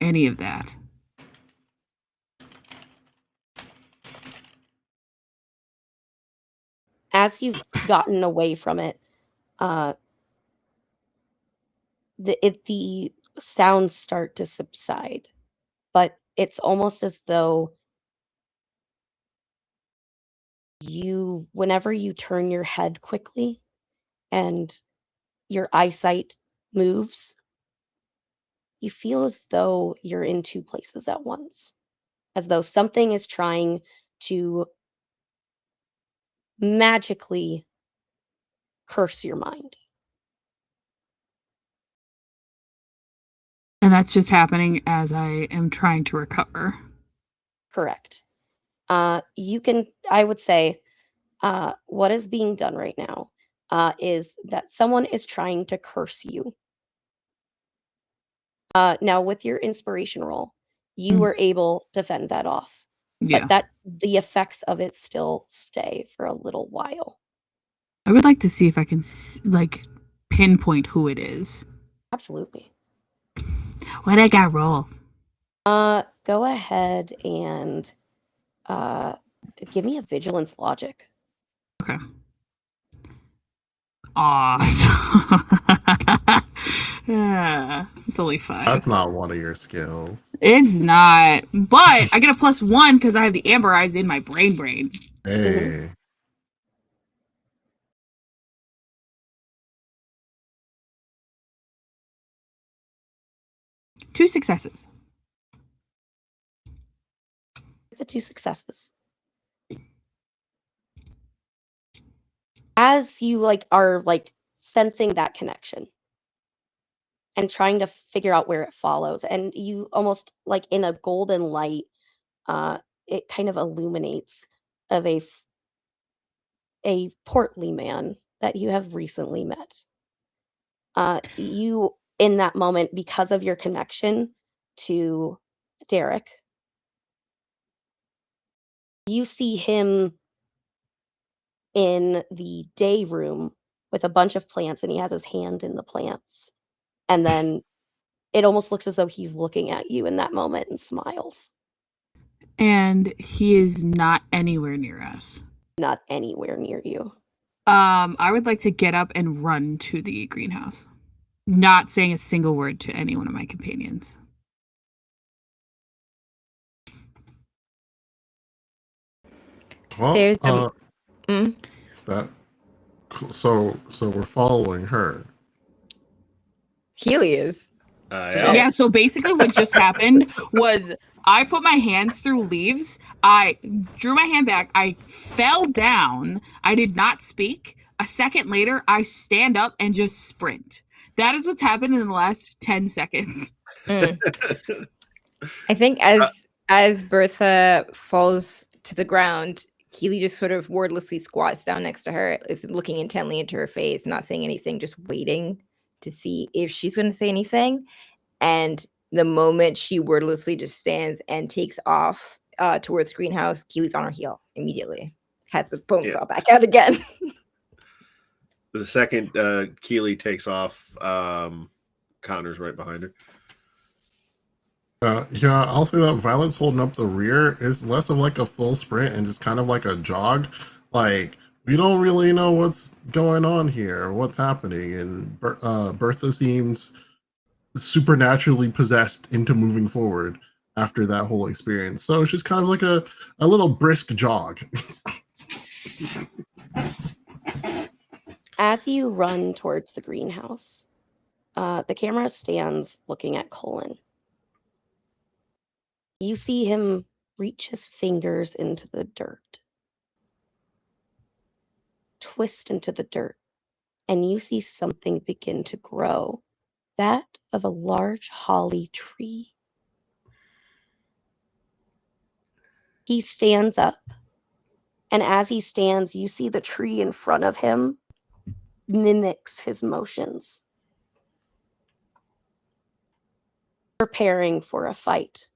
any of that. As you've gotten away from it, the sounds start to subside, but it's almost as though whenever you turn your head quickly and your eyesight moves, you feel as though you're in 2 places at once, as though something is trying to magically curse your mind. And that's just happening as I am trying to recover. Correct. I would say, what is being done right now is that someone is trying to curse you. Now, with your inspiration roll, you were able to fend that off, Yeah. but the effects of it still stay for a little while. I would like to see if I can pinpoint who it is. Absolutely. What I got roll? Go ahead and give me a vigilance logic. Okay. Awesome. Yeah, it's only 5. That's not one of your skills. It's not, but I get a +1 because I have the amber eyes in my brain. Hey. 2 successes. The 2 successes. As you are sensing that connection and trying to figure out where it follows, and you almost in a golden light, it kind of illuminates of a portly man that you have recently met. You in that moment, because of your connection to Derek, you see him in the day room with a bunch of plants, and he has his hand in the plants. And then it almost looks as though he's looking at you in that moment and smiles. And he is not anywhere near us. Not anywhere near you. I would like to get up and run to the greenhouse, not saying a single word to any one of my companions. Well, There's that so we're following her. Keely is. Yeah, so basically what just happened was I put my hands through leaves. I drew my hand back. I fell down. I did not speak. A second later, I stand up and just sprint. That is what's happened in the last 10 seconds. I think as Bertha falls to the ground, Keely just sort of wordlessly squats down next to her, is looking intently into her face, not saying anything, just waiting to see if she's going to say anything. And the moment she wordlessly just stands and takes off towards greenhouse, Keely's on her heel immediately. Has the bone saw back out again. The second Keely takes off, Connor's right behind her. Yeah, I'll say that Violet's holding up the rear is less of a full sprint and just kind of like a jog. We don't really know what's going on here, what's happening, and Bertha seems supernaturally possessed into moving forward after that whole experience. So it's just kind of like a little brisk jog. As you run towards the greenhouse, the camera stands looking at Cullen. You see him reach his fingers into the dirt, twist into the dirt, and you see something begin to grow, that of a large holly tree. He stands up, and as he stands, you see the tree in front of him mimics his motions, preparing for a fight,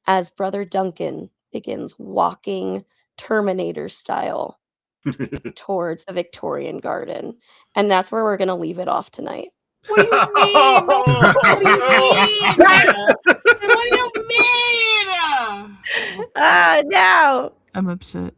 as Brother Duncan begins walking Terminator style towards the Victorian garden. And that's where we're going to leave it off tonight. What do you mean? What do you mean? What do you mean? No. I'm upset.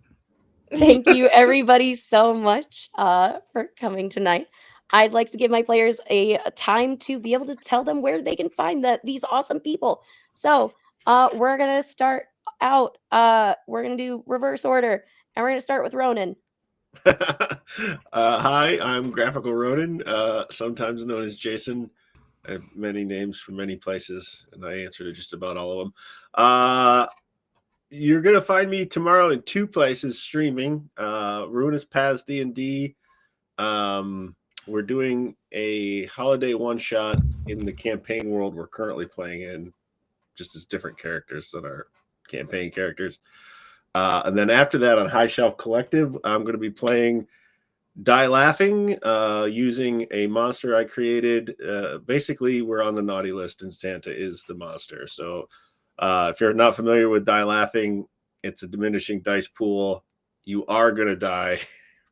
Thank you, everybody, so much for coming tonight. I'd like to give my players a time to be able to tell them where they can find these awesome people. So we're going to start out. We're going to do reverse order, and we're going to start with Ronan. Hi, I'm Graphical Ronan, sometimes known as Jason. I have many names from many places, and I answer to just about all of them. You're going to find me tomorrow in 2 places streaming. Ruinous Paths D&D. We're doing a holiday one-shot in the campaign world we're currently playing in, just as different characters than our campaign characters. And then after that, on High Shelf Collective, I'm going to be playing Die Laughing, using a monster I created. Basically, we're on the naughty list, and Santa is the monster. So if you're not familiar with Die Laughing, it's a diminishing dice pool. You are going to die,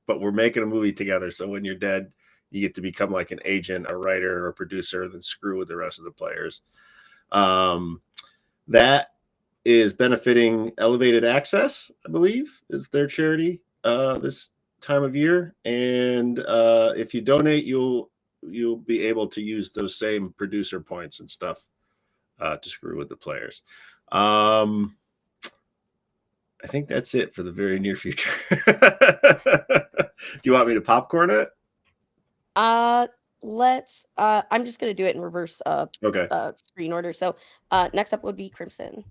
but we're making a movie together. So when you're dead, you get to become like an agent, a writer, or a producer, and then screw with the rest of the players. That is benefiting Elevated Access, I believe, is their charity this time of year. And if you donate, you'll you'll be able to use those same producer points and stuff to screw with the players. I think that's it for the very near future. Do you want me to popcorn it? Let's. I'm just gonna do it in reverse. Okay. Screen order. So, next up would be Crimson.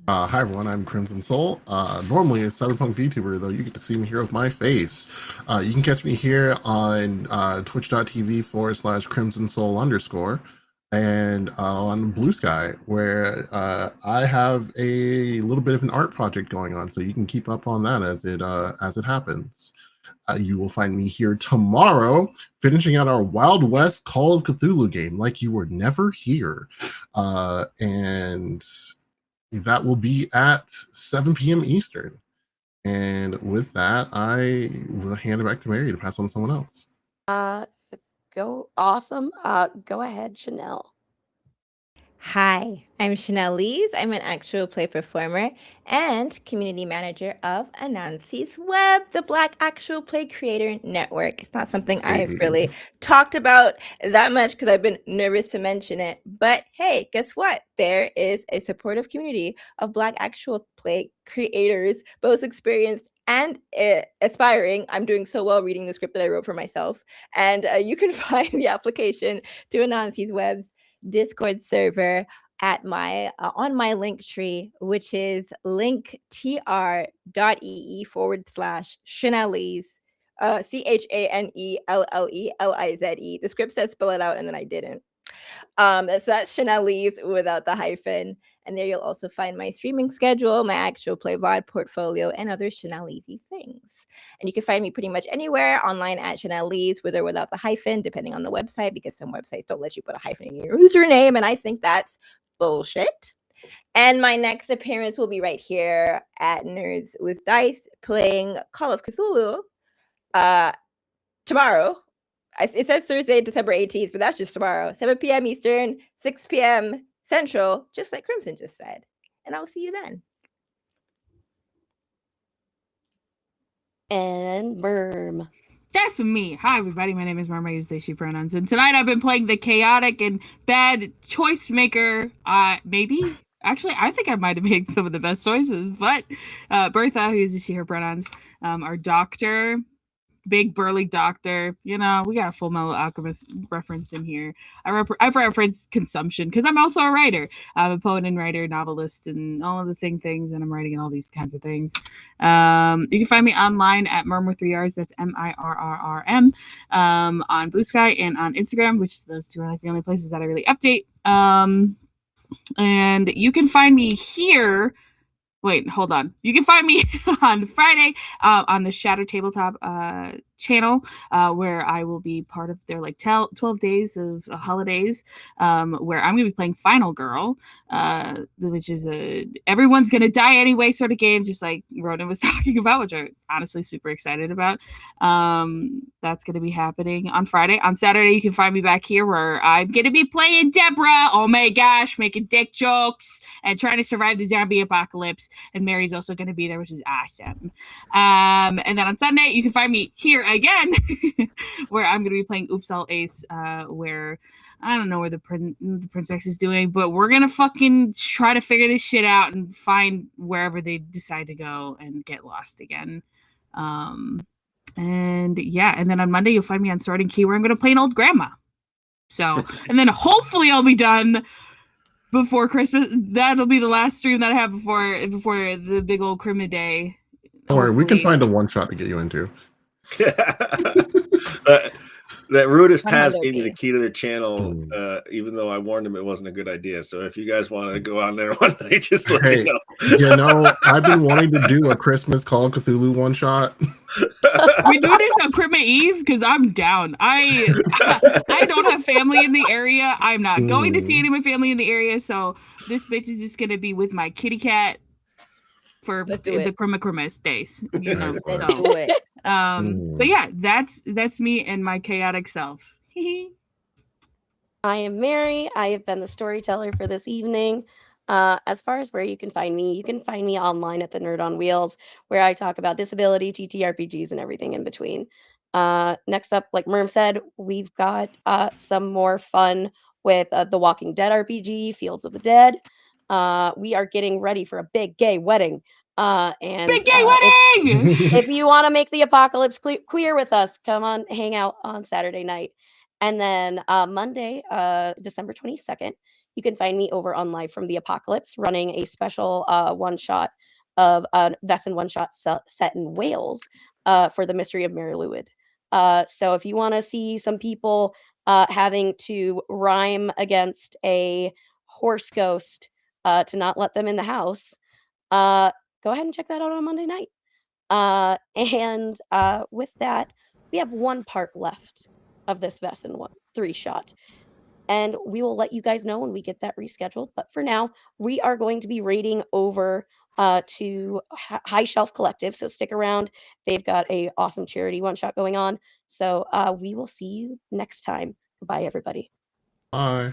Hi everyone, I'm Crimson Soul. Normally a Cyberpunk VTuber, though you get to see me here with my face. You can catch me here on twitch.tv/Crimson Soul _ and on Blue Sky, where I have a little bit of an art project going on, so you can keep up on that as it happens. You will find me here tomorrow, finishing out our Wild West Call of Cthulhu game, like you were never here, and that will be at 7 p.m. Eastern. And with that, I will hand it back to Mary to pass on to someone else. Go awesome. Go ahead, Chanel. Hi, I'm Chanel Lees. I'm an actual play performer and community manager of Anansi's Web, the Black Actual Play Creator Network. It's not something I've really talked about that much because I've been nervous to mention it. But hey, guess what? There is a supportive community of Black Actual Play creators, both experienced and aspiring. I'm doing so well reading the script that I wrote for myself. And you can find the application to Anansi's Web's Discord server at my on my link tree, which is linktr.ee/Chanelize, CHANELLELIZE. The script says spell it out, and then I didn't. That's Chanelize without the hyphen. And there you'll also find my streaming schedule, my actual play VOD portfolio, and other Chanelize things. And you can find me pretty much anywhere online at Chanelize, with or without the hyphen, depending on the website, because some websites don't let you put a hyphen in your username, and I think that's bullshit. And my next appearance will be right here at Nerds with Dice, playing Call of Cthulhu tomorrow. It says Thursday, December 18th, but that's just tomorrow. 7 p.m. Eastern, 6 p.m. Central, just like Crimson just said. And I'll see you then. And Merm. That's me. Hi, everybody. My name is Merm. I use they, she pronouns. And tonight I've been playing the chaotic and bad choice maker. Maybe? Actually, I think I might have made some of the best choices. But Bertha, who uses she, her pronouns, our doctor, big burly doctor. You know, we got a Full Metal Alchemist reference in here. I've referenced consumption because I'm also a writer. I'm a poet and writer, novelist, and all of the things, and I'm writing in all these kinds of things. You can find me online at Murm with 3 R's. That's MIRRRM on Blue Sky and on Instagram, which those two are like the only places that I really update. And you can find me here. Wait, hold on. You can find me on Friday on the Shadow Tabletop channel, where I will be part of their like 12 days of holidays, where I'm going to be playing Final Girl, which is everyone's going to die anyway sort of game, just like Ronan was talking about, which I'm honestly super excited about. That's going to be happening on Friday. On Saturday, you can find me back here where I'm going to be playing Deborah. Oh my gosh, making dick jokes and trying to survive the zombie apocalypse. And Mary's also going to be there, which is awesome. And then on Sunday, you can find me here again, where I'm going to be playing Oops All Ace, where I don't know where the princess is doing, but we're going to fucking try to figure this shit out and find wherever they decide to go and get lost again. And yeah, and then on Monday, you'll find me on Sword and Key, where I'm going to play an old grandma. So, and then hopefully I'll be done before Christmas. That'll be the last stream that I have before the big old Christmas day. Don't worry, we can find a one shot to get you into. That Rudis Pass gave me the key to their channel, even though I warned him it wasn't a good idea. So if you guys want to go on there one night, just let me know. You know, I've been wanting to do a Christmas Call of Cthulhu one shot. We do this on Christmas Eve because I'm down. I don't have family in the area. I'm not going to see any of my family in the area. So this bitch is just gonna be with my kitty cat for the Christmas days. You know, Let's do it. But yeah, that's me and my chaotic self. I am Mary. I have been the storyteller for this evening. As far as where you can find me online at the Nerd on Wheels, where I talk about disability, TTRPGs, and everything in between. Next up, like Merm said, we've got some more fun with the Walking Dead RPG, Fields of the Dead. We are getting ready for a big gay wedding. And Big gay wedding! if you want to make the apocalypse queer with us, come on, hang out on Saturday night. And then Monday, December 22nd, you can find me over on Live from the Apocalypse running a special one-shot of a Vaesen one-shot set in Wales for the Mystery of Mary Lwyd. So if you want to see some people having to rhyme against a horse ghost to not let them in the house, go ahead and check that out on Monday night. And with that, we have one part left of this Vaesen 3-shot. And we will let you guys know when we get that rescheduled. But for now, we are going to be raiding over to High Shelf Collective. So stick around. They've got a awesome charity one-shot going on. So we will see you next time. Goodbye, everybody. Bye.